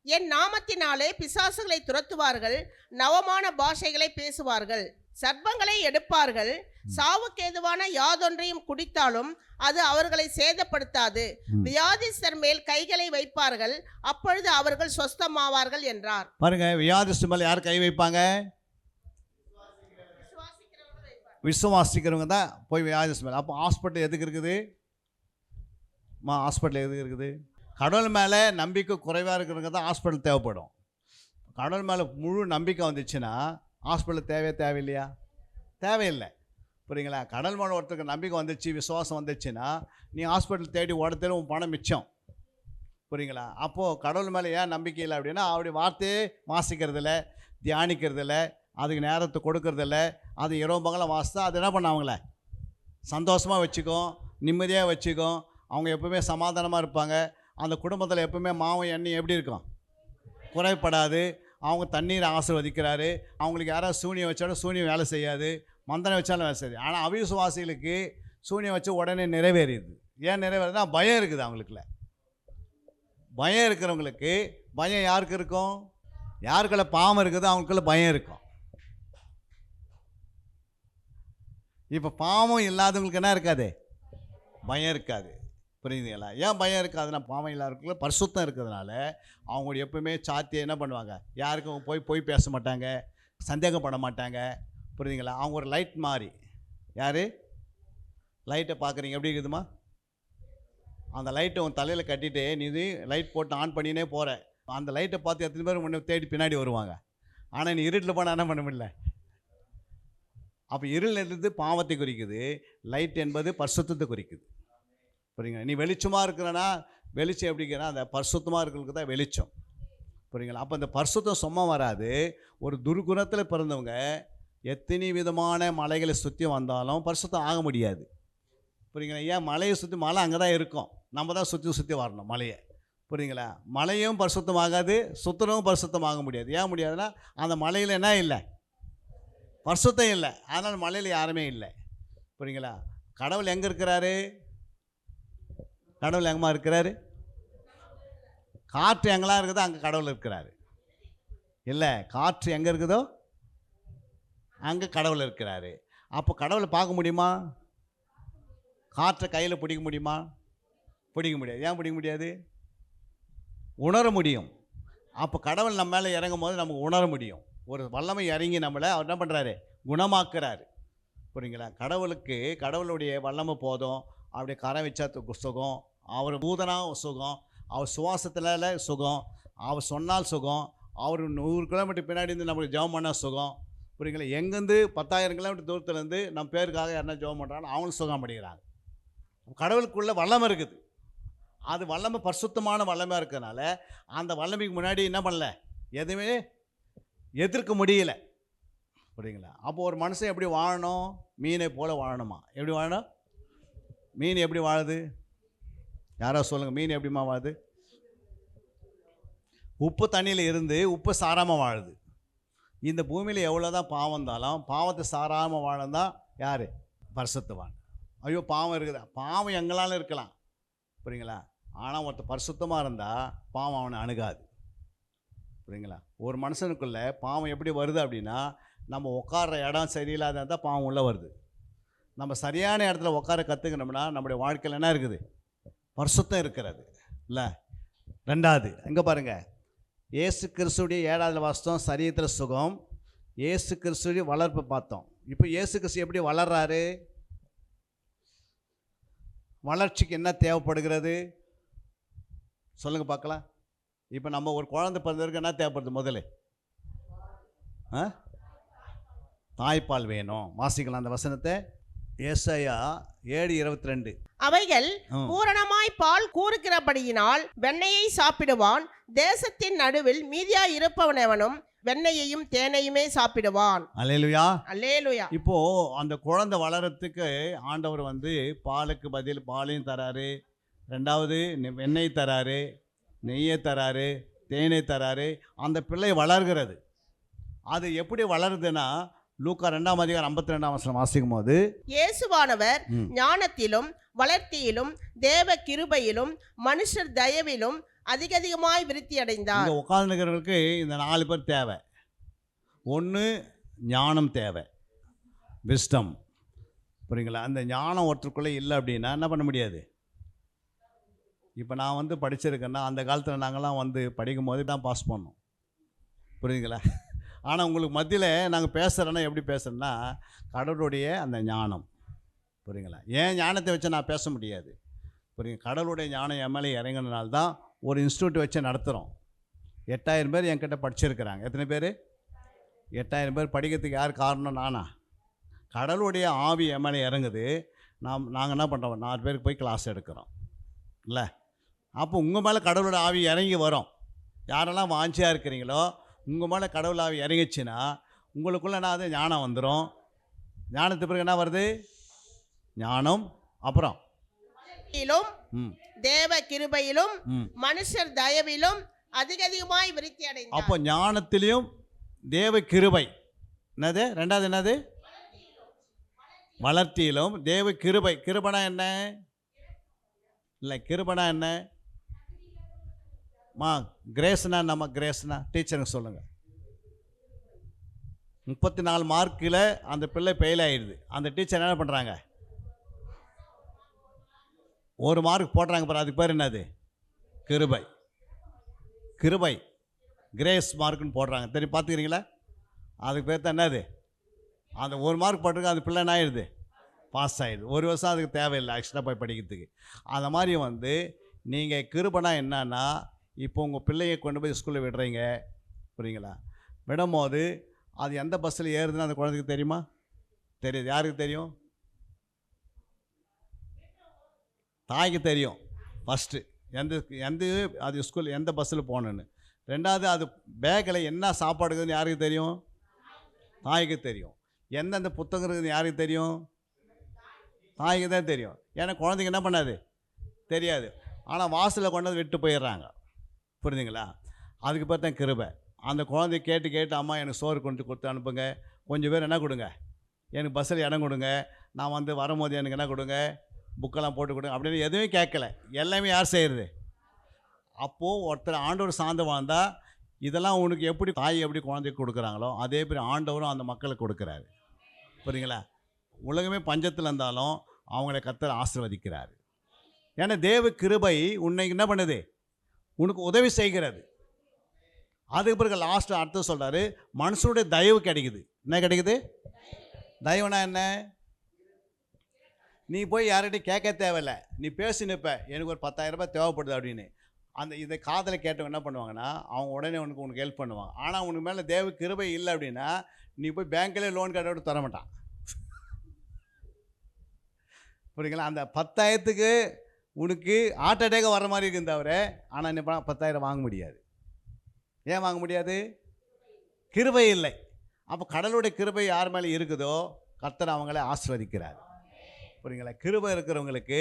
[SPEAKER 7] என் நாமத்தினாலே பிசாசுகளை துரத்துவார்கள், நவமான பாஷைகளை பேசுவார்கள், சர்ப்பங்களை எடுப்பார்கள், சாவுக்கேதுவான யாதொன்றையும் குடித்தாலும் அது அவர்களை சேதப்படுத்தாது, வியாதிஸ்தர் மேல் கைகளை வைப்பார்கள், அப்பொழுது அவர்கள் சொஸ்தமாவார்கள் என்றார்.
[SPEAKER 6] பாருங்க, வியாதிஸ்தர் மேல் யார் கை வைப்பாங்க? விசுவாசிக்கிறவங்க தான் போய் வியாதிஸ்தர் மேலே. அப்போ ஹாஸ்பிட்டல் எதுக்கு இருக்குது? ஹாஸ்பிட்டல் எதுக்கு இருக்குது? கடவுள் மேலே நம்பிக்கை குறைவாக இருக்கிறவங்க தான் ஹாஸ்பிட்டல் தேவைப்படும். கடவுள் மேலே முழு நம்பிக்கை வந்துச்சுன்னா ஹாஸ்பிட்டல் தேவையில்லையா? தேவையில்லை. புரியுங்களா? கடவுள் மேலே ஒருத்தருக்கு நம்பிக்கை வந்துச்சு, விசுவாசம் வந்துச்சுன்னா நீ ஹாஸ்பிட்டல் தேடி ஓடத்தில் உன் பணம் மிச்சம். புரியுங்களா? அப்போது கடவுள் மேலே ஏன் நம்பிக்கை இல்லை அப்படின்னா, அவருடைய வார்த்தையே வாசிக்கிறதில்ல, தியானிக்கிறதில்ல, அதுக்கு நேரத்தை கொடுக்கறதில்ல. அது இரவு பகலாம் வாசித்தா அது என்ன பண்ண அவங்கள சந்தோஷமாக வச்சுக்கும், நிம்மதியாக வச்சுக்கும். அவங்க எப்பவுமே சமாதானமாக இருப்பாங்க. அந்த குடும்பத்தில் எப்பவுமே மாவும் எண்ணெய் எப்படி இருக்கும்? குறைப்படாது. அவங்க தண்ணீரை ஆசீர்வதிக்கிறாரு. அவங்களுக்கு யாராவது சூனியம் வச்சாலும் சூனியம் வேலை செய்யாது, மந்திரம் வச்சாலும் வேலை செய்யாது. ஆனால் அவிசுவாசிகளுக்கு சூனியம் வச்சு உடனே நிறைவேறிடுது. ஏன் நிறைவேறுதுன்னா, பயம் இருக்குது அவங்களுக்குள்ள. பயம் இருக்கிறவங்களுக்கு, பயம் யாருக்கு இருக்கும்? யாருக்குள்ள பாவம் இருக்குது அவங்களுக்குள்ள பயம் இருக்கும். இப்போ பாவம் இல்லாதவங்களுக்கு என்ன இருக்காது? பயம் இருக்காது. புரியுதுங்களா? ஏன் பயம் இருக்காதுன்னா, பாவம் இல்லாதவங்களுக்குள்ள பரிசுத்தம் இருக்கிறதுனால அவங்க எப்பவுமே சாத்தியை என்ன பண்ணுவாங்க? யாருக்கும் போய் பேச மாட்டாங்க, சந்தேகப்பட மாட்டாங்க. புரியுதுங்களா? அவங்க ஒரு லைட் மாதிரி. யார்? லைட்டை பார்க்குறீங்க எப்படி இருக்குதுமா? அந்த லைட்டை உன் தலையில் கட்டிட்டு நீ லைட் போட்டு ஆன் பண்ணினே போகிற. அந்த லைட்டை பார்த்து எத்தனை பேர் முன்னே தேடி பின்னாடி வருவாங்க. ஆனால் நீ இருட்டில் போனால் என்ன பண்ண முடியல. அப்போ இருள் என்பது பாவத்தை குறிக்குது, லைட் என்பது பரிசுத்தத்தை குறிக்குது. புரியுங்களா? நீ வெளிச்சமாக இருக்கிறனா, வெளிச்சம் எப்படிங்கன்னா அந்த பரிசுத்தமாக இருக்கிறதுக்கு தான் வெளிச்சம். புரியுங்களா? அப்போ அந்த பரிசுத்தம் சும்மா வராது. ஒரு துர்குணத்தில் பிறந்தவங்க எத்தனை விதமான மலைகளை சுற்றி வந்தாலும் பரிசுத்தம் ஆக முடியாது. புரியுங்களா? ஏன்? மலையை சுற்றி, மலை அங்கே தான் இருக்கும், நம்ம தான் சுற்றி வரணும் மலையை. புரியுங்களா? மலையும் பரிசுத்தமாகாது, சுத்தனவும் பரிசுத்தமாக முடியாது. ஏன் முடியாதுன்னா, அந்த மலையில் என்ன இல்லை? பரிசுத்தம் இல்லை. அதனால் மலையில் யாருமே இல்லை. புரியுங்களா? கடவுள் எங்கே இருக்கிறாரு? கடவுள் எங்கேம்மா இருக்கிறாரு? காற்று எங்கெல்லாம் இருக்குதோ அங்கே கடவுள் இருக்கிறாரு. இல்லை, காற்று எங்கே இருக்குதோ அங்கே கடவுள் இருக்கிறாரு. அப்போ கடவுளை பார்க்க முடியுமா? காற்றை கையில் பிடிக்க முடியுமா? பிடிக்க முடியாது. ஏன் பிடிக்க முடியாது? உணர முடியும். அப்போ கடவுள் நம்ம மேலே இறங்கும் போது நமக்கு உணர முடியும். ஒரு வல்லமை இறங்கி நம்மளை அவர் என்ன பண்ணுறாரு? குணமாக்குறாரு. புரியுங்களா? கடவுளுடைய வல்லமை போதும். அவருடைய கரை வச்சா சுகம், அவர் பூதனா சுகம், அவர் சுவாசத்தில் சுகம், அவர் சொன்னால் சுகம், அவர் 100 கிலோமீட்டர் பின்னாடி இருந்து நம்மளுக்கு ஜெபம் பண்ணால் சுகம். புரியுங்களா? எங்கேருந்து 10,000 கிலோமீட்டர் தூரத்துலேருந்து நம்ம பேருக்காக யாருன்னா ஜெபம் பண்ணுறாங்க, அவங்களும் சுகம் பண்ணிக்கிறாங்க. கடவுளுக்குள்ள வல்லமை இருக்குது. அது வல்லமை பரிசுத்தமான வல்லமையாக இருக்கிறதுனால அந்த வல்லமைக்கு முன்னாடி என்ன பண்ணல, எதுவுமே எதிர்க்க முடியல. புரியுங்களா? அப்போ ஒரு மனுஷன் எப்படி வாழணும்? மீனை போல் வாழணுமா? எப்படி வாழணும்? மீன் எப்படி வாழுது? யாரோ சொல்லுங்கள், மீன் எப்படிமா வாழுது? உப்பு தண்ணியில் இருந்து உப்பு சாராமல் வாழுது. இந்த பூமியில் எவ்வளோ தான் பாவம் இருந்தாலும் பாவத்தை சாராமல் வாழந்தான் யார்? பரிசுத்தவான். ஐயோ பாவம் இருக்குதா? பாவம் எங்களாலும் இருக்கலாம். புரியுங்களா? ஆனால் ஒருத்தர் பரிசுத்தமாக இருந்தால் பாவம் அவனை அணுகாது. புரியுங்களா? ஒரு மனுஷனுக்குள்ளே பாவம் எப்படி வருது அப்படின்னா, நம்ம உட்கார்ற இடம் சரியில்லாத இருந்தால் பாவம் உள்ளே வருது. நம்ம சரியான இடத்துல உட்கார கற்றுக்கணும்னா நம்முடைய வாழ்க்கையில் என்ன இருக்குது? பரிசுத்தம் இருக்கிறது இல்லை. ரெண்டாவது எங்கே பாருங்கள், இயேசு கிறிஸ்துடைய 7வது வாசம் சரீரத்தில் சுகம், இயேசு கிறிஸ்துடைய வளர்ப்பை பார்த்தோம். இப்போ இயேசு கிறிஸ்து எப்படி வளர்றாரு? வளர்ச்சிக்கு என்ன தேவைப்படுகிறது சொல்லுங்கள் பார்க்கலாம். இப்போ நம்ம ஒரு குழந்தை பிறந்தவருக்கு என்ன தேவைப்படுது? முதல்ல தாய்ப்பால் வேணும். வாசிக்கலாம் அந்த வசனத்தை. ஏசாயா 7:22.
[SPEAKER 7] அவைகள் பூரணமாய் பால் கூறுகிறபடியினால் வெண்ணெயை சாப்பிடுவான். தேசத்தின் நடுவில் மீதியா இருப்பவனவனும் வெண்ணெயையும் தேனையுமே சாப்பிடுவான்.
[SPEAKER 6] அல்லேலூயா,
[SPEAKER 7] அல்லேலூயா.
[SPEAKER 6] இப்போ அந்த குழந்தை வளரத்துக்கு ஆண்டவர் பாலுக்கு பதில் பாலையும் தராரு, ரெண்டாவது வெண்ணெய் தராரு, நெய்யை தராரு, தேனை தராரு. அந்த பிள்ளை வளர்கிறது. அது எப்படி வளருதுன்னா, லூக்கா 2:52 வாசிக்கும் போது,
[SPEAKER 7] இயேசுவானவர் ஞானத்திலும் வளர்த்தியிலும் தேவ கிருபையிலும் மனுஷர் தயவிலும் அதிகமாய் விருத்தி அடைந்தார்.
[SPEAKER 6] இங்கே உட்கார்ந்துக்கிறவங்களுக்கு இந்த 4 பேர் தேவை. ஒன்று ஞானம் தேவை, விஸ்டம். புரியுங்களா? அந்த ஞானம் ஒருத்தருக்குள்ளே இல்லை அப்படின்னா என்ன பண்ண முடியாது. இப்போ நான் படிச்சிருக்கேன்னா, அந்த காலத்தில் நாங்கள்லாம் படிக்கும் போது தான் பாஸ் பண்ணோம். புரியுதுங்களா? ஆனால் உங்களுக்கு மத்தியில் நாங்கள் பேசுகிறோன்னா எப்படி பேசுகிறோன்னா, கடவுளுடைய அந்த ஞானம். புரியுங்களா? ஏன் ஞானத்தை வச்சு நான் பேச முடியாது. புரியுங்க? கடவுளுடைய ஞானம் என் மேலே இறங்கினால தான் ஒரு இன்ஸ்டியூட் வச்சு நடத்துகிறோம். 8000 பேர் என்கிட்ட படிச்சிருக்கிறாங்க. எத்தனை பேர்? 8000 பேர். படிக்கிறதுக்கு யார் காரணம்? நானா? கடவுளுடைய ஆவி என் மேலே இறங்குது. நாங்கள் என்ன பண்ணுறோம்? 4 பேருக்கு போய் கிளாஸ் எடுக்கிறோம் இல்லை. அப்போ உங்கள் மேலே கடவுளோட ஆவி இறங்கி வரும். யாரெல்லாம் வாஞ்சியாக இருக்கிறீங்களோ உங்கள் மேலே கடவுள் ஆவி இறங்கிச்சுன்னா உங்களுக்குள்ளே என்ன ஞானம் வந்துடும். ஞானத்து பிறகு என்ன வருது? ஞானம், அப்புறம்
[SPEAKER 7] தேவ கிருபையிலும் மனுஷர் தயவிலும் அதிகமாய் விருத்தி அடைந்தார்.
[SPEAKER 6] அப்போ ஞானத்திலையும் தேவ கிருபை என்னது? ரெண்டாவது என்னது? வளர்த்தியிலும் தேவ கிருபை. கிருபனா என்ன? இல்லை, கிருபனா என்ன? கிரேஸ்னா நம்ம கிரேஸ்னா டீச்சருங்க சொல்லுங்கள். 34 மார்க்கில் அந்த பிள்ளை ஃபெயில் ஆகிடுது. அந்த டீச்சர் என்ன பண்ணுறாங்க? 1 மார்க் போடுறாங்க பாரு. அதுக்கு பேர் என்னது? கிருபை. கிருபை, கிரேஸ் மார்க்குன்னு போடுறாங்க. தெரியும், பார்த்துக்கிறீங்களா? அதுக்கு பேர் தான் என்னது? அந்த 1 மார்க் போட்டிருக்கு, அந்த பிள்ளை என்ன ஆகிடுது? பாஸ் ஆகிடுது. 1 வருஷம் அதுக்கு தேவையில்லை எக்ஸ்ட்ரா போய் படிக்கிறதுக்கு. அந்த மாதிரி நீங்கள் கிருபைனா என்னன்னா, இப்போ உங்கள் பிள்ளையை கொண்டு போய் ஸ்கூலில் விடுறீங்க. புரியுங்களா? விடும்போது அது எந்த பஸ்ஸில் ஏறுதுன்னு அந்த குழந்தைக்கு தெரியுமா? தெரியுது. யாருக்கு தெரியும்? தாய்க்கு தெரியும். ஃபஸ்ட்டு எந்த அது ஸ்கூல் எந்த பஸ்ஸில் போகணுன்னு. ரெண்டாவது அது பேக்கில் என்ன சாப்பாடு இருக்குதுன்னு யாருக்கு தெரியும்? தாய்க்கு தெரியும். எந்தெந்த புத்தகம் இருக்குதுன்னு யாருக்கு தெரியும்? தாய்க்கு தான் தெரியும். ஏன்னா குழந்தைங்க என்ன பண்ணாது? தெரியாது. ஆனால் வாசலில் கொண்டு வந்து விட்டு போயிடுறாங்க. புரியுதுங்களா? அதுக்கு பேர் தான் கிருபை. அந்த குழந்தைய கேட்டு அம்மா எனக்கு சோறு கொண்டு கொடுத்து அனுப்புங்க, கொஞ்சம் பேர் என்ன கொடுங்க, எனக்கு பஸ்ஸில் இடம் கொடுங்க, நான் வரும்போது எனக்கு என்ன கொடுங்க, புக்கெல்லாம் போட்டு கொடுங்க அப்படின்னு எதுவுமே கேட்கல. எல்லாமே யார் செய்கிறது? அப்போது ஒருத்தர் ஆண்டவர் சார்ந்து வாழ்ந்தால் இதெல்லாம் உனக்கு எப்படி தாய் எப்படி குழந்தைக்கு கொடுக்குறாங்களோ அதே மாதிரி ஆண்டவரும் அந்த மக்களுக்கு கொடுக்குறாரு. புரியுங்களா? உலகமே பஞ்சத்தில் இருந்தாலும் அவங்கள கர்த்தர் ஆசீர்வதிக்கிறாரு. ஏன்னா தேவ கிருபை உன்னை என்ன பண்ணுது? உனக்கு உதவி செய்கிறது. அதுக்கு பிறகு லாஸ்ட்டு அர்த்தம் சொல்கிறாரு, மனுஷனுடைய தயவு கிடைக்குது. என்ன கிடைக்குது? தயவுனா என்ன? நீ போய் யார்கிட்டையும் கேட்க தேவையில்லை. நீ பேசி நிற்ப, எனக்கு ஒரு 10,000 ரூபாய் தேவைப்படுது அப்படின்னு. இதை காதில் கேட்டவங்க என்ன பண்ணுவாங்கன்னா அவங்க உடனே உனக்கு ஹெல்ப் பண்ணுவாங்க. ஆனால் உனக்கு மேலே தேவ கிருபை இல்லை அப்படின்னா நீ போய் பேங்க்கில் லோன் கேட்ட தர மாட்டான். புரியுங்களா? அந்த 10,000க்கு உனக்கு ஹார்ட் அட்டாக் வர மாதிரி இருக்குது தவிர, ஆனால் என்ன 10,000 வாங்க முடியாது. ஏன் வாங்க முடியாது? கிருபை இல்லை. அப்போ கடவுளுடைய கிருபை யார் மேலே இருக்குதோ கர்த்தர் அவங்கள ஆசீர்வதிக்கிறார். புரியுங்களா? கிருபை இருக்கிறவங்களுக்கு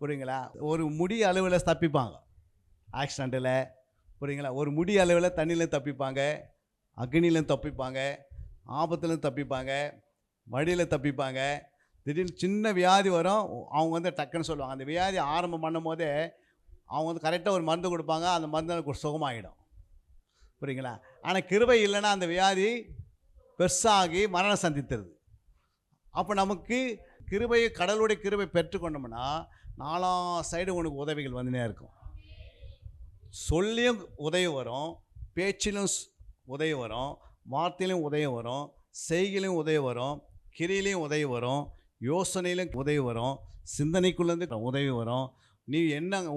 [SPEAKER 6] புரியுங்களா, ஒரு முடி அளவில் தப்பிப்பாங்க ஆக்சிடெண்ட்டில். புரியுங்களா? ஒரு முடி அளவில் தண்ணியிலும் தப்பிப்பாங்க, அக்னியிலும் தப்பிப்பாங்க, ஆபத்துலையும் தப்பிப்பாங்க, வழியில் தப்பிப்பாங்க. திடீர்னு சின்ன வியாதி வரும், அவங்க வந்து டக்குன்னு சொல்லுவாங்க. அந்த வியாதி ஆரம்பம் பண்ணும் போதே அவங்க வந்து கரெக்டாக ஒரு மருந்து கொடுப்பாங்க, அந்த மருந்து சுகமாகிடும். புரியுங்களா? ஆனால் கிருபை இல்லைன்னா அந்த வியாதி பெருசாகி மரணம் சந்தித்துருது. அப்போ நமக்கு கிருபையை, கடவுளுடைய கிருபை பெற்றுக்கொண்டோம்னா 4 சைடு உனக்கு உதவிகள் வந்துனே இருக்கும். சொல்லியும் உதவி வரும், பேச்சிலும் உதவி வரும், வார்த்தையிலும் உதவி வரும், செய்கையிலும் உதவி வரும், கிரியிலையும் உதவி வரும், யோசனையிலும் உதவி வரும், சிந்தனைக்குள்ளேருந்து உதவி வரும். நீ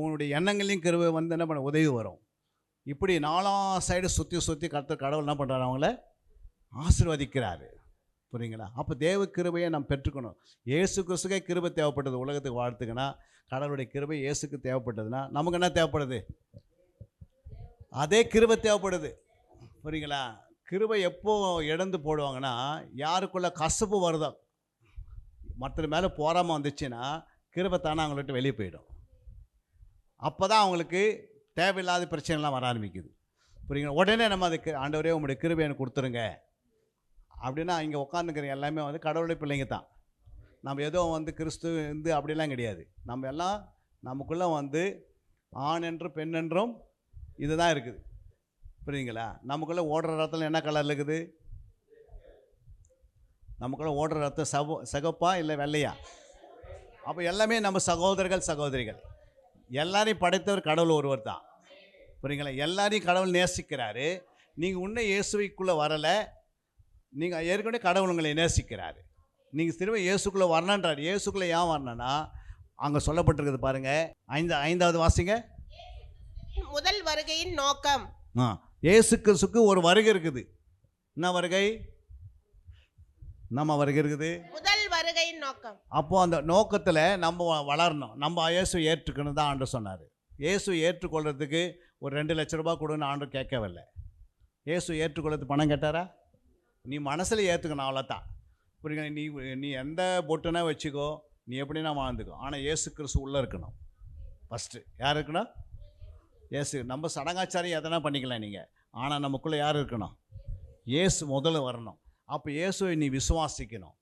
[SPEAKER 6] உன்னுடைய எண்ணங்களையும் கிருபை வந்து என்ன பண்ண உதவி வரும். இப்படி 4 சைடு சுற்றி கடவுள் என்ன பண்ணுறாரு, அவங்கள ஆசீர்வதிக்கிறாரு. புரியுங்களா? அப்போ தேவ கிருபையை நாம் பெற்றுக்கணும். இயேசு கிறிஸ்துக்கே கிருபை தேவைப்பட்டது உலகத்துக்கு வாழ்த்துக்குன்னா, கடவுளுடைய கிருபை இயேசுக்கு தேவைப்பட்டதுன்னா நமக்கு என்ன தேவைப்படுது? அதே கிருபை தேவைப்படுது. புரியுங்களா? கிருபை எப்போ இழந்து போடுவாங்கன்னா, யாருக்குள்ள கசப்பு வருதோ, மற்ற மேலே போகாமல் வந்துச்சுன்னா கிருபை தானே அவங்கள்ட்ட வெளியே போயிடும். அப்போ தான் அவங்களுக்கு தேவையில்லாத பிரச்சனைலாம் வர ஆரம்பிக்குது. புரியுங்களா? உடனே நம்ம அதுக்கு ஆண்டவரே உங்களுடைய கிருபை எனக்கு கொடுத்துருங்க அப்படின்னா, இங்கே உட்காந்துக்கிற எல்லாமே வந்து கடவுளுடைய பிள்ளைங்க தான். நம்ம ஏதோ வந்து கிறிஸ்து வந்து அப்படிலாம் கிடையாது. நம்ம எல்லாம் நமக்குள்ளே வந்து ஆண் என்றும் பெண் என்றும் இது தான் இருக்குது. புரியுங்களா? நமக்குள்ளே ஓடுற ரத்தம் என்ன கலரில் இருக்குது? நமக்குள்ளே ஓடுற ரத்தம் சிகப்பா இல்லை வெள்ளையா? அப்போ எல்லாமே நம்ம சகோதரர்கள் சகோதரிகள். எல்லாரையும் படைத்தவர் கடவுள் ஒருவர் தான். புரியுங்களா? எல்லாரையும் கடவுள் நேசிக்கிறாரு. நீங்கள் இன்னும் இயேசுக்குள்ளே வரலை, நீங்கள் ஏற்கனவே கடவுள் உங்களை நேசிக்கிறாரு. நீங்கள் திரும்ப இயேசுக்குள்ளே வரணுன்றார். இயேசுக்குள்ளே ஏன் வரணுன்னா அங்கே சொல்லப்பட்டிருக்குது பாருங்கள், 5வது வாசிங்க.
[SPEAKER 7] முதல் வருகையின் நோக்கம்.
[SPEAKER 6] இயேசு கிறிஸ்துக்கு ஒரு வருகை இருக்குது. என்ன வருகை? நம்ம வருகை இருக்குது,
[SPEAKER 7] முதல் வருகையின் நோக்கம்.
[SPEAKER 6] அப்போது அந்த நோக்கத்தில் நம்ம வளரணும், நம்ம இயேசு ஏற்றுக்கணும் தான் ஆண்டவர் சொன்னார். இயேசு ஏற்றுக்கொள்கிறதுக்கு ஒரு 2 லட்ச ரூபா கொடுன்னு ஆண்டவர் கேட்கவில்லை. இயேசு ஏற்றுக்கொள்றதுக்கு பணம் கேட்டாரா? நீ மனசில் ஏற்றுக்கணும், அவ்வளோதான். புரியுங்க? நீ எந்த பொட்டுனா வச்சுக்கோ, நீ எப்படின்னா வாழ்ந்துக்கோ, ஆனால் இயேசு கிறிஸ்து உள்ளே இருக்கணும். ஃபஸ்ட்டு யார் இருக்கணும்? இயேசு. நம்ம சடங்காச்சாரியம் எதனா பண்ணிக்கலாம் நீங்கள், ஆனால் நமக்குள்ளே யார் இருக்கணும்? இயேசு முதல்ல வரணும். அப்போ இயேசுவை நீ விசுவாசிக்கணும்.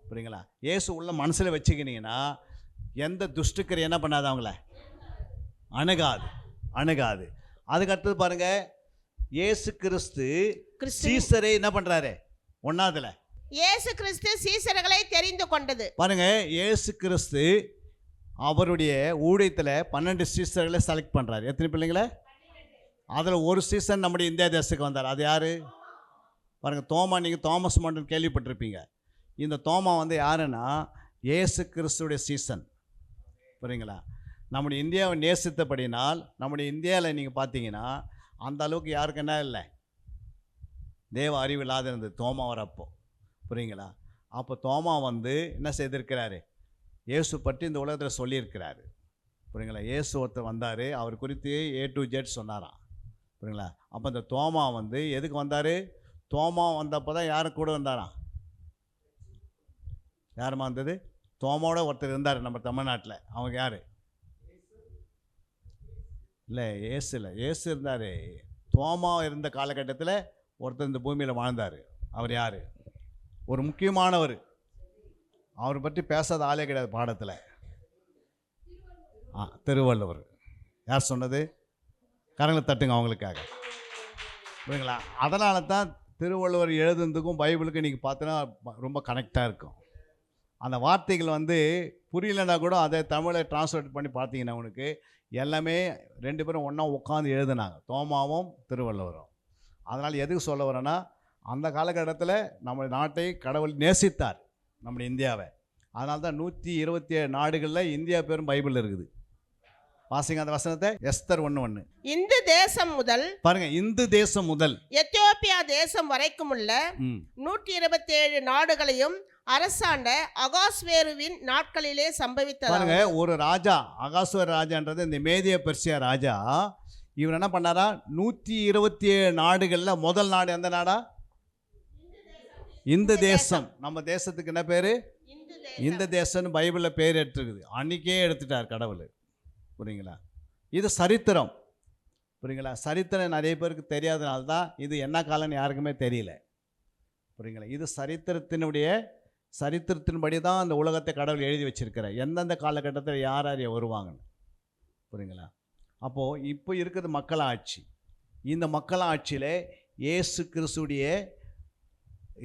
[SPEAKER 6] புரியுங்களா? இயேசு உள்ள மனசில் வச்சுக்கினீங்கன்னா எந்த துஷ்டுக்கரை என்ன பண்ணாது, அவங்கள அணுகாது. அதுக்கடுத்தது பாருங்கள், இயேசு கிறிஸ்து சீசரை என்ன பண்ணுறாரு? 1வதுல
[SPEAKER 7] இயேசு கிறிஸ்து சீசர்களை தெரிந்து கொண்டது.
[SPEAKER 6] பாருங்க, இயேசு கிறிஸ்து அவருடைய ஊழியத்தில் 12 சீசர்களை செலக்ட் பண்ணுறாரு. எத்தனை பிள்ளைங்கள? அதில் ஒரு சீசன் நம்முடைய இந்தியா தேசத்துக்கு வந்தார். அது யார் பாருங்கள்? தோமா. நீங்கள் தாமஸ் மண்டன் கேள்விப்பட்டிருப்பீங்க. இந்த தோமா வந்து யாருன்னா இயேசு கிறிஸ்துடைய சீசன். புரியுங்களா? நம்முடைய இந்தியாவை நேசித்தபடினால் நம்முடைய இந்தியாவில் நீங்கள் பார்த்தீங்கன்னா அந்த அளவுக்கு யாருக்கு என்ன இல்லை, தேவ அறிவு இல்லாத இருந்தது தோமா வரப்போ. புரியுங்களா? அப்போ தோமா வந்து என்ன செய்திருக்கிறாரு? இயேசு பற்றி இந்த உலகத்தில் சொல்லியிருக்கிறாரு. புரியுங்களா? இயேசு ஒருத்தர் வந்தார், அவர் குறித்து A to Z சொன்னாராம். புரியுங்களா? அப்போ இந்த தோமா வந்து எதுக்கு வந்தார்? தோமா வந்தப்போ தான் யாரும் கூட வந்தாராம்? யாருமா வந்தது? தோமாவோட ஒருத்தர் இருந்தார் நம்ம தமிழ்நாட்டில். அவங்க யார்? இல்லை, இயேசு இல்லை. இயேசு இருந்தார். தோமா இருந்த காலகட்டத்தில் ஒருத்தர் இந்த பூமியில் வாழ்ந்தார். அவர் யார்? ஒரு முக்கியமானவர். அவரை பற்றி பேசாத ஆளே கிடையாது பாடத்தில். திருவள்ளுவர். யார் சொன்னது? கரங்களை தட்டுங்க அவங்களுக்காக. புரியுங்களா? அதனால தான் திருவள்ளுவர் எழுதுனதுக்கும் பைபிளுக்கும் இன்றைக்கி பார்த்தோன்னா ரொம்ப கனெக்டாக இருக்கும். அந்த வார்த்தைகள் வந்து புரியலைன்னா கூட அதை தமிழை டிரான்ஸ்லேட் பண்ணி பார்த்தீங்கன்னா உனக்கு எல்லாமே 2 பேரும் ஒன்றா உட்காந்து எழுதுனாங்க, தோமாவும் திருவள்ளுவரும். அதனால் எதுக்கு சொல்ல வரேன்னா, அந்த காலகட்டத்தில் நம்ம நாட்டை கடவுள் நேசித்தார், நம்முடைய இந்தியாவை. அதனால தான் 127 நாடுகளில் இந்தியா பேரும் பைபிள் இருக்குது. வாசிங்க அந்த வசனத்தை. எஸ்தர் 1:1.
[SPEAKER 7] இந்த தேசம் முதல்
[SPEAKER 6] பாருங்க, இந்து தேசம் முதல்
[SPEAKER 7] எத்தியோப்பியா தேசம் வரைக்கும் உள்ள 127 நாடுகளையும் அரசாண்ட அகாஸ்வேருவின் நாட்களிலே சம்பவித்தது.
[SPEAKER 6] பாருங்க, ஒரு ராஜா, அகாஸ்வேரு ராஜான்றது இந்த மேதிய பெர்சியா ராஜா, இவர் என்ன பண்ணாரா, 127 நாடுகளில் முதல் நாடு எந்த நாடா? இந்த தேசம். நம்ம தேசத்துக்கு என்ன பேர்? இந்த தேசம்னு பைபிளில் பேர் எடுத்துருக்குது. அன்றைக்கே எடுத்துட்டார் கடவுள். புரியுங்களா? இது சரித்திரம். புரியுங்களா? சரித்திரம் நிறைய பேருக்கு தெரியாதனால தான் இது என்ன காலம்னு யாருக்குமே தெரியல. புரியுங்களா? இது சரித்திரத்தின்படி தான் அந்த உலகத்தை கடவுள் எழுதி வச்சிருக்கிறார், எந்தெந்த காலகட்டத்தில் யார் யார் வருவாங்கன்னு. புரியுங்களா? அப்போது இப்போ இருக்கிறது மக்களாட்சி. இந்த மக்களாட்சியில் இயேசு கிறிஸ்துடைய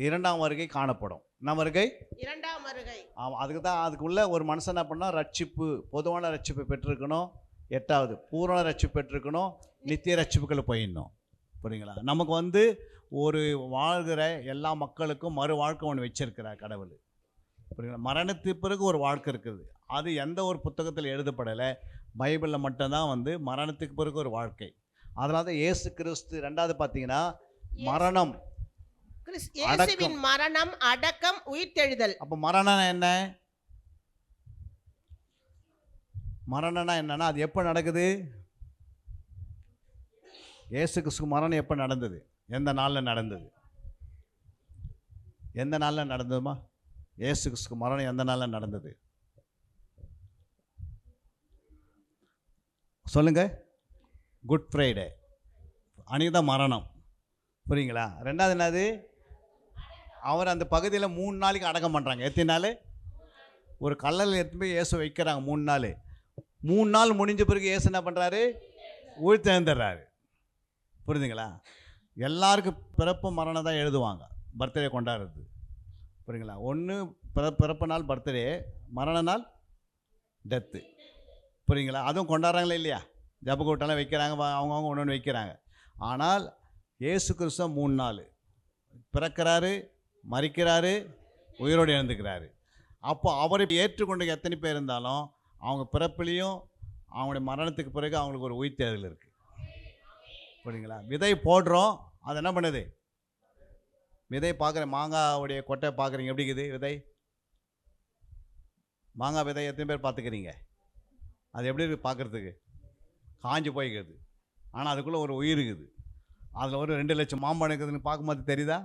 [SPEAKER 6] 2ஆம் வருகை காணப்படும். என்ன வருகை?
[SPEAKER 7] 2ஆம் வருகை.
[SPEAKER 6] அதுக்கு தான் அதுக்குள்ள ஒரு மனுஷன் என்ன பண்ணால் ரட்சிப்பு, பொதுவான ரட்சிப்பு பெற்றிருக்கணும். 8வது பூரண ரட்சிப்பு பெற்றிருக்கணும். நித்திய ரட்சிப்புகளை போயிடணும். புரியுங்களா? நமக்கு ஒரு வாழ்கிற எல்லா மக்களுக்கும் மறு வாழ்க்கை ஒன்று வச்சிருக்கிறார் கடவுள். புரியுங்களா? மரணத்துக்கு பிறகு ஒரு வாழ்க்கை இருக்குது. அது எந்த ஒரு புத்தகத்தில் எழுதப்படலை, பைபிளில் மட்டும்தான் மரணத்துக்கு பிறகு ஒரு வாழ்க்கை. அதனால தான் இயேசு கிறிஸ்து 2வது பார்த்தீங்கன்னா மரணம்,
[SPEAKER 7] இயேசுவின் மரணம், அடக்கம், உயிர்த்தெழுதல்.
[SPEAKER 6] அப்போ மரணம் என்ன? மரணம்னா என்னன்னா அது எப்போ நடக்குது? இயேசு கிறிஸ்து மரணம் எப்போ நடந்தது? எந்த நாளில் நடந்தது? எந்த நாளில் நடந்ததுமா? இயேசு கிறிஸ்து மரணம் எந்த நாளில் நடந்தது சொல்லுங்க. குட் ஃப்ரைடே அன்றைக்கி தான் மரணம். புரியுங்களா? 2வது என்னது? அவர் அந்த பகுதியில் 3 நாளைக்கு அடக்கம் பண்ணுறாங்க. எத்தனை நாள்? ஒரு கல்லல் எடுத்து போய் இயேசு வைக்கிறாங்க 3 நாள். 3 நாள் முடிஞ்ச பிறகு இயேசு என்ன பண்ணுறாரு? உயிர்த்தெழுந்துடுறாரு. புரியுதுங்களா? எல்லாருக்கும் பிறப்பு மரணம் தான் எழுதுவாங்க, பர்த்டே கொண்டாடுறது. புரியுங்களா? ஒன்று பிறப்பு நாள் பர்த்டே, மரண நாள் டெத்து. புரியுங்களா? அதுவும் கொண்டாடுறாங்களே இல்லையா? ஜப கூட்டம்லாம் வைக்கிறாங்க, அவங்கவுங்க ஒன்று ஒன்று வைக்கிறாங்க. ஆனால் இயேசு கிறிஸ்து 3 நாள் பிறக்கிறாரு, மரிக்கிறாரு, உயிரோடு எழுந்துக்கிறாரு. அப்போ அவரை ஏற்றுக்கொண்டு எத்தனை பேர் இருந்தாலும் அவங்க பிறப்புலேயும் அவங்களுடைய மரணத்துக்கு பிறகு அவங்களுக்கு ஒரு உயிர்த்தெழுதல் இருக்குது. புரியுங்களா? விதை போடுறோம், அது என்ன பண்ணுது? விதை பார்க்குறேன், மாங்காவுடைய கொட்டை பார்க்குறீங்க, எப்படி இருக்குது விதை? மாங்காய் விதை எத்தனை பேர் பார்த்துக்கிறீங்க? அது எப்படி இருக்குது பார்க்குறதுக்கு? காஞ்சி போய்க்குது. ஆனால் அதுக்குள்ளே ஒரு உயிர் இருக்குது. அதில் ஒரு 2 லட்சம் மாம்பழம் இருக்குதுன்னு பார்க்கும்போது தெரியுதா?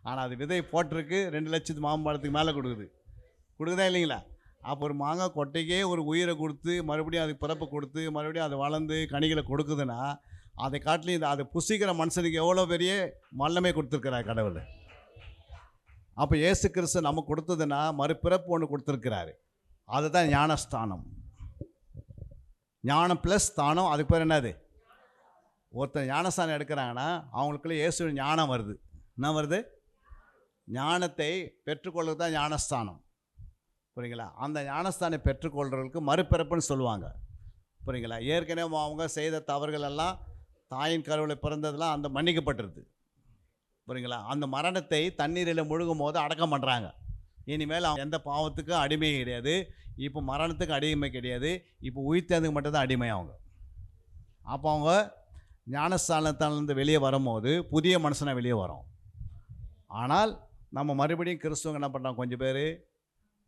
[SPEAKER 6] ஆனால் அது விதை போட்டிருக்கு, 2 லட்சத்து மாம்பழத்துக்கு மேலே கொடுக்குதா இல்லைங்களா? அப்போ ஒரு மாங்காய் கொட்டைக்கே ஒரு உயிரை கொடுத்து மறுபடியும் அதுக்கு பிறப்பு கொடுத்து மறுபடியும் அது வளர்ந்து கனிகளை கொடுக்குதுன்னா அதை காட்டிலையும் அதை புசிக்கிற மனுஷனுக்கு எவ்வளோ பெரிய வல்லமை கொடுத்துருக்கிறார் கடவுள். அப்போ இயேசு கிறிஸ்து நமக்கு கொடுத்ததுன்னா மறுபிறப்பு ஒன்று கொடுத்துருக்கிறாரு. அதுதான் ஞானஸ்தானம். ஞானம் ப்ளஸ் ஸ்தானம், அதுக்கு பேர் என்னது? ஒருத்தர் ஞானஸ்தானம் எடுக்கிறாங்கன்னா அவங்களுக்குள்ளே இயேசு ஞானம் வருது. என்ன வருது? ஞானத்தை பெற்றுக்கொள்வது தான் ஞானஸ்தானம். புரியுங்களா? அந்த ஞானஸ்தானை பெற்றுக்கொள்கிறவர்களுக்கு மறுபிறப்புன்னு சொல்லுவாங்க. புரியுங்களா? ஏற்கனவே அவங்க செய்த தவறுகள் எல்லாம், தாயின் கருவில் பிறந்ததெல்லாம் அந்த மன்னிக்கப்பட்டிருது. புரியுங்களா? அந்த மரணத்தை தண்ணீரில் முழுகும் போது அடக்கம் பண்ணுறாங்க. இனிமேல் அவங்க எந்த பாவத்துக்கும் அடிமை கிடையாது. இப்போ மரணத்துக்கு அடிமை கிடையாது. இப்போ உயிர்த்ததுக்கு மட்டும்தான் அடிமை அவங்க. அப்போ அவங்க ஞானஸ்தானத்திலிருந்து வெளியே வரும்போது புதிய மனுஷனாக வெளியே வரும். ஆனால் நம்ம மறுபடியும் கிறிஸ்துவங்க என்ன பண்ணுறோம்? கொஞ்சம் பேர்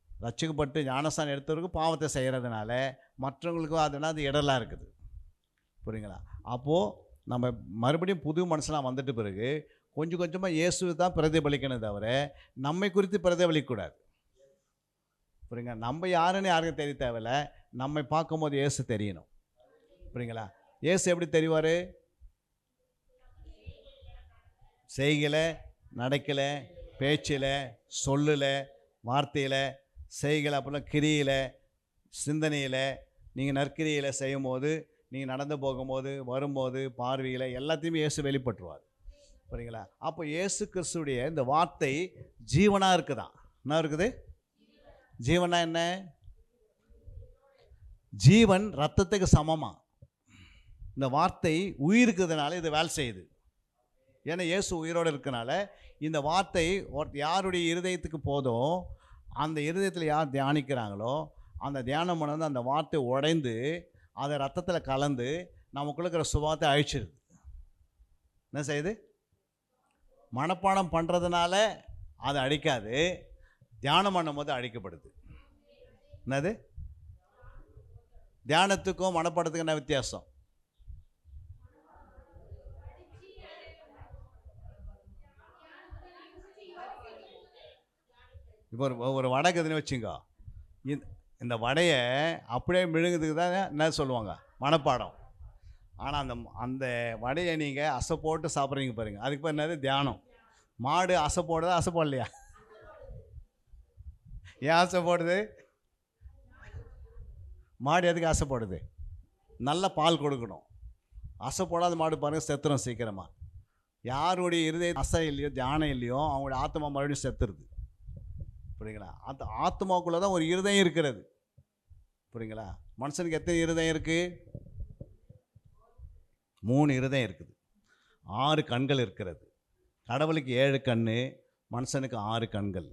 [SPEAKER 6] ரட்சிக்கப்பட்டு ஞானஸ்தானம் எடுத்தவருக்கு பாவத்தை செய்கிறதுனால மற்றவங்களுக்கும் அதனால் அது இடலாக இருக்குது. புரியுங்களா? அப்போது நம்ம மறுபடியும் புது மனுஷனாக வந்துட்டு பிறகு கொஞ்சம் கொஞ்சமாக இயேசு தான் பிரதிபலிக்கணும் தவிர நம்மை குறித்து பிரதிபலிக்கக்கூடாது. புரியுங்க? நம்ம யாருன்னு யாருக்கும் தெரிய தேவையில்லை. நம்மை பார்க்கும்போது இயேசு தெரியணும். புரியுங்களா? இயேசு எப்படி தெரிவார்? செய்கையில், நடக்கல, பேச்சில், சொல்லில், வார்த்தையில், செய்கையில், அப்புறம் கிரியில், சிந்தனையில், நீங்கள் நற்கிரியில் செய்யும் போது, நீங்கள் நடந்து போகும்போது, வரும்போது, பார்வையில் எல்லாத்தையுமே இயேசு வெளிப்பட்டுருவார். புரியுங்களா? அப்போ இயேசு கிறிஸ்துடைய இந்த வார்த்தை ஜீவனாக இருக்குதான். என்ன இருக்குது? ஜீவனா என்ன? ஜீவன் ரத்தத்துக்கு சமமாக. இந்த வார்த்தை உயிருக்குதுனால இது வேலை செய்யுது. ஏன்னா இயேசு உயிரோடு இருக்கனால இந்த வார்த்தை யாருடைய இருதயத்துக்கு போதும், அந்த இருதயத்தில் யார் தியானிக்கிறாங்களோ அந்த தியானம் பண்ணது அந்த வார்த்தை உடைந்து அதை ரத்தத்தில் கலந்து நமக்குள்ள இருக்கிற சுபாவத்தை அழிச்சிருது. என்ன செய்யுது? மனப்பாடம் பண்ணுறதுனால அதை அழிக்காது, தியானம் பண்ணும்போது அழிக்கப்படுது. என்னது? தியானத்துக்கும் மனப்பாடத்துக்கும் என்ன வித்தியாசம்? இப்போ ஒரு வடை கதுன்னு வச்சுங்க, இந்த வடையை அப்படியே விழுங்குறதுக்கு தான் என்ன சொல்லுவாங்க? மனப்பாடம். ஆனால் அந்த வடையை நீங்கள் அசை போட்டு சாப்பிட்றீங்க பாருங்கள், அதுக்கு பேர் என்னது? தியானம். மாடு அசை போடுதா? அசை போடலையா? ஏன் ஆசை போடுது? மாடு எதுக்கு ஆசைப்படுது? நல்ல பால் கொடுக்கணும். அசை போடாத மாடு பாருங்கள், செத்துரும் சீக்கிரமாக. யாருடைய இருதய அசை இல்லையோ, தியானம் இல்லையோ, அவங்களுடைய ஆத்மா மறுபடியும் செத்துருது. புரியுங்களா? அந்த ஆத்மாக்குள்ளே தான் ஒரு இருதயம் இருக்கிறது. புரியுங்களா? மனுஷனுக்கு எத்தனை இருதயம் இருக்குது? 3 இருதயம் இருக்குது, 6 கண்கள் இருக்கிறது. கடவுளுக்கு 7 கண், மனுஷனுக்கு 6 கண்கள்,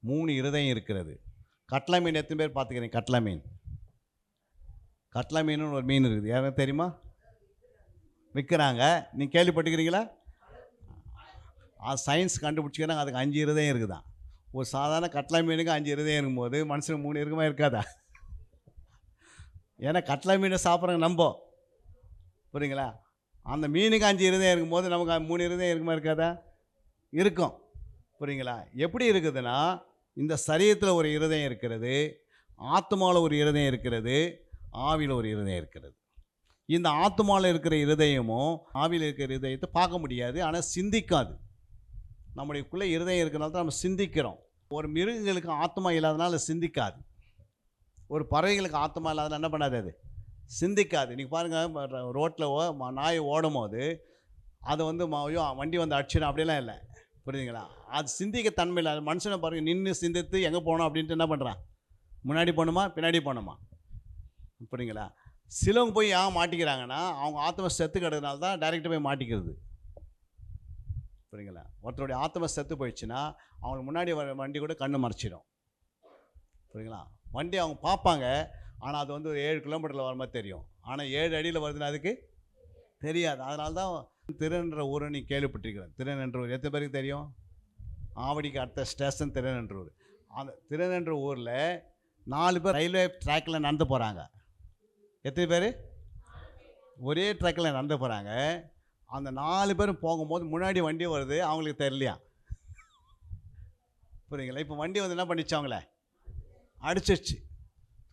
[SPEAKER 6] 3 இருதயம் இருக்கிறது. கட்லா மீன் எத்தனை பேர் பார்த்துக்கிறீங்க? கட்லா மீன், கட்லா மீன் ஒரு மீன் இருக்குது. யாரும் தெரியுமா? விற்கிறாங்க. நீங்கள் கேள்விப்பட்டுக்கிறீங்களா? சயின்ஸ் கண்டுபிடிச்சிக்கிறாங்க, அதுக்கு 5 இருதயம் இருக்குதான். ஒரு சாதாரண கட்லா மீனுக்கு 5 இருதயம் இருக்கும்போது மனுஷனுக்கு 3 இருக்குமா இருக்காதா? ஏன்னா கட்லா மீனை சாப்பிட்றாங்க நம்ப. புரியுங்களா? அந்த மீனுக்கு 5 இருதயம் இருக்கும்போது நமக்கு 3 இருதயம் இருக்குமா இருக்காதா? இருக்கும். புரியுங்களா? எப்படி இருக்குதுன்னா, இந்த சரீரத்தில் ஒரு இருதயம் இருக்கிறது, ஆத்மாவில் ஒரு இருதயம் இருக்கிறது, ஆவியில் ஒரு இருதயம் இருக்கிறது. இந்த ஆத்மாவில் இருக்கிற இருதயமும் ஆவியில் இருக்கிற இருதயத்தை பார்க்க முடியாது, ஆனால் சிந்திக்காது. நம்முடையக்குள்ளே இருதயம் இருக்கிறனால தான் நம்ம சிந்திக்கிறோம். ஒரு மிருகங்களுக்கு ஆத்மா இல்லாதனால சிந்திக்காது. ஒரு பறவைகளுக்கு ஆத்மா இல்லாதனால என்ன பண்ணாது? அது சிந்திக்காது. நீங்கள் பாருங்கள், ரோட்டில் நாய் ஓடும் போது அதை வந்து வண்டி வந்து அடிச்சிடும் அப்படிலாம் இல்லை. புரியுதுங்களா? அது சிந்திக்க தன்மை இல்லை. மனுஷனை பாருங்கள், நின்று சிந்தித்து எங்கே போகணும் அப்படின்ட்டு என்ன பண்ணுறான்? முன்னாடி போகணுமா பின்னாடி போகணுமா? புரியுங்களா? சிலவங்க போய் ஏன் மாட்டிக்கிறாங்கன்னா, அவங்க ஆத்மா செத்து கிடக்கிறதுனால தான் டைரெக்டாக போய் மாட்டிக்கிறது. புரியுங்களா? ஒருத்தருடைய ஆத்மா செத்து போயிடுச்சுன்னா அவங்களுக்கு முன்னாடி வர வண்டி கூட கண்ணு மறைச்சிடும். புரியுங்களா? வண்டி அவங்க பார்ப்பாங்க, ஆனால் அது வந்து ஒரு 7 கிலோமீட்டரில் வர மாதிரி தெரியும். ஆனால் 7 அடியில் வருதுன்னு அதுக்கு தெரியாது. அதனால தான் திருநென்ற ஊரை நீ கேள்விப்பட்டிருக்கிறேன். திருநென்ற ஊர் எத்தனை பேருக்கு தெரியும்? ஆவடிக்கு அடுத்த ஸ்டேஷன் திருநென்ற ஊர். அந்த திருநென்ற ஊரில் 4 பேர் ரயில்வே ட்ராக்கில் நடந்து போகிறாங்க. எத்தனை பேர்? ஒரே ட்ராக்கில் நடந்து போகிறாங்க. அந்த 4 பேரும் போகும்போது முன்னாடி வண்டி வருது, அவங்களுக்கு தெரியலையா? புரியுங்களா? இப்போ வண்டி வந்து என்ன பண்ணிச்சு? அவங்கள அடிச்சிருச்சு.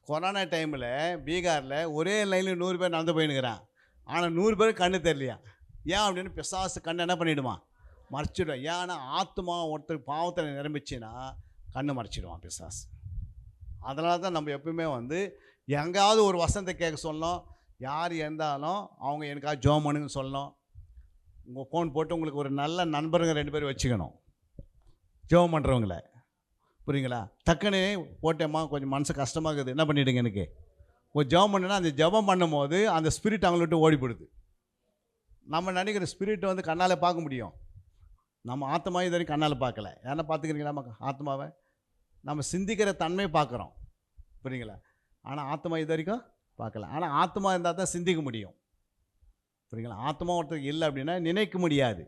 [SPEAKER 6] கொரோனா டைமில் பீகாரில் ஒரே லைனில் 100 பேர் நடந்து போயின்னுக்கிறான், ஆனால் 100 பேர் கண்ணு தெரியலையா? ஏன் அப்படின்னு பிசாசு கண்ணை என்ன பண்ணிவிடுமா? மறைச்சிடுவான். ஏன்னா ஆத்மா ஒருத்தருக்கு பாவத்தில் நிரம்பிச்சுன்னா கண்ணு மறைச்சிடுவான் பிசாசு. அதனால தான் நம்ம எப்பவுமே வந்து எங்கேயாவது ஒரு வசனத்தை கேட்க சொல்லணும். யார் இருந்தாலும் அவங்க எனக்காக ஜோம் பண்ணுங்கன்னு சொல்லணும். உங்கள் ஃபோன் போட்டு உங்களுக்கு ஒரு நல்ல நண்பருங்க 2 பேர் வச்சுக்கணும், ஜெபம் பண்ணுறவங்கள. புரியுங்களா? டக்குன்னு போட்டேம்மா கொஞ்சம் மனசு கஷ்டமாக இருக்குது, என்ன பண்ணிவிடுங்க, எனக்கு ஒரு ஜெபம் பண்ணுன்னா அந்த ஜெபம் பண்ணும்போது அந்த ஸ்பிரிட் அவங்கள விட்டு ஓடிப்படுது. நம்ம நினைக்கிற ஸ்பிரிட்டை வந்து கண்ணால் பார்க்க முடியும், நம்ம ஆத்மாவை இது வரைக்கும் கண்ணால் பார்க்கல. ஏன்னா பார்த்துக்கிறீங்களா? நம்ம ஆத்மாவை நம்ம சிந்திக்கிற தன்மை பார்க்குறோம். புரியுங்களா? ஆனால் ஆத்மா இது வரைக்கும் பார்க்கல. ஆனால் ஆத்மா இருந்தால் தான் சிந்திக்க முடியும். புரியுங்களா? ஆத்மா ஒருத்தருக்கு இல்லை அப்படின்னா நினைக்க முடியாது,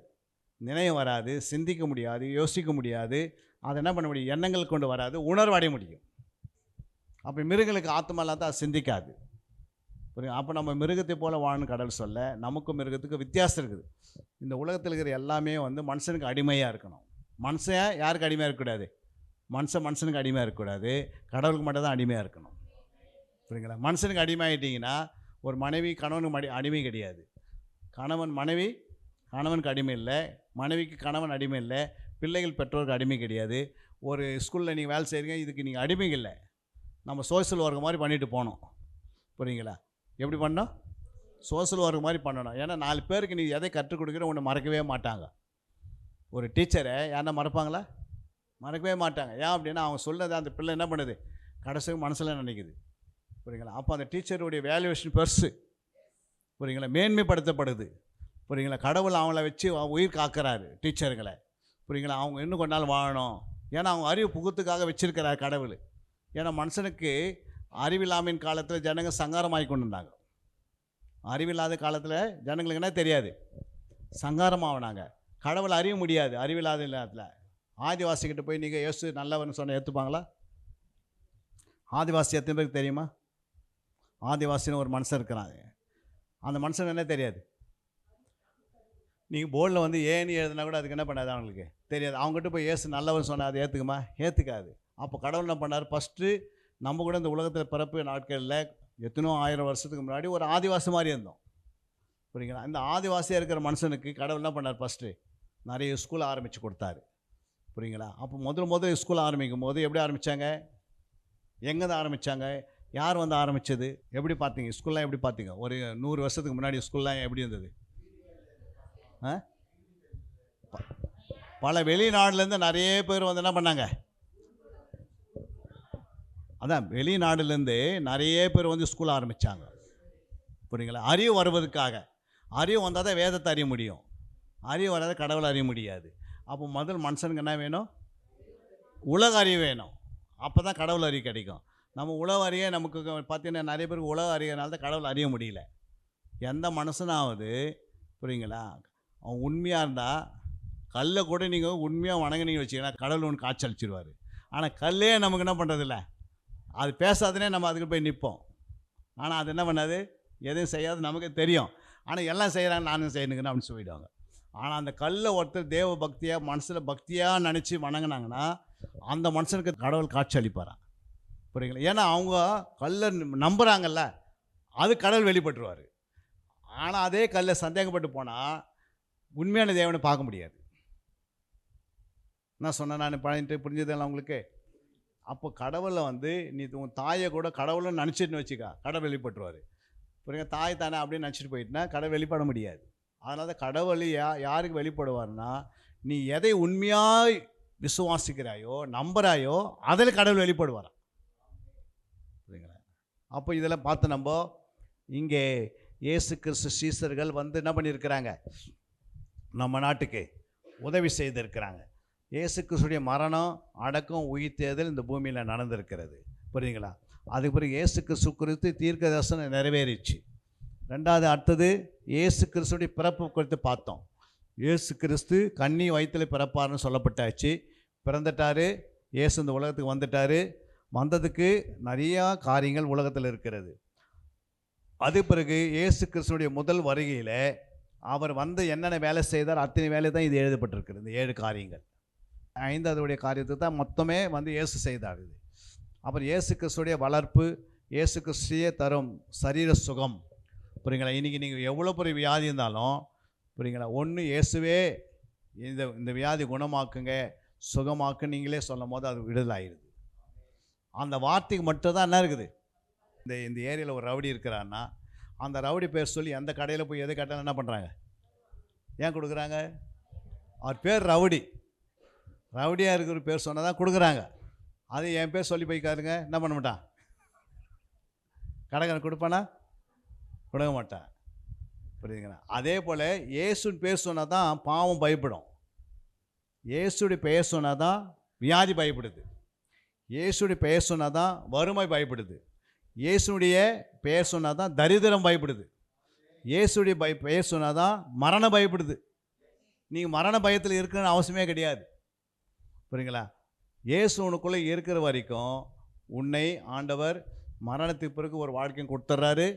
[SPEAKER 6] நினைவு வராது, சிந்திக்க முடியாது, யோசிக்க முடியாது. அதை என்ன பண்ண முடியும்? எண்ணங்கள் கொண்டு வராது, உணர்வடைய முடியும். அப்போ மிருகங்களுக்கு ஆத்மா இல்லாத அது சிந்திக்காது. புரியுங்க? அப்போ நம்ம மிருகத்தை போல் வாழணும் கடவுள் சொல்ல. நமக்கும் மிருகத்துக்கும் வித்தியாசம் இருக்குது. இந்த உலகத்தில் இருக்கிற எல்லாமே வந்து மனுஷனுக்கு அடிமையாக இருக்கணும். மனுஷன் யாருக்கு அடிமையாக இருக்கக்கூடாது? மனுஷனுக்கு அடிமையாக இருக்கக்கூடாது, கடவுளுக்கு மட்டும் தான் அடிமையாக இருக்கணும். புரியுங்களா? மனுஷனுக்கு அடிமையாகிட்டிங்கன்னா ஒரு மனைவி கணவனுக்கு அடிமை கிடையாது, கணவனுக்கு அடிமை இல்லை, மனைவிக்கு கணவன் அடிமை இல்லை, பிள்ளைகள் பெற்றோருக்கு அடிமை கிடையாது. ஒரு ஸ்கூலில் நீங்கள் வேலை செய்கிறீங்க, இதுக்கு நீங்கள் அடிமை இல்லை. நம்ம சோஷியல் ஒர்க் மாதிரி பண்ணிட்டு போகணும். புரியுங்களா? எப்படி பண்ணோம்? சோஷியல் ஒர்க் மாதிரி பண்ணணும். ஏன்னா 4 பேருக்கு நீ எதை கற்றுக் கொடுக்குற ஒன்று மறக்கவே மாட்டாங்க. ஒரு டீச்சரை யாருன்னா மறப்பாங்களா? மறக்கவே மாட்டாங்க. ஏன் அப்படின்னா அவங்க சொன்னதை அந்த பிள்ளை என்ன பண்ணுது? கடைசி மனசில் நினைக்குது. புரியுங்களா? அப்போ அந்த டீச்சருடைய வேல்யூவேஷன் பெருசு. புரியுங்களா? மேன்மைப்படுத்தப்படுது. புரியுங்களா? கடவுள் அவங்கள வச்சு உயிர் காக்கிறாரு டீச்சர்களை. புரியுங்களா? அவங்க இன்னும் கொஞ்ச நாள் வாழணும். ஏன்னா அவங்க அறிவு புகுத்துக்காக வச்சுருக்கிறார் கடவுள். ஏன்னா மனுஷனுக்கு அறிவில்லாமையின் காலத்தில் ஜனங்கள் சங்காரமாகி கொண்டு இருந்தாங்க. அறிவில்லாத காலத்தில் ஜனங்களுக்கு என்ன தெரியாது, சங்காரமாகினாங்க. கடவுளை அறிய முடியாது அறிவில்லாத நேரத்தில். ஆதிவாசிக்கிட்ட போய் நீங்கள் இயேசு நல்லவன்னு சொன்ன ஏற்றுப்பாங்களா? ஆதிவாசி எத்தனை பேருக்கு தெரியுமா? ஆதிவாசின்னு ஒரு மனுஷன் இருக்கிறாங்க. அந்த மனுஷன் என்ன தெரியாது. நீங்கள் போர்டில் வந்து ஏன்னு எழுதுனா கூட அதுக்கு என்ன பண்ணாது, அவங்களுக்கு தெரியாது. அவங்ககிட்ட போய் இயேசு நல்லவன் சொன்னால் அது ஏற்றுக்குமா? ஏற்றுக்காது. அப்போ கடவுள் என்ன பண்ணார், ஃபஸ்ட்டு நம்ம கூட இந்த உலகத்தில் பிறப்பு நாட்களில் எத்தனோ 1000 வருஷத்துக்கு முன்னாடி ஒரு ஆதிவாசி மாதிரி இருந்தோம். புரியுங்களா? இந்த ஆதிவாசியாக இருக்கிற மனுஷனுக்கு கடவுள் என்ன பண்ணார், ஃபஸ்ட்டு நிறைய ஸ்கூல் ஆரம்பித்து கொடுத்தாரு. புரியுங்களா? அப்போ முதல்ல ஸ்கூல் ஆரம்பிக்கும் போது எப்படி ஆரம்பித்தாங்க, எங்கே தான் ஆரம்பித்தாங்க, யார் வந்து ஆரம்பித்தது, எப்படி பார்த்தீங்க? ஸ்கூல்லாம் எப்படி பார்த்தீங்க? ஒரு 100 வருஷத்துக்கு முன்னாடி ஸ்கூல்லாம் எப்படி இருந்தது? பல வெளிநாடுலேருந்து நிறைய பேர் வந்து என்ன பண்ணாங்க, அதான் வெளிநாடுலேருந்து நிறைய பேர் வந்து ஸ்கூல் ஆரம்பித்தாங்க. புரியுங்களா? அறிவு வருவதற்காக. அறிவு வந்தால் தான் வேதத்தை அறிய முடியும். அறிவு வராத கடவுளை அறிய முடியாது. அப்போ முதல் மனுஷனுக்கு என்ன வேணும், உலக அறிவு வேணும். அப்போ தான் கடவுள் அறிவு கிடைக்கும். நம்ம உலக அறிய நமக்கு பார்த்தீங்கன்னா நிறைய பேருக்கு உலக அறியனால தான் கடவுள் அறிய முடியல. எந்த மனுஷனாவது புரியுங்களா, அவன் உண்மையாக இருந்தால் கல்லை கூட நீங்கள் உண்மையாக வணங்கினீங்க வச்சிங்கன்னா கடவுள் ஒன்று காய்ச்சலிச்சிடுவார். ஆனால் கல்லே நமக்கு என்ன பண்ணுறதில்ல, அது பேசாதனே நம்ம அதுக்கு போய் நிற்போம். ஆனால் அது என்ன பண்ணாது, எதுவும் செய்யாது, நமக்கு தெரியும். ஆனால் எல்லாம் செய்கிறாங்க, நானும் செய்யணுங்கன்னு அப்படின்னு சொல்லிவிடுவாங்க. ஆனால் அந்த கல்லை ஒருத்தர் தேவ பக்தியாக மனசில் பக்தியாக நினச்சி வணங்கினாங்கன்னா அந்த மனுஷனுக்கு கடவுள் காட்சி அளிப்பாரான். புரியுங்களா? ஏன்னா அவங்க கல்லை நம்புகிறாங்கல்ல, அது கடவுள் வெளிப்பட்டுருவார். ஆனால் அதே கல்லை சந்தேகப்பட்டு போனால் உண்மையான தேவனை பார்க்க முடியாது. நான் சொன்னேன், நான் பழனிட்டு புரிஞ்சதெல்லாம் உங்களுக்கு. அப்போ கடவுளை வந்து நீ உன் தாயை கூட கடவுளை நினச்சிட்டு வச்சுக்கா, கடவுள் வெளிப்பட்டுருவார். புரியுங்க? தாய் தானே அப்படின்னு நினச்சிட்டு போயிட்டுனா கடவுள் வெளிப்பட முடியாது. அதனால தான் கடவுள் யாருக்கு வெளிப்படுவார்னா, நீ எதை உண்மையாக விசுவாசிக்கிறாயோ நம்புகிறாயோ அதில் கடவுள் வெளிப்படுவாராம். புரியுங்களா? அப்போ இதில் பார்த்து நம்ம இங்கே இயேசு கிறிஸ்து சீசர்கள் வந்து என்ன பண்ணியிருக்கிறாங்க, நம்ம நாட்டுக்கு உதவி செய்திருக்கிறாங்க. இயேசு கிறிஸ்துடைய மரணம் அடக்கம் உயிர்த்தேதல் இந்த பூமியில் நடந்திருக்கிறது. புரியுங்களா? அதுக்கு பிறகு இயேசு கிறிஸ்து குறித்து தீர்க்க தரிசனம் நிறைவேறிச்சு. ரெண்டாவது அடுத்தது இயேசு கிறிஸ்துடைய பிறப்பு குறித்து பார்த்தோம். இயேசு கிறிஸ்து கன்னி வயிற்றில் பிறப்பார்னு சொல்லப்பட்டாச்சு. பிறந்துட்டார். இயேசு இந்த உலகத்துக்கு வந்துட்டார். வந்ததுக்கு நிறையா காரியங்கள் உலகத்தில் இருக்கிறது. அது பிறகு இயேசு கிறிஸ்துடைய முதல் வருகையில் அவர் வந்து என்னென்ன வேலை செய்தார் அத்தனை வேலை தான் இது எழுதப்பட்டிருக்கிறது. இந்த 7 காரியங்கள். 5வது காரியத்தை தான் மொத்தமே வந்து இயேசு செய்தார். இது அப்புறம் இயேசு கிறிஸ்துடைய வளர்ப்பு, இயேசு கிறிஸ்துவே தரும் சரீர சுகம். புரியுங்களா? இன்றைக்கி நீங்கள் எவ்வளோ பெரிய வியாதி இருந்தாலும் புரியுங்களா, ஒன்று இயேசுவே இந்த வியாதி குணமாக்குங்க சுகமாக்கு நீங்களே சொல்லும் போது அது விடுதலாகிடுது. அந்த வார்த்தைக்கு மட்டும்தான் என்ன இருக்குது. இந்த ஏரியாவில் ஒரு ரவுடி இருக்கிறான்னா அந்த ரவுடி பேர் சொல்லி எந்த கடையில் போய் எது கேட்டாலும் என்ன பண்ணுறாங்க, ஏன் கொடுக்குறாங்க? அவர் பேர் ரவுடி. ரவுடியாக இருக்கிற பேர் சொன்னால் தான் கொடுக்குறாங்க. அது என் பேர் சொல்லி போய்க்காருங்க, என்ன பண்ண மாட்டான், கடைக்காரன் கொடுப்பானா? கொடுக்க மாட்டான். புரியுதுங்களா? அதே போல் இயேசுன்னு பேர் சொன்னால் தான் பாவம் பயப்படும். இயேசுடைய பெயர் சொன்னால் தான் வியாதி பயப்படுது. இயேசுடைய பெயர் சொன்னால் தான் வறுமை பயப்படுது. இயேசுடைய பெயர் சொன்னால் தான் தரித்திரம் பயப்படுது. இயேசுடைய பெயர் சொன்னால் தான் மரணம் பயப்படுது. நீங்கள் மரண பயத்தில் இருக்கணும்னு அவசியமே கிடையாது. புரியுங்களா? இயேசு உனக்குள்ளே இருக்கிற வரைக்கும் உன்னை ஆண்டவர் மரணத்துக்கு பிறகு ஒரு வாழ்க்கையும் கொடுத்துட்றாரு.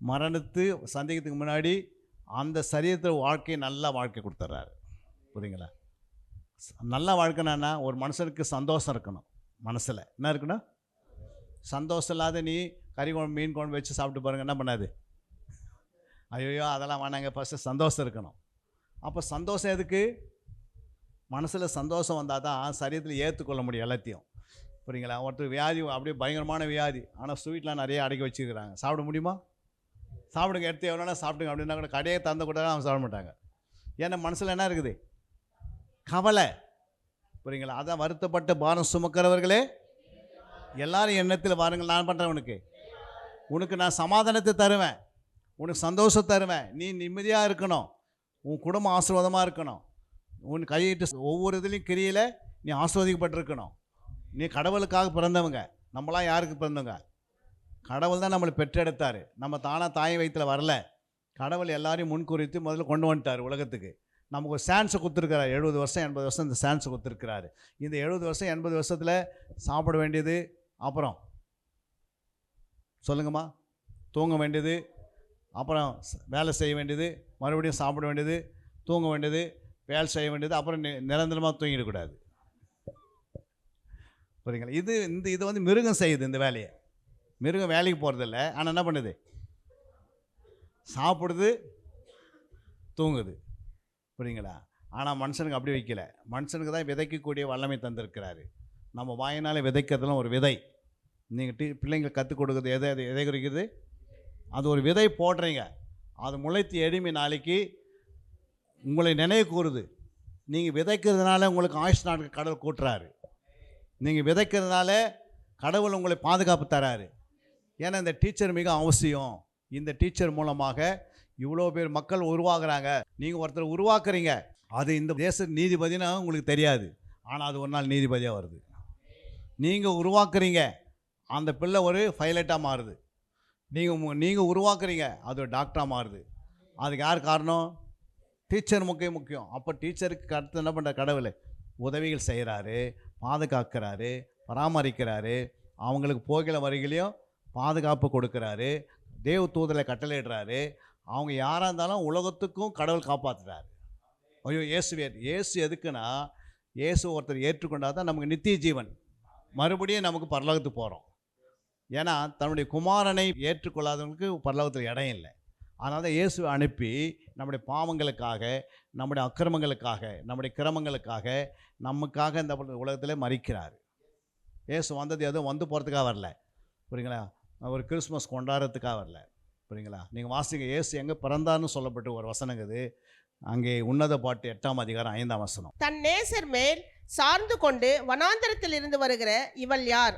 [SPEAKER 6] மரணத்து சந்தேகத்துக்கு முன்னாடி அந்த சரீரத்தில் வாழ்க்கையை நல்ல வாழ்க்கை கொடுத்துட்றாரு. புரியுங்களா? நல்ல வாழ்க்கைனா ஒரு மனுஷனுக்கு சந்தோஷம் இருக்கணும். மனசில் என்ன இருக்கணும்? சந்தோஷம் இல்லாத நீ கறி குழம்பு மீன் குழம்பு வச்சு சாப்பிட்டு பாருங்கள், என்ன பண்ணாது? ஐயோ அதெல்லாம் வேணாங்க, ஃபஸ்ட்டு சந்தோஷம் இருக்கணும். அப்போ சந்தோஷம் எதுக்கு? மனசில் சந்தோஷம் வந்தால் தான் சரீரத்தில் ஏற்றுக்கொள்ள முடியும் எல்லாத்தையும். புரியுங்களா? ஒருத்தர் வியாதி அப்படியே பயங்கரமான வியாதி, ஆனால் ஸ்வீட்லாம் நிறைய அடக்கி வச்சுருக்கிறாங்க, சாப்பிட முடியுமா? சாப்பிடுங்க, எடுத்து எவ்வளோனா சாப்பிடுங்க அப்படின்னா கூட கடையை தந்து கூட அவங்க சாப்பிட மாட்டாங்க. ஏன்னா மனசில் என்ன இருக்குது? கவலை. புரியுங்களா? அதான் வருத்தப்பட்ட பாரம் சுமக்கிறவர்களே எல்லாரும் எண்ணத்தில் வாருங்கள், நான் பண்ணுறேன் உனக்கு நான் சமாதானத்தை தருவேன், உனக்கு சந்தோஷம் தருவேன், நீ நிம்மதியாக இருக்கணும், உன் குடும்பம் ஆசீர்வாதமாக இருக்கணும், உன் கையிட்டு ஒவ்வொரு இதுலேயும் கிரியில் நீ ஆசீர்வதிக்கப்பட்டிருக்கணும். நீ கடவுளுக்காக பிறந்தவங்க. நம்மளாம் யாருக்கு பிறந்தவங்க? கடவுள் தான் நம்மளை பெற்றெடுத்தார். நம்ம தானாக தாய் வயிற்றில் வரல. கடவுள் எல்லாரையும் முன்குறித்து முதல்ல கொண்டு வந்துட்டார் உலகத்துக்கு. நமக்கு ஒரு சான்ஸை கொடுத்துருக்கிறார். 70 வருஷம் 80 வருஷம் இந்த சான்ஸை கொடுத்துருக்கிறாரு. இந்த 70 வருஷம் 80 வருஷத்தில் சாப்பிட வேண்டியது, அப்புறம் சொல்லுங்கம்மா, தூங்க வேண்டியது, அப்புறம் வேலை செய்ய வேண்டியது, மறுபடியும் சாப்பிட வேண்டியது, தூங்க வேண்டியது, வேலை செய்ய வேண்டியது, அப்புறம் நிரந்தரமாக தூங்கிடக்கூடாது. புரியுங்களா? இது வந்து மிருகம் செய்யுது இந்த வேலையை. மிருகம் வேலைக்கு போகிறதில்ல, ஆனால் என்ன பண்ணுது? சாப்பிடுது, தூங்குது. புரியுங்களா? ஆனால் மனுஷனுக்கு அப்படி வைக்கல. மனுஷனுக்கு தான் விதைக்கக்கூடிய வல்லமை தந்திருக்கிறாரு. நம்ம வாயினால் விதைக்கிறதுலாம் ஒரு விதை. நீங்கள் பிள்ளைங்களுக்கு கற்றுக் கொடுக்குறது எதை குறிக்கிறது? அது ஒரு விதை போடுறீங்க, அது முளைத்து எழுமி நாளைக்கு உங்களை நினைவு கூறுது. நீங்கள் விதைக்கிறதுனால உங்களுக்கு ஆயுஷ் நாட்கள் கடவுள் கூட்டுறாரு. நீங்கள் விதைக்கிறதுனால கடவுள் உங்களை பாதுகாப்பு தராரு. ஏன்னா இந்த டீச்சர் மிக அவசியம். இந்த டீச்சர் மூலமாக இவ்வளோ பேர் மக்கள் உருவாக்குறாங்க. நீங்கள் ஒருத்தர் உருவாக்குறீங்க, அது இந்த தேச நீதிபதினா உங்களுக்கு தெரியாது, ஆனால் அது ஒரு நாள் நீதிபதியாக வருது. நீங்கள் உருவாக்குறீங்க, அந்த பிள்ளை ஒரு பைலட்டாக மாறுது. நீங்கள் உருவாக்குறீங்க, அது ஒரு டாக்டராக மாறுது. அதுக்கு யார் காரணம்? டீச்சர் முக்கியம். அப்போ டீச்சருக்கு அடுத்து என்ன பண்ணுற? கடவுள் உதவிகள் செய்கிறாரு, பாதுகாக்கிறாரு, பராமரிக்கிறாரு, அவங்களுக்கு போகிற வரிகளையும் பாதுகாப்பு கொடுக்குறாரு, தேவ தூதரை கட்டளையிடுறாரு. அவங்க யாராக இருந்தாலும் உலகத்துக்கும் கடவுள் காப்பாற்றுறாரு. ஐயோ இயேசு எதுக்குன்னா, இயேசு ஒருத்தர் ஏற்றுக்கொண்டால் தான் நமக்கு நித்திய ஜீவன், மறுபடியும் நமக்கு பரலோகத்துக்கு போகிறோம். ஏன்னா தன்னுடைய குமாரனை ஏற்றுக்கொள்ளாதவங்களுக்கு பரலோகத்தில் இடம் இல்லை. அதனால தான் இயேசுவை அனுப்பி நம்முடைய பாவங்களுக்காக, நம்முடைய அக்கிரமங்களுக்காக, நம்முடைய கிரமங்களுக்காக, நமக்காக இந்த உலகத்தில் மரிக்கிறார். இயேசு வந்தது எதுவும் வந்து போகிறதுக்காக வரல. புரியுங்களா? ஒரு கிறிஸ்மஸ் கொண்டாடுறதுக்காக வரல. புரியுங்களா? நீங்கள் வாசிங்க, இயேசு எங்கே பிறந்தார்னு சொல்லப்பட்டு ஒரு வசனங்குது. அங்கே உன்னத பாட்டு 8ஆம் அதிகாரம் 5ஆம் வசனம்.
[SPEAKER 7] தன் நேசர் மேல் சார்ந்து கொண்டு வனாந்தரத்தில் இருந்து வருகிற இவள் யார்?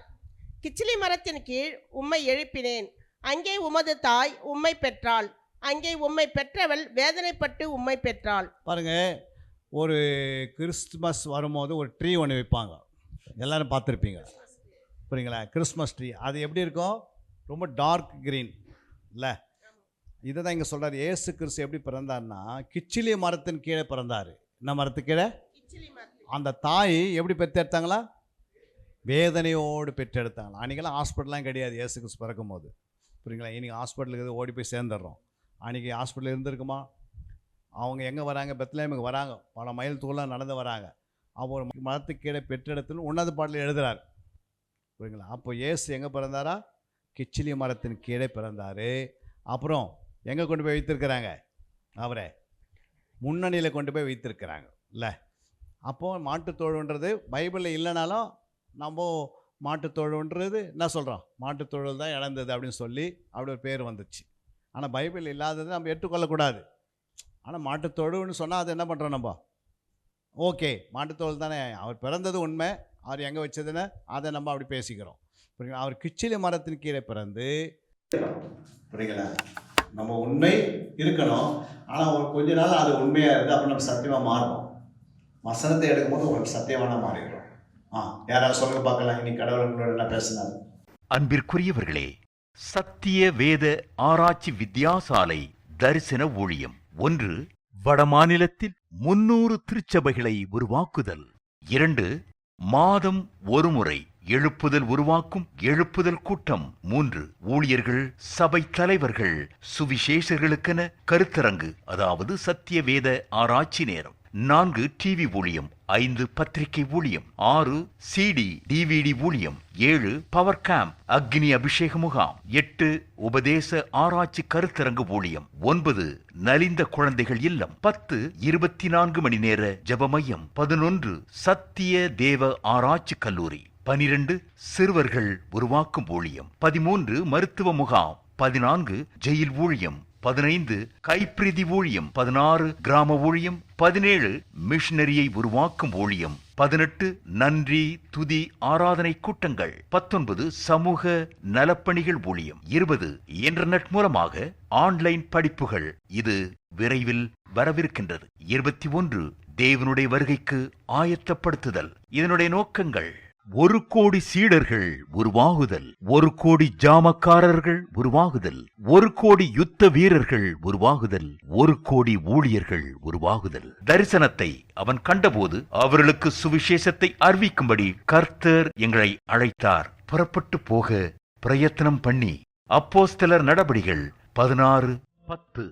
[SPEAKER 7] கிச்சிலி மரத்தின் கீழ் உம்மை எழுப்பினேன், அங்கே உமது தாய் உம்மை பெற்றாள், அங்கே உம்மை பெற்றவள் வேதனைப்பட்டு உம்மை பெற்றாள்.
[SPEAKER 6] பாருங்க, ஒரு கிறிஸ்துமஸ் வரும்போது ஒரு ட்ரீ ஒன்று வைப்பாங்க, எல்லோரும் பார்த்துருப்பீங்க. புரியுங்களா? கிறிஸ்மஸ் ட்ரீ அது எப்படி இருக்கும்? ரொம்ப டார்க் க்ரீன் இல்லை? இதை தான் இங்கே சொல்கிறார். இயேசு கிறிஸ்து எப்படி பிறந்தார்னா, கிச்சிலி மரத்தின் கீழே பிறந்தார். என்ன மரத்துக்கு கீழே? அந்த தாய் எப்படி பெற்றெடுத்தாங்களா? வேதனையோடு பெற்றெடுத்தாங்களா. அன்றைக்கெல்லாம் ஹாஸ்பிட்டலாம் கிடையாது இயேசு கிறிஸ்து பிறக்கும் போது. புரியுங்களா? இன்றைக்கி ஹாஸ்பிட்டலுக்கு ஓடி போய் சேர்ந்துடுறோம். அன்றைக்கி ஹாஸ்பிட்டல் இருந்திருக்குமா? அவங்க எங்கே வராங்க? பெத்லஹேமுக்கு வராங்க, பல மைல் தூரம் நடந்து வராங்க. அவர் மரத்துக்கு கீழே பெற்றெடுத்துன்னு உன்னத பாட்டில் எழுதுகிறார். புரியுங்களா? அப்போ இயேசு எங்கே பிறந்தாரா? கிச்சிலி மரத்தின் கீழே பிறந்தார். அப்புறம் எங்கே கொண்டு போய் வைத்திருக்கிறாங்க? அவரை முன்னணியில் கொண்டு போய் வைத்திருக்கிறாங்க இல்லை? அப்போது மாட்டுத்தோழுன்றது பைபிளில் இல்லைனாலும் நம்ம மாட்டுத்தோழுன்றது என்ன சொல்கிறோம்? மாட்டுத்தொழில் தான் இழந்தது அப்படின்னு சொல்லி அப்படி ஒரு பேர் வந்துச்சு. ஆனால் பைபிள் இல்லாதது நம்ம ஏற்றுக்கொள்ளக்கூடாது. ஆனால் மாட்டுத்தொழுன்னு சொன்னால் அது என்ன பண்ணுறோம் நம்ம? ஓகே, மாட்டுத்தோல் தானே, அவர் பிறந்தது உண்மை, அவர் எங்கே வச்சதுன்னு அதை நம்ம அப்படி பேசிக்கிறோம். புரியுங்களா? அவர் கிச்சிலி மரத்தின் கீழே பிறந்து, புரியுங்களா, நம்ம உண்மை இருக்கணும். ஆனால் ஒரு கொஞ்ச நாள் அது உண்மையாக இருக்குது, அப்புறம் நம்ம சத்தியமாக மாறணும். வசனத்தை எடுக்கும்போது உங்களுக்கு சத்தியமான மாறிடுறோம். யாராவது சொல்ல பார்க்கலாம், இன்னைக்கு கடவுளோட என்ன பேசினார்?
[SPEAKER 8] அன்பிற்குரியவர்களே, சத்திய வேத ஆராய்ச்சி வித்தியாசாலை தரிசன ஊழியம் 1. வடமாநிலத்தில் 300 திருச்சபைகளை உருவாக்குதல். 2. மாதம் ஒருமுறை எழுப்புதல் உருவாக்கும் எழுப்புதல் கூட்டம். 3. ஊழியர்கள், சபை தலைவர்கள், சுவிசேஷர்களுக்கென கருத்தரங்கு, அதாவது சத்திய வேத ஆராய்ச்சி நேரம். 4. டிவி ஊழியம். 5. பத்திரிகை ஊழியம். 6. சிடி டிவிடி ஊழியம். 7. பவர் கேம்ப் அக்னி அபிஷேக முகாம். 8. உபதேச ஆராய்ச்சி கருத்தரங்கு ஊழியம். 9. நலிந்த குழந்தைகள் இல்லம். 10. 24 மணி நேர ஜெப மையம். 11. சத்திய தேவ ஆராய்ச்சி கல்லூரி. 12. சிறுவர்கள் உருவாக்கும் ஊழியம். 13. மருத்துவ முகாம். 14. ஜெயில் ஊழியம். 15. கைப்பிரதி ஊழியம். 16. கிராம ஊழியம். 17. மிஷனரியை உருவாக்கும் ஊழியம். 18. நன்றி துதி ஆராதனை கூட்டங்கள். 19. சமூக நலப்பணிகள் ஊழியம். 20. இன்டர்நெட் மூலமாக ஆன்லைன் படிப்புகள். இது விரைவில் வரவிருக்கின்றது. 21. தேவனுடைய வருகைக்கு ஆயத்தப்படுத்துதல். இதனுடைய நோக்கங்கள்: 1 கோடி சீடர்கள் உருவாகுதல், 1 கோடி ஜாமக்காரர்கள் உருவாகுதல், 1 கோடி யுத்த வீரர்கள் உருவாகுதல், 1 கோடி ஊழியர்கள் உருவாகுதல். தரிசனத்தை அவன் கண்டபோது அவர்களுக்கு சுவிசேஷத்தை அறிவிக்கும்படி கர்த்தர் எங்களை அழைத்தார். புறப்பட்டு போக பிரயத்தனம் பண்ணி. அப்போஸ்தலர் நடபடிகள் 16:10.